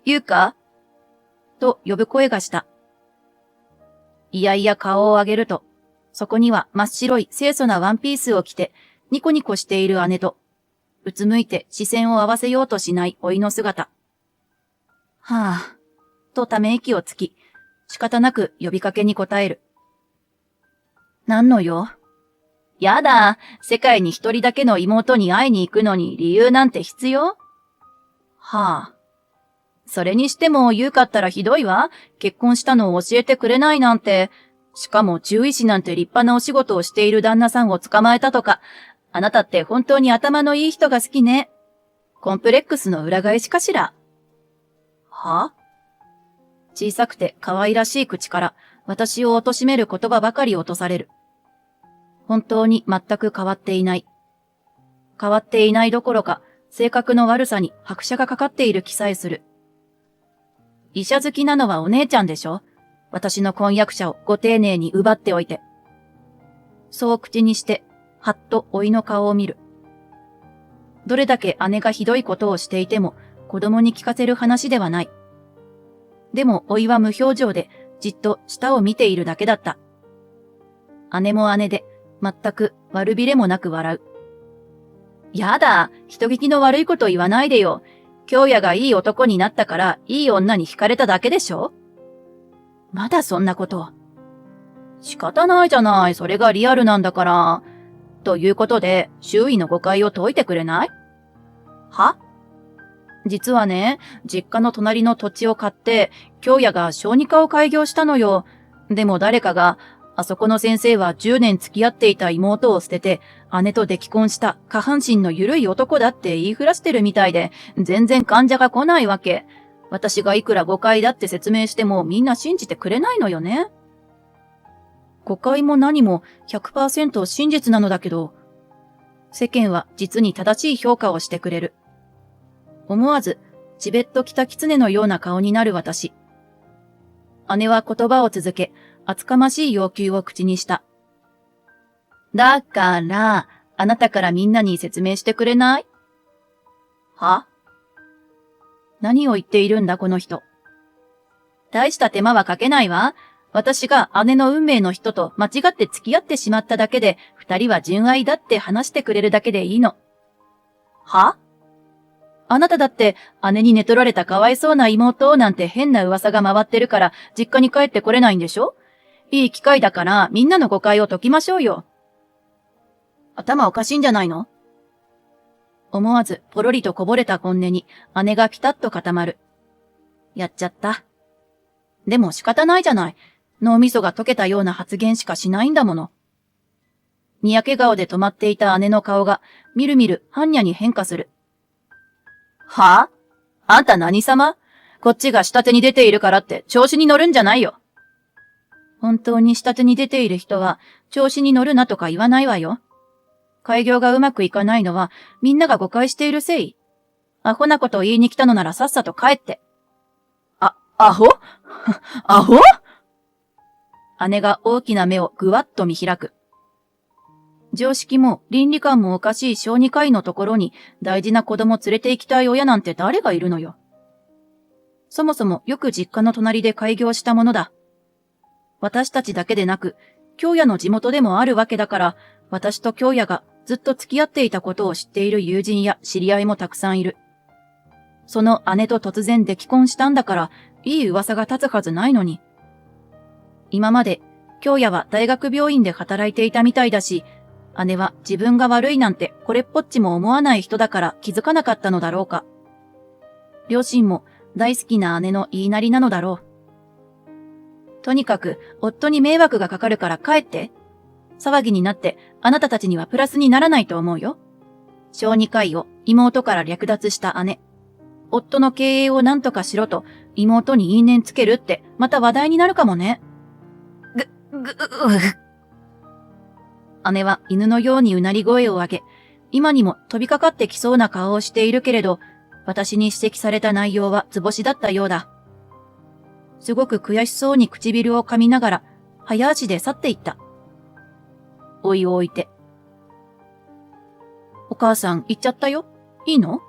ゆうか？と呼ぶ声がした。いやいや顔を上げると、そこには真っ白い清楚なワンピースを着て、ニコニコしている姉と、うつむいて視線を合わせようとしない甥の姿。はぁ、とため息をつき、仕方なく呼びかけに答える。何の用？やだ、世界に一人だけの妹に会いに行くのに理由なんて必要？はぁ。それにしても言うかったらひどいわ。結婚したのを教えてくれないなんて。しかも獣医師なんて立派なお仕事をしている旦那さんを捕まえたとか。あなたって本当に頭のいい人が好きね。コンプレックスの裏返しかしら。は？小さくて可愛らしい口から私を貶める言葉ばかり落とされる。本当に全く変わっていない。変わっていないどころか、性格の悪さに拍車がかかっている気さえする。医者好きなのはお姉ちゃんでしょ？私の婚約者をご丁寧に奪っておいて。そう口にして、はっと甥の顔を見る。どれだけ姉がひどいことをしていても、子供に聞かせる話ではない。でも甥は無表情で、じっと下を見ているだけだった。姉も姉で、全く悪びれもなく笑う。やだ、人聞きの悪いこと言わないでよ。京也がいい男になったから、いい女に惹かれただけでしょ？まだそんなこと。仕方ないじゃない、それがリアルなんだから。ということで、周囲の誤解を解いてくれない？は？実はね、実家の隣の土地を買って、京也が小児科を開業したのよ。でも誰かが、あそこの先生は10年付き合っていた妹を捨てて、姉と溺婚した下半身の緩い男だって言いふらしてるみたいで、全然患者が来ないわけ。私がいくら誤解だって説明してもみんな信じてくれないのよね。誤解も何も 100% 真実なのだけど、世間は実に正しい評価をしてくれる。思わず、チベットキタキツネのような顔になる私。姉は言葉を続け、厚かましい要求を口にした。だから、あなたからみんなに説明してくれない？は？何を言っているんだこの人。大した手間はかけないわ。私が姉の運命の人と間違って付き合ってしまっただけで、二人は純愛だって話してくれるだけでいいの。は？あなただって姉に寝取られたかわいそうな妹なんて変な噂が回ってるから実家に帰ってこれないんでしょ？いい機会だからみんなの誤解を解きましょうよ。頭おかしいんじゃないの？思わずポロリとこぼれた本音に姉がピタッと固まる。やっちゃった。でも仕方ないじゃない。脳みそが溶けたような発言しかしないんだもの。にやけ顔で止まっていた姉の顔がみるみる般若に変化する。はぁ？あんた何様？こっちが下手に出ているからって調子に乗るんじゃないよ。本当に下手に出ている人は調子に乗るなとか言わないわよ。開業がうまくいかないのはみんなが誤解しているせい。アホなことを言いに来たのならさっさと帰って。アホ？アホ？姉が大きな目をぐわっと見開く。常識も倫理観もおかしい小児科医のところに大事な子供連れて行きたい親なんて誰がいるのよ。そもそもよく実家の隣で開業したものだ。私たちだけでなく、京也の地元でもあるわけだから、私と京也がずっと付き合っていたことを知っている友人や知り合いもたくさんいる。その姉と突然溺婚したんだから、いい噂が立つはずないのに。今まで、京也は大学病院で働いていたみたいだし、姉は自分が悪いなんてこれっぽっちも思わない人だから気づかなかったのだろうか。両親も大好きな姉の言いなりなのだろう。とにかく夫に迷惑がかかるから帰って。騒ぎになってあなたたちにはプラスにならないと思うよ。小児科医を妹から略奪した姉。夫の経営を何とかしろと妹に因縁つけるってまた話題になるかもね。姉は犬のようにうなり声を上げ、今にも飛びかかってきそうな顔をしているけれど、私に指摘された内容は図星だったようだ。すごく悔しそうに唇を噛みながら、早足で去っていった。おいを置いて。お母さん行っちゃったよ。いいの？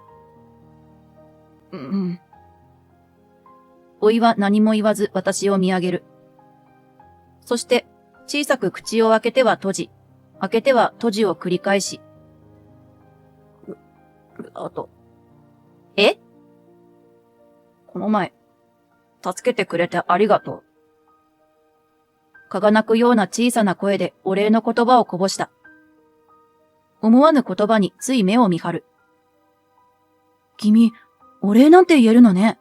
おいは何も言わず私を見上げる。そして、小さく口を開けては閉じ、開けては閉じを繰り返し。え？この前、助けてくれてありがとう。蚊が鳴くような小さな声でお礼の言葉をこぼした。思わぬ言葉につい目を見張る。君、お礼なんて言えるのね。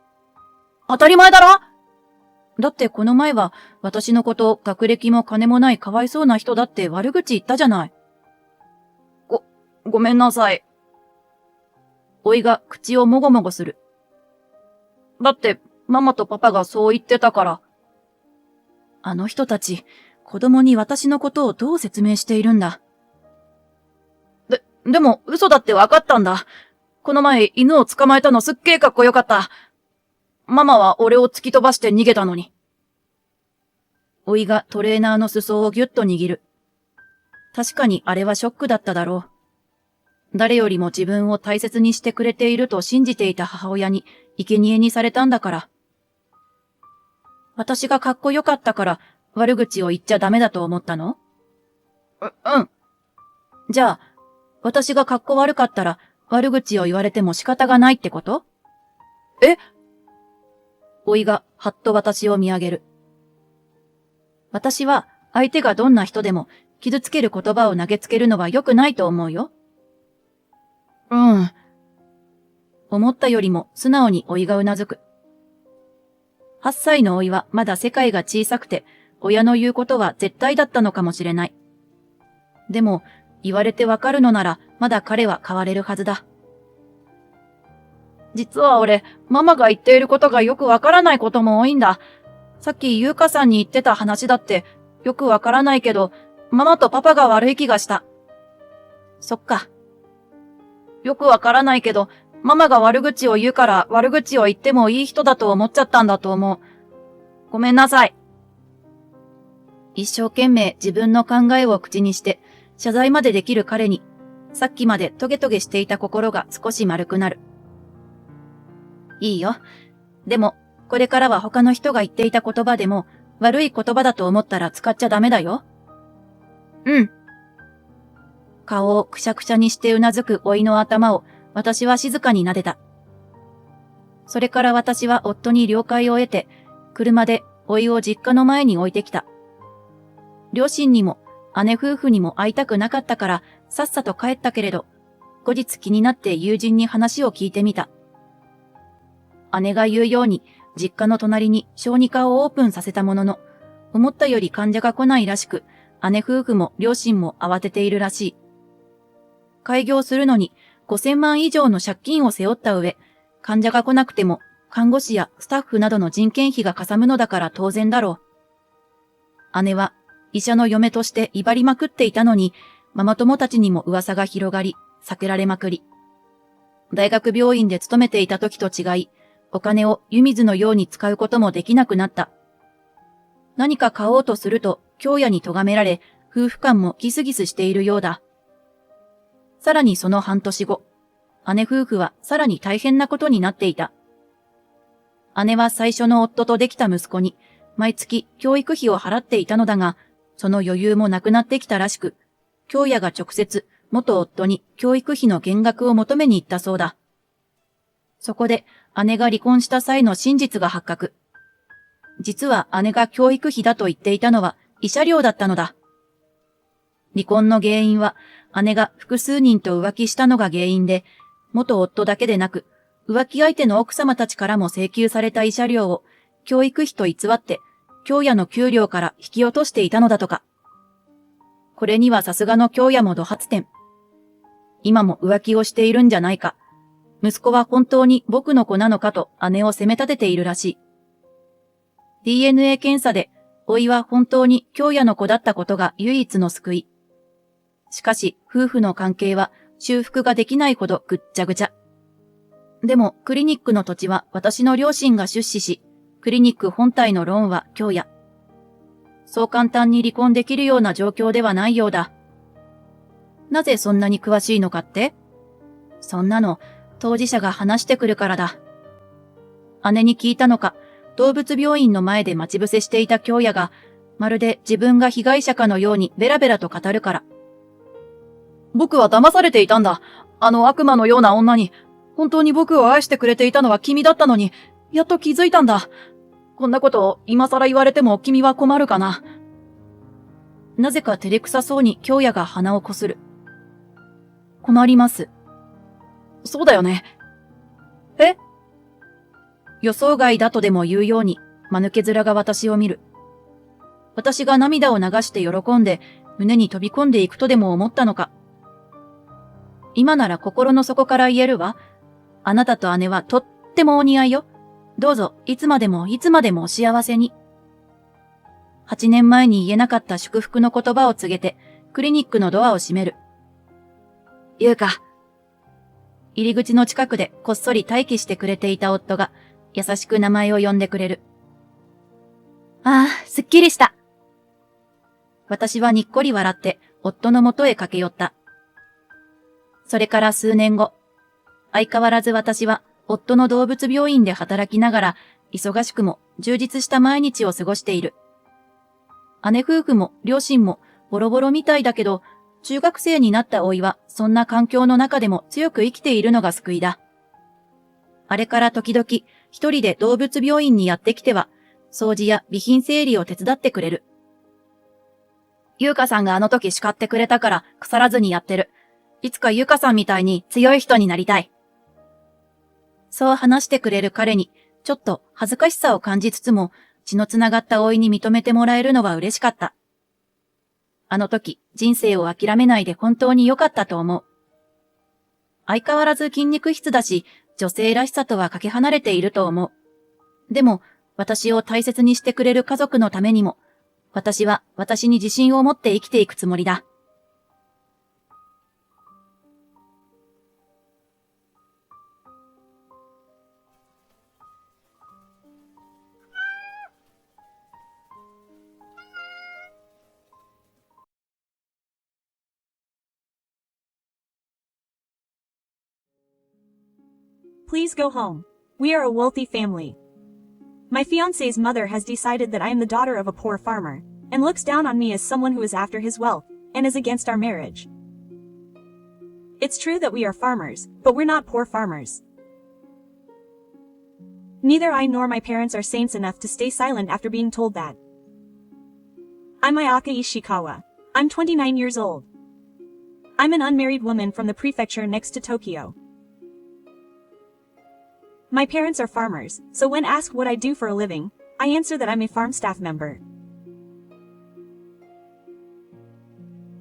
当たり前だろ！だってこの前は私のこと学歴も金もないかわいそうな人だって悪口言ったじゃない。ごめんなさい。おいが口をもごもごする。だってママとパパがそう言ってたから。あの人たち、子供に私のことをどう説明しているんだ。でも嘘だってわかったんだ。この前犬を捕まえたのすっげーかっこよかった。ママは俺を突き飛ばして逃げたのに。おいがトレーナーの裾をぎゅっと握る。確かにあれはショックだっただろう。誰よりも自分を大切にしてくれていると信じていた母親に生贄にされたんだから。私がかっこよかったから悪口を言っちゃダメだと思ったの？うん。じゃあ、私がかっこ悪かったら悪口を言われても仕方がないってこと？え？おいがはっと私を見上げる。私は相手がどんな人でも傷つける言葉を投げつけるのは良くないと思うよ。思ったよりも素直においがうなずく。8歳のおいはまだ世界が小さくて、親の言うことは絶対だったのかもしれない。でも、言われてわかるのなら、まだ彼は変われるはずだ。実は俺、ママが言っていることがよくわからないことも多いんだ。さっき優香さんに言ってた話だって、よくわからないけど、ママとパパが悪い気がした。そっか。よくわからないけど、ママが悪口を言うから悪口を言ってもいい人だと思っちゃったんだと思う。ごめんなさい。一生懸命自分の考えを口にして、謝罪までできる彼に、さっきまでトゲトゲしていた心が少し丸くなる。いいよ。でも、これからは他の人が言っていた言葉でも、悪い言葉だと思ったら使っちゃダメだよ。うん。顔をくしゃくしゃにしてうなずく甥いの頭を、私は静かに撫でた。それから私は夫に了解を得て、車で甥いを実家の前に置いてきた。両親にも姉夫婦にも会いたくなかったから、さっさと帰ったけれど、後日気になって友人に話を聞いてみた。姉が言うように、実家の隣に小児科をオープンさせたものの、思ったより患者が来ないらしく、姉夫婦も両親も慌てているらしい。開業するのに5000万以上の借金を背負った上、患者が来なくても看護師やスタッフなどの人件費がかさむのだから当然だろう。姉は医者の嫁として威張りまくっていたのに、ママ友たちにも噂が広がり、避けられまくり。大学病院で勤めていた時と違い、お金を湯水のように使うこともできなくなった。何か買おうとすると、京也に咎められ、夫婦間もギスギスしているようだ。さらにその半年後、姉夫婦はさらに大変なことになっていた。姉は最初の夫とできた息子に、毎月教育費を払っていたのだが、その余裕もなくなってきたらしく、京也が直接元夫に教育費の減額を求めに行ったそうだ。そこで姉が離婚した際の真実が発覚。実は姉が教育費だと言っていたのは慰謝料だったのだ。離婚の原因は姉が複数人と浮気したのが原因で、元夫だけでなく浮気相手の奥様たちからも請求された慰謝料を教育費と偽って京也の給料から引き落としていたのだとか。これにはさすがの京也も怒発点。今も浮気をしているんじゃないか。息子は本当に僕の子なのかと姉を責め立てているらしい。DNA 検査で、甥いは本当に京也の子だったことが唯一の救い。しかし、夫婦の関係は修復ができないほどぐっちゃぐちゃ。でも、クリニックの土地は私の両親が出資し、クリニック本体のローンは京也。そう簡単に離婚できるような状況ではないようだ。なぜそんなに詳しいのかって？そんなの、当事者が話してくるからだ。姉に聞いたのか、動物病院の前で待ち伏せしていた京也が、まるで自分が被害者かのようにベラベラと語るから。僕は騙されていたんだ。あの悪魔のような女に。本当に僕を愛してくれていたのは君だったのに、やっと気づいたんだ。こんなことを今更言われても君は困るかな。なぜか照れくさそうに京也が鼻をこする。困ります。そうだよね。え？予想外だとでも言うように、間抜け面が私を見る。私が涙を流して喜んで、胸に飛び込んでいくとでも思ったのか。今なら心の底から言えるわ。あなたと姉はとってもお似合いよ。どうぞ、いつまでもいつまでもお幸せに。8年前に言えなかった祝福の言葉を告げて、クリニックのドアを閉める。優香。入り口の近くでこっそり待機してくれていた夫が、優しく名前を呼んでくれる。ああ、すっきりした。私はにっこり笑って、夫のもとへ駆け寄った。それから数年後、相変わらず私は、夫の動物病院で働きながら、忙しくも充実した毎日を過ごしている。姉夫婦も両親もボロボロみたいだけど、中学生になった甥はそんな環境の中でも強く生きているのが救いだ。あれから時々一人で動物病院にやってきては、掃除や備品整理を手伝ってくれる。優香さんがあの時叱ってくれたから腐らずにやってる。いつか優香さんみたいに強い人になりたい。そう話してくれる彼に、ちょっと恥ずかしさを感じつつも、血のつながった甥に認めてもらえるのは嬉しかった。あの時、人生を諦めないで本当に良かったと思う。相変わらず筋肉質だし、女性らしさとはかけ離れていると思う。でも、私を大切にしてくれる家族のためにも、私は私に自信を持って生きていくつもりだ。Please go home. We are a wealthy family. My fiance's mother has decided that I am the daughter of a poor farmer, and looks down on me as someone who is after his wealth, and is against our marriage. It's true that we are farmers, but we're not poor farmers. Neither I nor my parents are saints enough to stay silent after being told that. I'm Ayaka Ishikawa. I'm 29 years old. I'm an unmarried woman from the prefecture next to Tokyo. My parents are farmers, so when asked what I do for a living, I answer that I'm a farm staff member.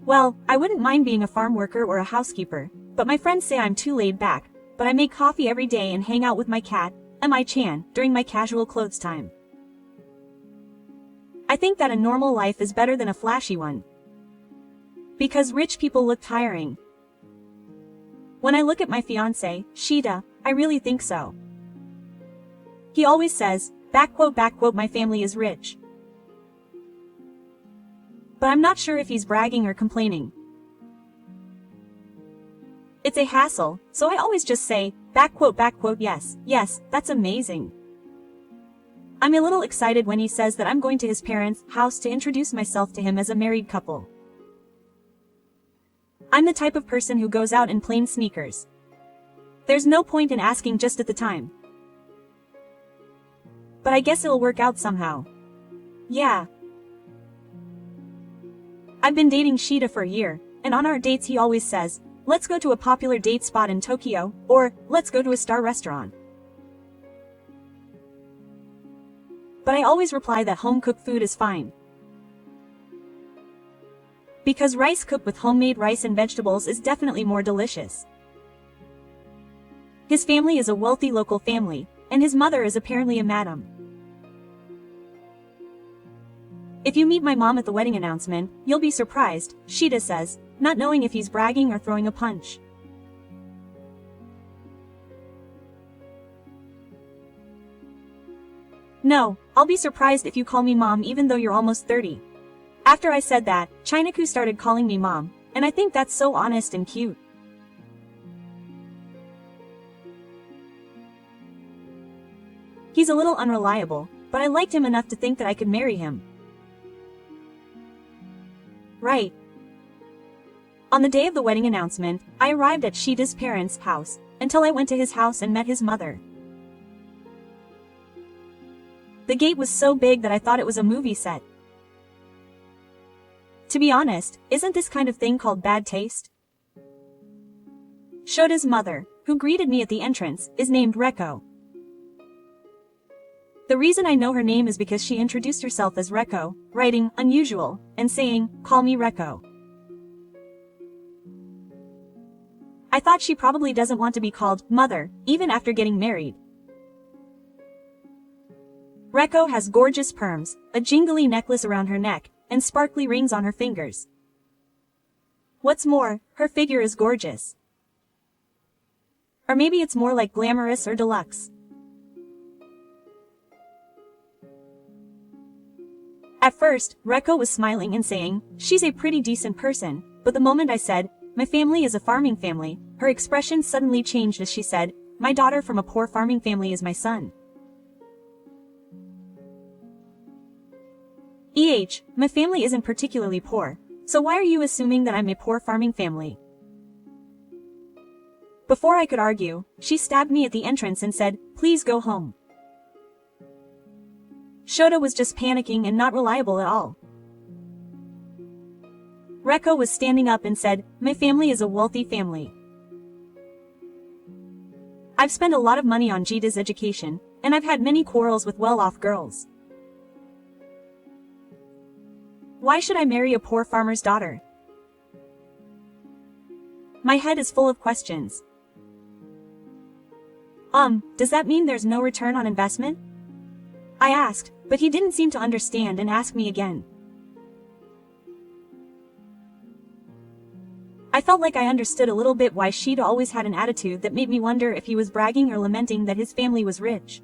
Well, I wouldn't mind being a farm worker or a housekeeper, but my friends say I'm too laid back, but I make coffee every day and hang out with my cat, Mi-chan, during my casual clothes time. I think that a normal life is better than a flashy one. Because rich people look tiring. When I look at my fiancé, Shida, I really think so. He always says, my family is rich. But I'm not sure if he's bragging or complaining. It's a hassle, so I always just say, yes, that's amazing. I'm a little excited when he says that I'm going to his parents' house to introduce myself to him as a married couple. I'm the type of person who goes out in plain sneakers. There's no point in asking just at the time. But I guess it'll work out somehow. Yeah. I've been dating Shida for a year, and on our dates he always says, let's go to a popular date spot in Tokyo, or let's go to a star restaurant. But I always reply that home-cooked food is fine. Because rice cooked with homemade rice and vegetables is definitely more delicious. His family is a wealthy local family, and his mother is apparently a madam. If you meet my mom at the wedding announcement, you'll be surprised, Shida says, not knowing if he's bragging or throwing a punch. No, I'll be surprised if you call me mom even though you're almost 30. After I said that, Chinaku started calling me mom, and I think that's so honest and cute. He's a little unreliable, but I liked him enough to think that I could marry him. Right. On the day of the wedding announcement, I arrived at Shida's parents' house, until I went to his house and met his mother. The gate was so big that I thought it was a movie set. To be honest, isn't this kind of thing called bad taste? Shota's mother, who greeted me at the entrance, is named Reko. The reason I know her name is because she introduced herself as Reko, writing unusual, and saying, call me Reko. I thought she probably doesn't want to be called mother, even after getting married. Reko has gorgeous perms, a jingly necklace around her neck, and sparkly rings on her fingers. What's more, her figure is gorgeous. Or maybe it's more like glamorous or deluxe. At first, Reko was smiling and saying, she's a pretty decent person, but the moment I said, my family is a farming family, her expression suddenly changed as she said, my daughter from a poor farming family is my son. My family isn't particularly poor, so why are you assuming that I'm a poor farming family? Before I could argue, she stabbed me at the entrance and said, please go home. Shota was just panicking and not reliable at all. Reko was standing up and said, my family is a wealthy family. I've spent a lot of money on Jita's education, and I've had many quarrels with well-off girls. Why should I marry a poor farmer's daughter? My head is full of questions. Does that mean there's no return on investment? I asked, but he didn't seem to understand and asked me again. I felt like I understood a little bit why Shida always had an attitude that made me wonder if he was bragging or lamenting that his family was rich.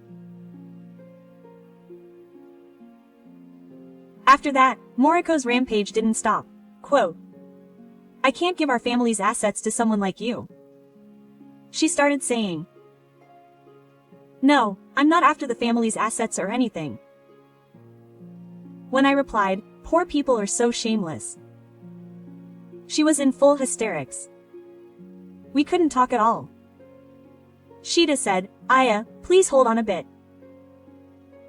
After that, Moriko's rampage didn't stop. Quote, I can't give our family's assets to someone like you. She started saying. No, I'm not after the family's assets or anything. When I replied, poor people are so shameless. She was in full hysterics. We couldn't talk at all. Shida said, Aya, please hold on a bit.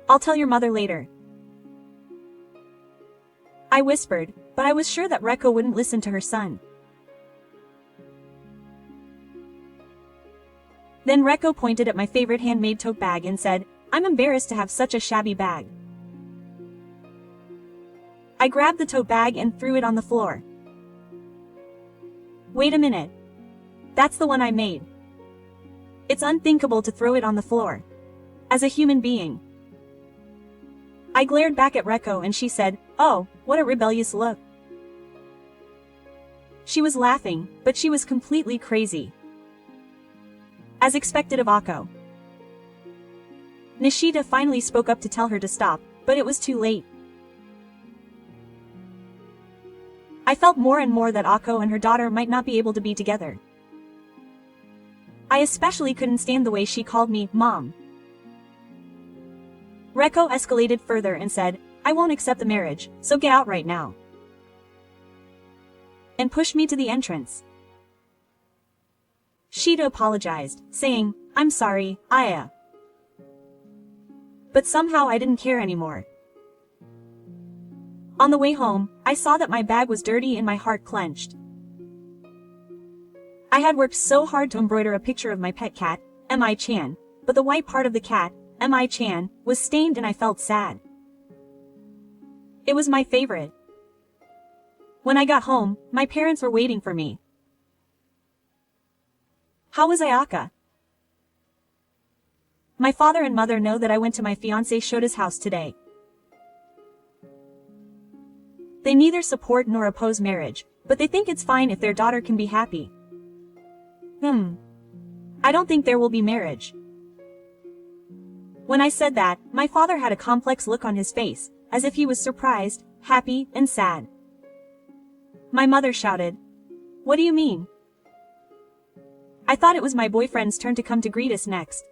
I'll tell your mother later. I whispered, but I was sure that Reko wouldn't listen to her son. Then Reko pointed at my favorite handmade tote bag and said, I'm embarrassed to have such a shabby bag. I grabbed the tote bag and threw it on the floor. Wait a minute. That's the one I made. It's unthinkable to throw it on the floor. As a human being. I glared back at Reko and she said, oh, what a rebellious look. She was laughing, but she was completely crazy. As expected of Akko. Nishida finally spoke up to tell her to stop, but it was too late. I felt more and more that Akko and her daughter might not be able to be together. I especially couldn't stand the way she called me, Mom. Reko escalated further and said, I won't accept the marriage, so get out right now. And pushed me to the entrance. Shida apologized, saying, I'm sorry, Aya. But somehow I didn't care anymore. On the way home, I saw that my bag was dirty and my heart clenched. I had worked so hard to embroider a picture of my pet cat, Mi-chan, but the white part of the cat, Mi-chan, was stained and I felt sad. It was my favorite. When I got home, my parents were waiting for me. How was Ayaka? My father and mother know that I went to my fiancé Shota's house today. They neither support nor oppose marriage, but they think it's fine if their daughter can be happy. I don't think there will be marriage. When I said that, my father had a complex look on his face, as if he was surprised, happy, and sad. My mother shouted, What do you mean? I thought it was my boyfriend's turn to come to greet us next.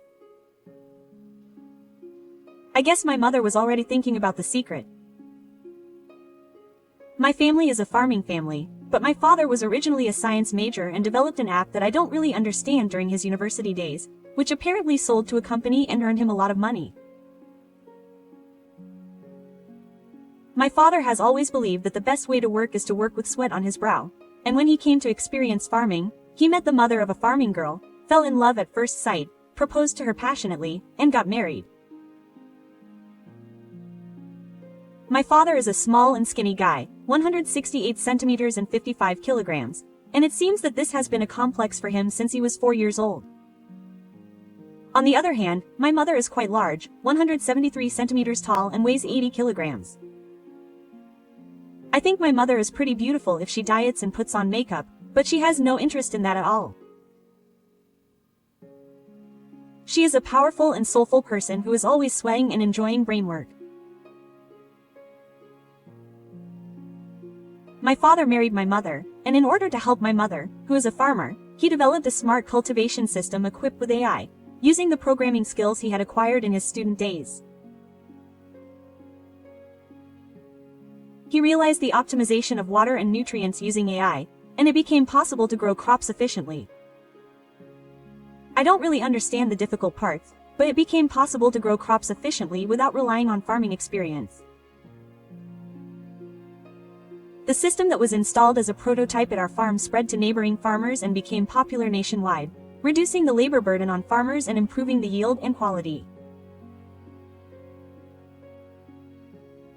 I guess my mother was already thinking about the secret. My family is a farming family, but my father was originally a science major and developed an app that I don't really understand during his university days, which apparently sold to a company and earned him a lot of money. My father has always believed that the best way to work is to work with sweat on his brow, and when he came to experience farming, he met the mother of a farming girl, fell in love at first sight, proposed to her passionately, and got married. My father is a small and skinny guy, 168 centimeters and 55 kilograms, and it seems that this has been a complex for him since he was 4 years old. On the other hand, my mother is quite large, 173 centimeters tall and weighs 80 kilograms. I think my mother is pretty beautiful if she diets and puts on makeup, but she has no interest in that at all. She is a powerful and soulful person who is always sweating and enjoying brain work. My father married my mother, and in order to help my mother, who is a farmer, he developed a smart cultivation system equipped with AI, using the programming skills he had acquired in his student days. He realized the optimization of water and nutrients using AI, and it became possible to grow crops efficiently. I don't really understand the difficult parts, but it became possible to grow crops efficiently without relying on farming experience. The system that was installed as a prototype at our farm spread to neighboring farmers and became popular nationwide, reducing the labor burden on farmers and improving the yield and quality.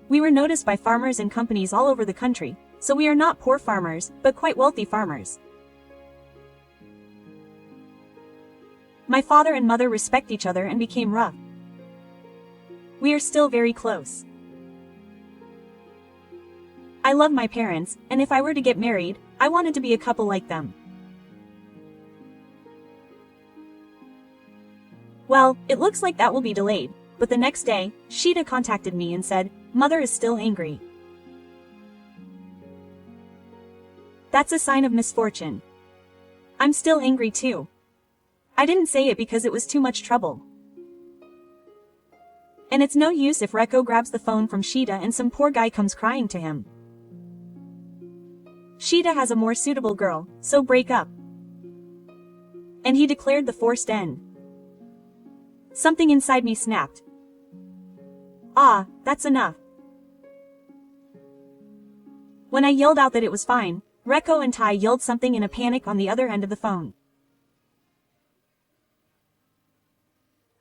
We were noticed by farmers and companies all over the country, so we are not poor farmers, but quite wealthy farmers. My father and mother respect each other and became rough. We are still very close. I love my parents, and if I were to get married, I wanted to be a couple like them. Well, it looks like that will be delayed, but the next day, Sheeta contacted me and said, "Mother is still angry." That's a sign of misfortune. I'm still angry too. I didn't say it because it was too much trouble. And it's no use if Reko grabs the phone from Sheeta and some poor guy comes crying to him. Sheeta has a more suitable girl, so break up. And he declared the forced end. Something inside me snapped. Ah, that's enough. When I yelled out that it was fine, Reko and Tai yelled something in a panic on the other end of the phone.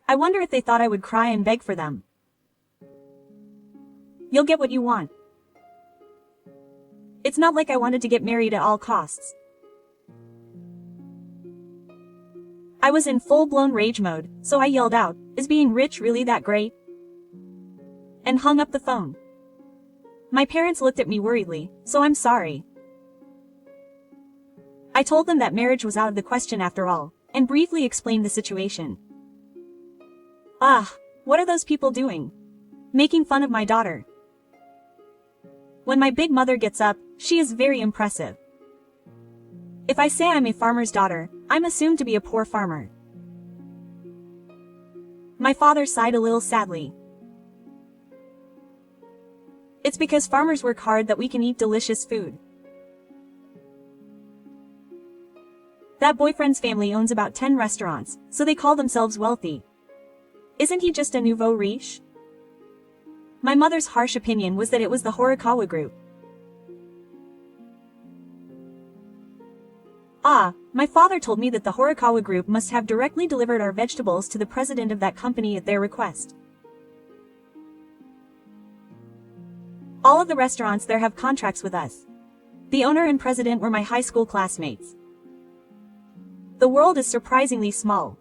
I wonder if they thought I would cry and beg for them. You'll get what you want. It's not like I wanted to get married at all costs. I was in full-blown rage mode, so I yelled out, "Is being rich really that great?" And hung up the phone. My parents looked at me worriedly, so I'm sorry. I told them that marriage was out of the question after all, and briefly explained the situation. Ah, what are those people doing? Making fun of my daughter. When my big mother gets up, she is very impressive. If I say I'm a farmer's daughter, I'm assumed to be a poor farmer. My father sighed a little sadly. It's because farmers work hard that we can eat delicious food. That boyfriend's family owns about 10 restaurants, so they call themselves wealthy. Isn't he just a nouveau riche? My mother's harsh opinion was that it was the Horikawa group. Ah, my father told me that the Horikawa group must have directly delivered our vegetables to the president of that company at their request. All of the restaurants there have contracts with us. The owner and president were my high school classmates. The world is surprisingly small.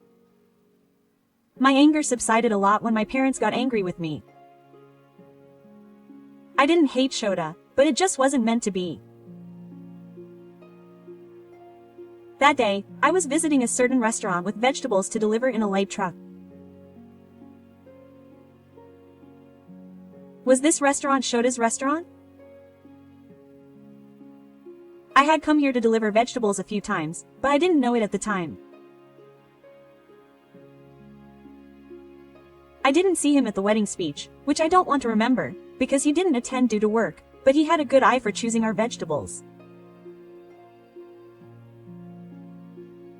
My anger subsided a lot when my parents got angry with me. I didn't hate Shota, but it just wasn't meant to be. That day, I was visiting a certain restaurant with vegetables to deliver in a light truck. Was this restaurant Shota's restaurant? I had come here to deliver vegetables a few times, but I didn't know it at the time. I didn't see him at the wedding speech, which I don't want to remember, because he didn't attend due to work, but he had a good eye for choosing our vegetables.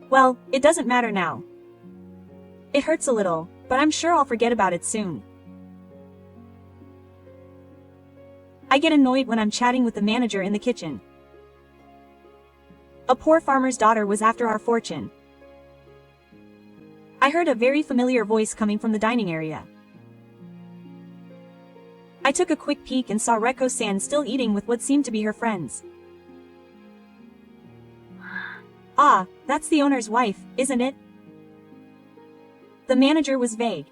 Well, it doesn't matter now. It hurts a little, but I'm sure I'll forget about it soon. I get annoyed when I'm chatting with the manager in the kitchen. A poor farmer's daughter was after our fortune. I heard a very familiar voice coming from the dining area. I took a quick peek and saw Reko-san still eating with what seemed to be her friends. Ah, that's the owner's wife, isn't it? The manager was vague.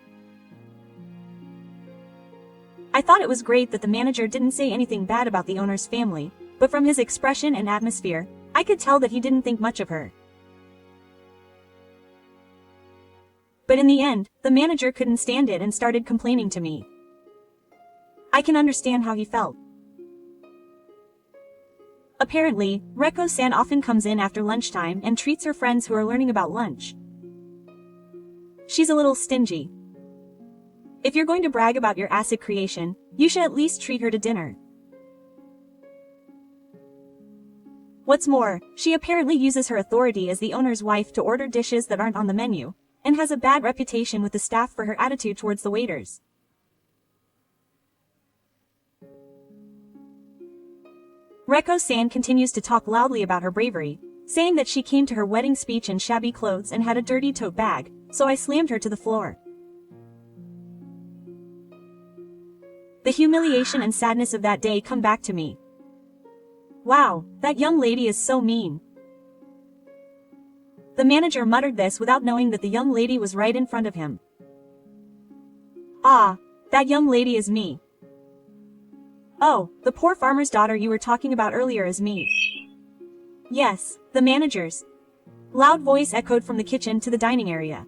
I thought it was great that the manager didn't say anything bad about the owner's family, but from his expression and atmosphere, I could tell that he didn't think much of her. But in the end, the manager couldn't stand it and started complaining to me. I can understand how he felt. Apparently, Reko-san often comes in after lunchtime and treats her friends who are learning about lunch. She's a little stingy. If you're going to brag about your acid creation, you should at least treat her to dinner. What's more, she apparently uses her authority as the owner's wife to order dishes that aren't on the menu, and has a bad reputation with the staff for her attitude towards the waiters. Reko-san continues to talk loudly about her bravery, saying that she came to her wedding speech in shabby clothes and had a dirty tote bag, so I slammed her to the floor. The humiliation and sadness of that day come back to me. Wow, that young lady is so mean. The manager muttered this without knowing that the young lady was right in front of him. Ah, that young lady is me. Oh, the poor farmer's daughter you were talking about earlier is me. Yes, the manager's loud voice echoed from the kitchen to the dining area.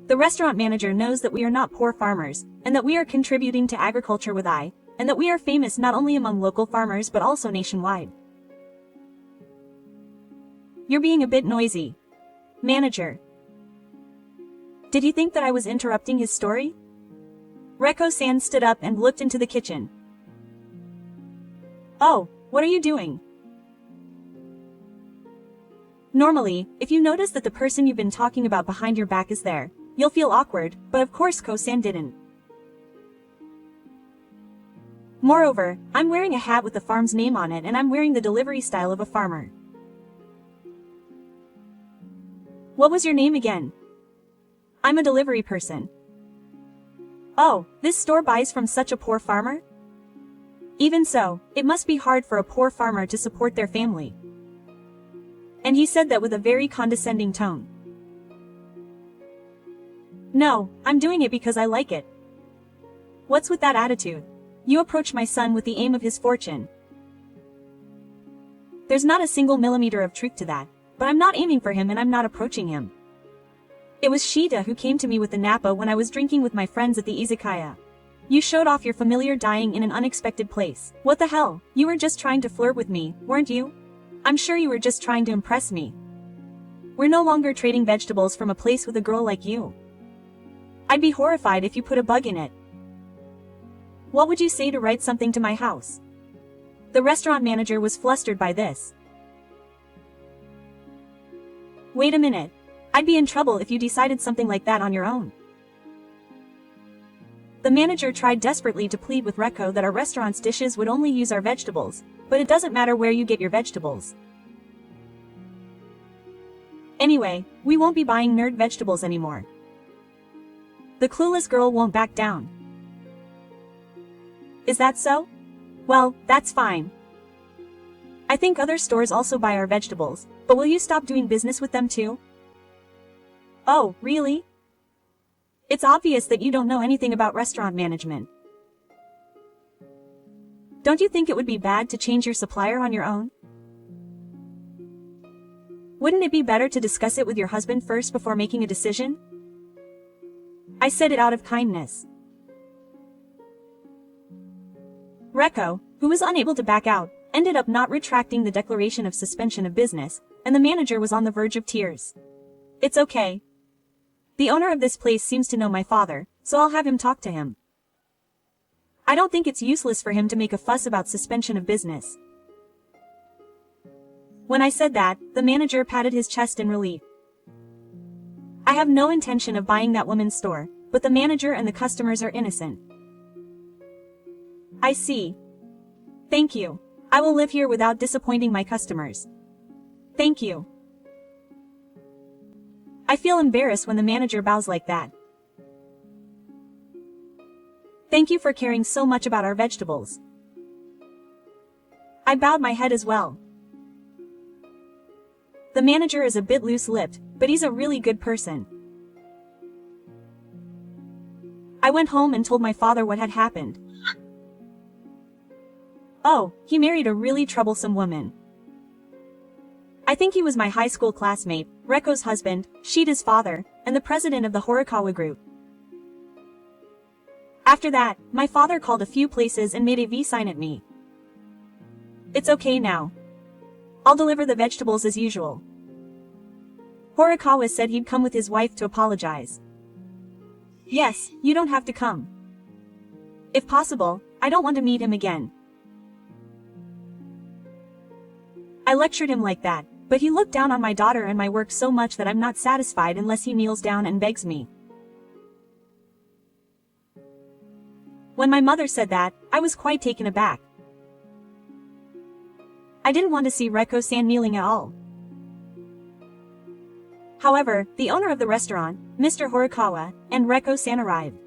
The restaurant manager knows that we are not poor farmers, and that we are contributing to agriculture with I, and that we are famous not only among local farmers but also nationwide. You're being a bit noisy. Manager. Did he think that I was interrupting his story? Reko-san stood up and looked into the kitchen. Oh, what are you doing? Normally, if you notice that the person you've been talking about behind your back is there, you'll feel awkward, but of course Ko-san didn't. Moreover, I'm wearing a hat with the farm's name on it and I'm wearing the delivery style of a farmer. What was your name again? I'm a delivery person. Oh, this store buys from such a poor farmer? Even so, it must be hard for a poor farmer to support their family. And he said that with a very condescending tone. No, I'm doing it because I like it. What's with that attitude? You approach my son with the aim of his fortune. There's not a single millimeter of truth to that, but I'm not aiming for him and I'm not approaching him. It was Shida who came to me with the nappa when I was drinking with my friends at the izakaya. You showed off your familiar dying in an unexpected place. What the hell? You were just trying to flirt with me, weren't you? I'm sure you were just trying to impress me. We're no longer trading vegetables from a place with a girl like you. I'd be horrified if you put a bug in it. What would you say to write something to my house? The restaurant manager was flustered by this. Wait a minute. I'd be in trouble if you decided something like that on your own. The manager tried desperately to plead with Reko that our restaurant's dishes would only use our vegetables, but it doesn't matter where you get your vegetables. Anyway, we won't be buying nerd vegetables anymore. The clueless girl won't back down. Is that so? Well, that's fine. I think other stores also buy our vegetables, but will you stop doing business with them too? Oh, really? It's obvious that you don't know anything about restaurant management. Don't you think it would be bad to change your supplier on your own? Wouldn't it be better to discuss it with your husband first before making a decision? I said it out of kindness. Reko, who was unable to back out, ended up not retracting the declaration of suspension of business, and the manager was on the verge of tears. It's okay. The owner of this place seems to know my father, so I'll have him talk to him. I don't think it's useless for him to make a fuss about suspension of business. When I said that, the manager patted his chest in relief. I have no intention of buying that woman's store, but the manager and the customers are innocent. I see. Thank you. I will live here without disappointing my customers. Thank you. I feel embarrassed when the manager bows like that. Thank you for caring so much about our vegetables. I bowed my head as well. The manager is a bit loose-lipped, but he's a really good person. I went home and told my father what had happened. Oh, he married a really troublesome woman. I think he was my high school classmate, Reko's husband, Shida's father, and the president of the Horikawa group. After that, my father called a few places and made a V sign at me. It's okay now. I'll deliver the vegetables as usual. Horikawa said he'd come with his wife to apologize. Yes, you don't have to come. If possible, I don't want to meet him again. I lectured him like that, but he looked down on my daughter and my work so much that I'm not satisfied unless he kneels down and begs me. When my mother said that, I was quite taken aback. I didn't want to see Reko-san kneeling at all. However, the owner of the restaurant, Mr. Horikawa, and Reko-san arrived.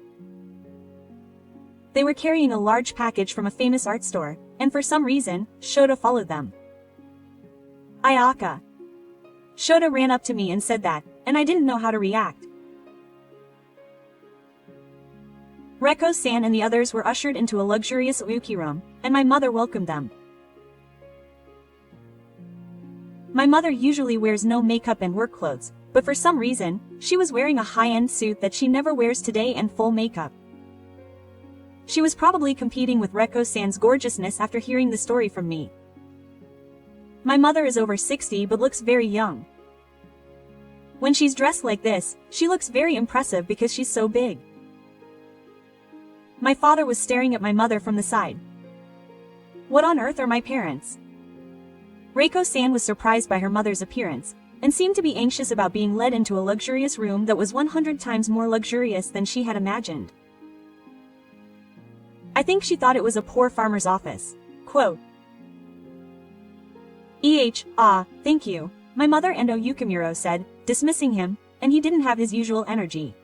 They were carrying a large package from a famous art store, and for some reason, Shota followed them. Ayaka. Shota ran up to me and said that, and I didn't know how to react. Reko-san and the others were ushered into a luxurious uki room, and my mother welcomed them. My mother usually wears no makeup and work clothes, but for some reason, she was wearing a high-end suit that she never wears today and full makeup. She was probably competing with Reko-san's gorgeousness after hearing the story from me. My mother is over 60 but looks very young. When she's dressed like this, she looks very impressive because she's so big. My father was staring at my mother from the side. What on earth are my parents? Reiko-san was surprised by her mother's appearance, and seemed to be anxious about being led into a luxurious room that was 100 times more luxurious than she had imagined. I think she thought it was a poor farmer's office. Quote. Thank you, my mother and Yukimuro said, dismissing him, and he didn't have his usual energy.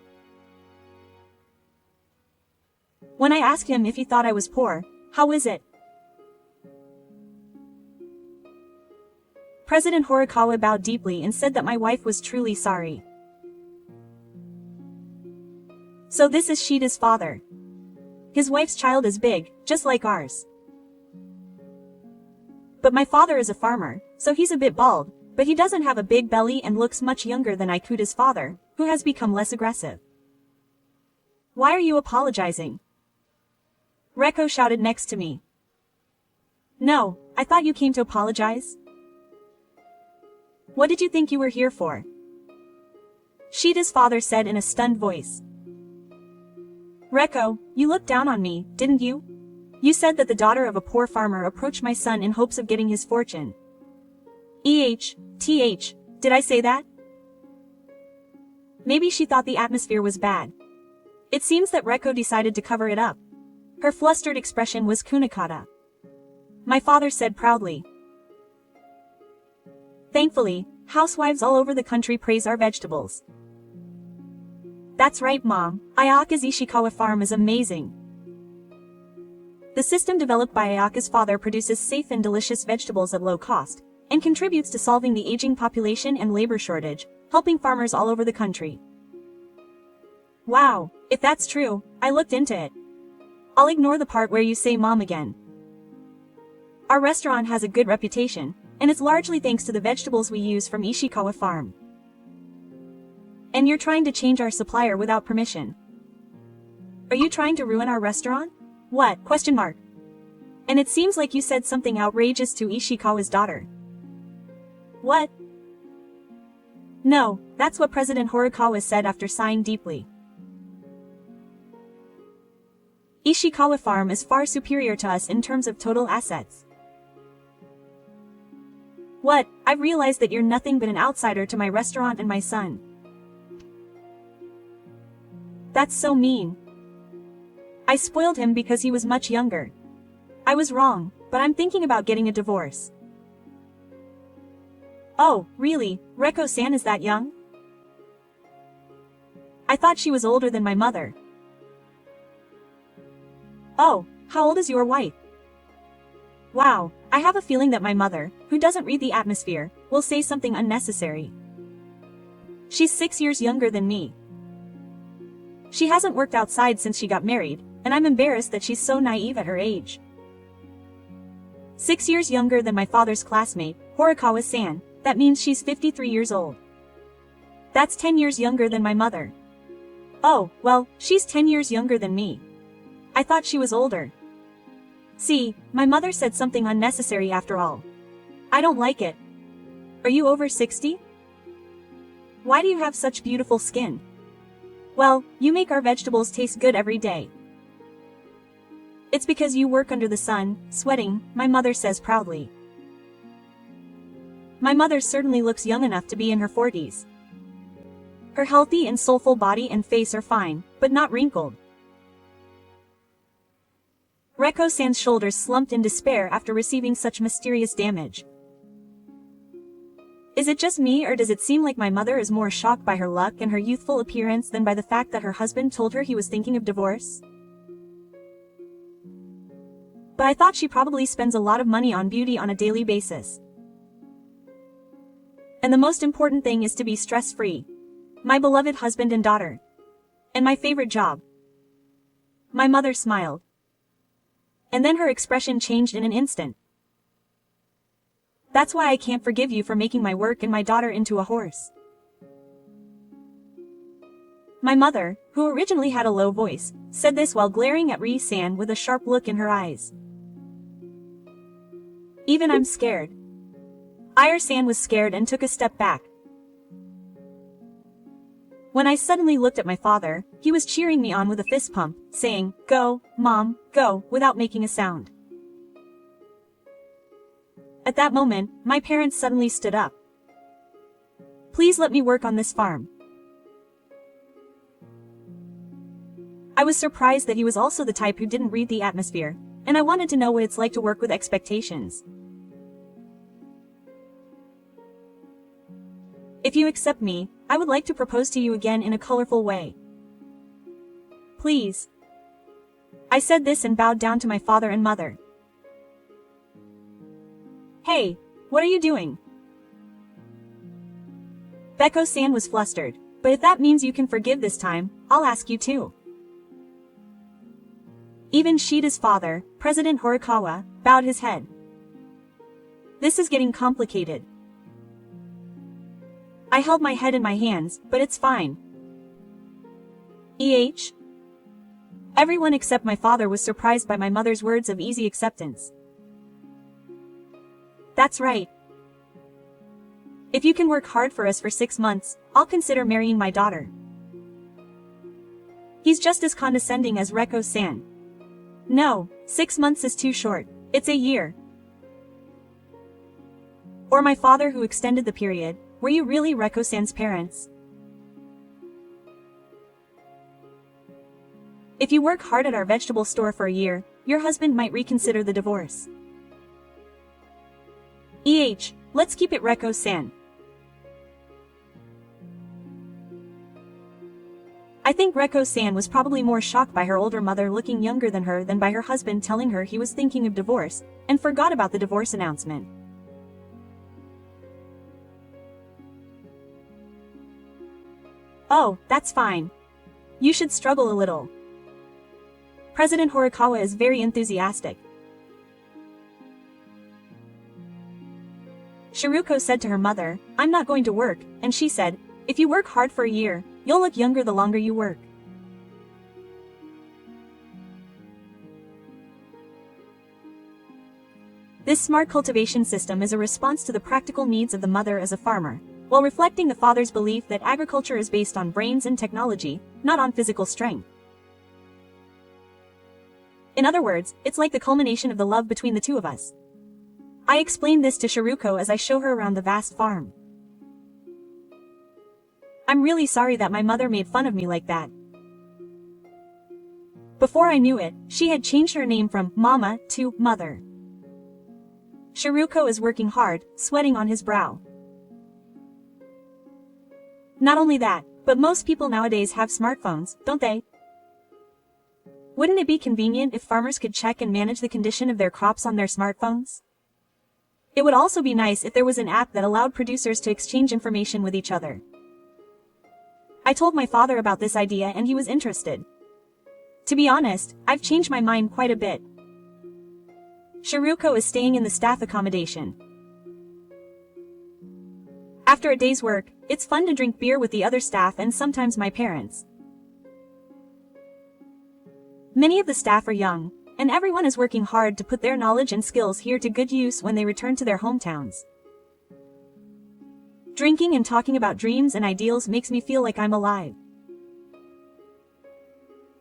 When I asked him if he thought I was poor, how is it? President Horikawa bowed deeply and said that my wife was truly sorry. So this is Shida's father. His wife's child is big, just like ours. But my father is a farmer, so he's a bit bald, but he doesn't have a big belly and looks much younger than Ikuda's father, who has become less aggressive. Why are you apologizing? Reko shouted next to me. No, I thought you came to apologize. What did you think you were here for? Shida's father said in a stunned voice. Reko, you looked down on me, didn't you? You said that the daughter of a poor farmer approached my son in hopes of getting his fortune. Did I say that? Maybe she thought the atmosphere was bad. It seems that Reko decided to cover it up. Her flustered expression was kunikata. My father said proudly. Thankfully, housewives all over the country praise our vegetables. That's right, Mom. Ayaka's Ishikawa farm is amazing. The system developed by Ayaka's father produces safe and delicious vegetables at low cost, and contributes to solving the aging population and labor shortage, helping farmers all over the country. Wow, if that's true, I looked into it. I'll ignore the part where you say Mom again. Our restaurant has a good reputation, and it's largely thanks to the vegetables we use from Ishikawa farm. And you're trying to change our supplier without permission. Are you trying to ruin our restaurant? What? Question mark. And it seems like you said something outrageous to Ishikawa's daughter. What? No, that's what President Horikawa said after sighing deeply. Ishikawa farm is far superior to us in terms of total assets. What? I've realized that you're nothing but an outsider to my restaurant and my son. That's so mean. I spoiled him because he was much younger. I was wrong, but I'm thinking about getting a divorce. Oh, really? Reko-san is that young? I thought she was older than my mother. Oh, how old is your wife? Wow, I have a feeling that my mother, who doesn't read the atmosphere, will say something unnecessary. She's 6 years younger than me. She hasn't worked outside since she got married, and I'm embarrassed that she's so naive at her age. 6 years younger than my father's classmate, Horikawa-san, that means she's 53 years old. That's 10 years younger than my mother. Oh, well, she's 10 years younger than me. I thought she was older. See, my mother said something unnecessary after all. I don't like it. Are you over 60? Why do you have such beautiful skin? Well, you make our vegetables taste good every day. It's because you work under the sun, sweating, my mother says proudly. My mother certainly looks young enough to be in her 40s. Her healthy and soulful body and face are fine, but not wrinkled. Reko-san's shoulders slumped in despair after receiving such mysterious damage. Is it just me, or does it seem like my mother is more shocked by her luck and her youthful appearance than by the fact that her husband told her he was thinking of divorce? but I thought she probably spends a lot of money on beauty on a daily basis. And the most important thing is to be stress-free. My beloved husband and daughter. And my favorite job. My mother smiled. And then her expression changed in an instant. That's why I can't forgive you for making my work and my daughter into a horse. My mother, who originally had a low voice, said this while glaring at Ree-san with a sharp look in her eyes. Even I'm scared. Ire-san was scared and took a step back. When I suddenly looked at my father, he was cheering me on with a fist pump, saying, "Go, Mom, go," without making a sound. At that moment, my parents suddenly stood up. "Please let me work on this farm." I was surprised that he was also the type who didn't read the atmosphere, and I wanted to know what it's like to work with expectations. If you accept me, I would like to propose to you again in a colorful way. Please. I said this and bowed down to my father and mother. Hey, what are you doing? Beko-san was flustered, but if that means you can forgive this time, I'll ask you too. Even Shida's father, President Horikawa, bowed his head. This is getting complicated. I held my head in my hands, but it's fine. Everyone except my father was surprised by my mother's words of easy acceptance. That's right. If you can work hard for us for 6 months, I'll consider marrying my daughter. He's just as condescending as Reko-san. No, 6 months is too short. It's a year. Or my father who extended the period. Were you really Reko-san's parents? If you work hard at our vegetable store for a year, your husband might reconsider the divorce. Let's keep it Reko-san. I think Reko-san was probably more shocked by her older mother looking younger than her than by her husband telling her he was thinking of divorce, and forgot about the divorce announcement. Oh, that's fine. You should struggle a little. President Horikawa is very enthusiastic. Shiruko said to her mother, "I'm not going to work," and she said, "If you work hard for a year, you'll look younger the longer you work." This smart cultivation system is a response to the practical needs of the mother as a farmer, while reflecting the father's belief that agriculture is based on brains and technology, not on physical strength. In other words, it's like the culmination of the love between the two of us. I explained this to Shiruko as I show her around the vast farm. I'm really sorry that my mother made fun of me like that. Before I knew it, she had changed her name from Mama to Mother. Shiruko is working hard, sweating on his brow. Not only that, but most people nowadays have smartphones, don't they? Wouldn't it be convenient if farmers could check and manage the condition of their crops on their smartphones? It would also be nice if there was an app that allowed producers to exchange information with each other. I told my father about this idea and he was interested. To be honest, I've changed my mind quite a bit. Shiruko is staying in the staff accommodation. After a day's work, it's fun to drink beer with the other staff and sometimes my parents. Many of the staff are young, and everyone is working hard to put their knowledge and skills here to good use when they return to their hometowns. Drinking and talking about dreams and ideals makes me feel like I'm alive.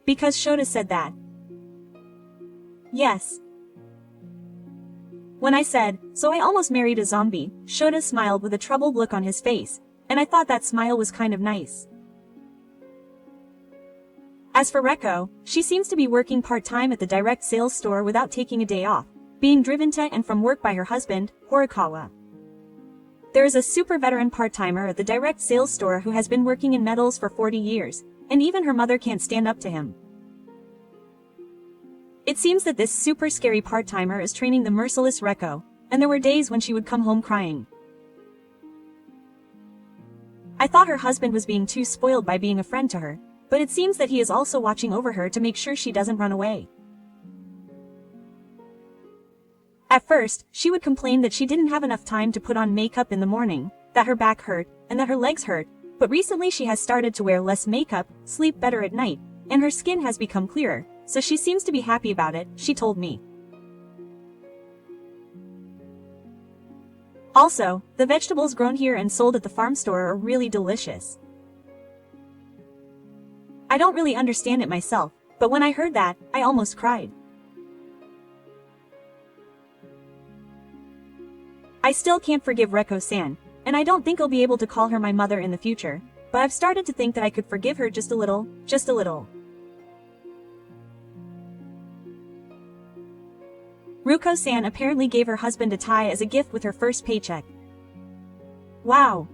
Because Shota said that. Yes. When I said, "So I almost married a zombie," Shota smiled with a troubled look on his face, and I thought that smile was kind of nice. As for Reko, she seems to be working part-time at the direct sales store without taking a day off, being driven to and from work by her husband, Horikawa. There is a super veteran part-timer at the direct sales store who has been working in metals for 40 years, and even her mother can't stand up to him. It seems that this super scary part-timer is training the merciless Reko, and there were days when she would come home crying. I thought her husband was being too spoiled by being a friend to her, but it seems that he is also watching over her to make sure she doesn't run away. At first, she would complain that she didn't have enough time to put on makeup in the morning, that her back hurt, and that her legs hurt, but recently she has started to wear less makeup, sleep better at night, and her skin has become clearer, so she seems to be happy about it, she told me. Also, the vegetables grown here and sold at the farm store are really delicious. I don't really understand it myself, but when I heard that, I almost cried. I still can't forgive Reko-san, and I don't think I'll be able to call her my mother in the future, but I've started to think that I could forgive her just a little, just a little. Ruko-san apparently gave her husband a tie as a gift with her first paycheck. Wow.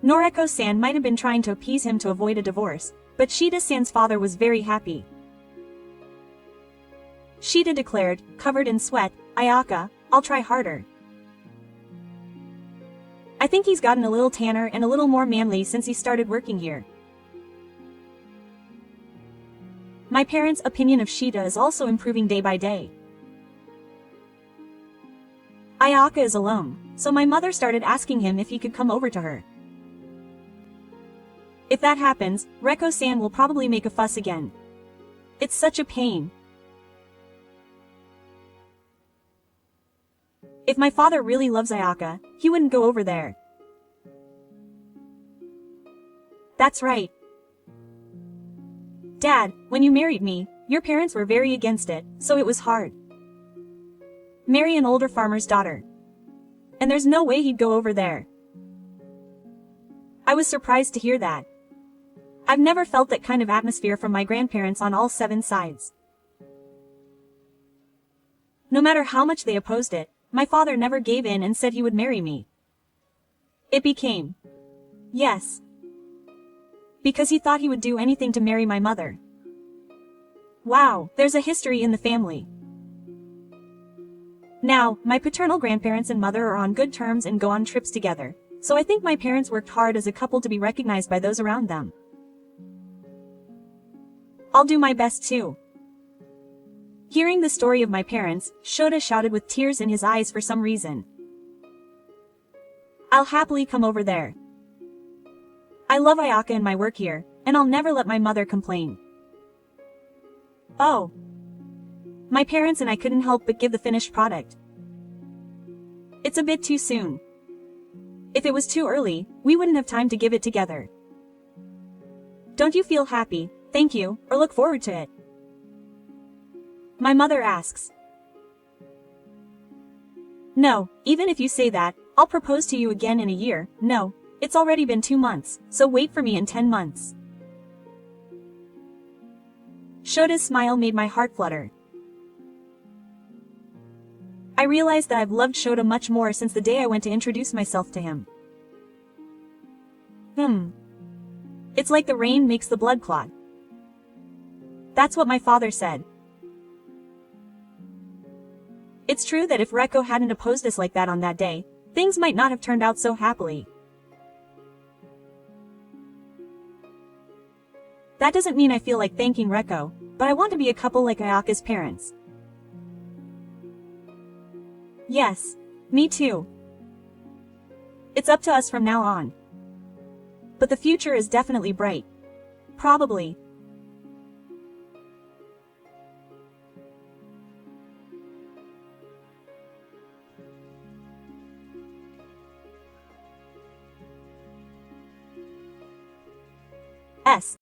Noreko-san might have been trying to appease him to avoid a divorce, but Shida-san's father was very happy. Shida declared, covered in sweat, "Ayaka, I'll try harder." I think he's gotten a little tanner and a little more manly since he started working here. My parents' opinion of Shida is also improving day by day. Ayaka is alone, so my mother started asking him if he could come over to her. If that happens, Reko-san will probably make a fuss again. It's such a pain. If my father really loves Ayaka, he wouldn't go over there. That's right. Dad, when you married me, your parents were very against it, so it was hard. Marry an older farmer's daughter. And there's no way he'd go over there. I was surprised to hear that. I've never felt that kind of atmosphere from my grandparents on all 7 sides. No matter how much they opposed it, my father never gave in and said he would marry me. It became yes. Because he thought he would do anything to marry my mother. Wow, there's a history in the family. Now, my paternal grandparents and mother are on good terms and go on trips together, so I think my parents worked hard as a couple to be recognized by those around them. I'll do my best too. Hearing the story of my parents, Shota shouted with tears in his eyes for some reason. I'll happily come over there. I love Ayaka and my work here, and I'll never let my mother complain. Oh. My parents and I couldn't help but give the finished product. It's a bit too soon. If it was too early, we wouldn't have time to give it together. Don't you feel happy, thank you, or look forward to it? My mother asks. No, even if you say that, I'll propose to you again in a year. No, it's already been 2 months, so wait for me in 10 months. Shota's smile made my heart flutter. I realized that I've loved Shota much more since the day I went to introduce myself to him. It's like the rain makes the blood clot. That's what my father said. It's true that if Reko hadn't opposed us like that on that day, things might not have turned out so happily. That doesn't mean I feel like thanking Reko, but I want to be a couple like Ayaka's parents. Yes, me too. It's up to us from now on. But the future is definitely bright. Probably.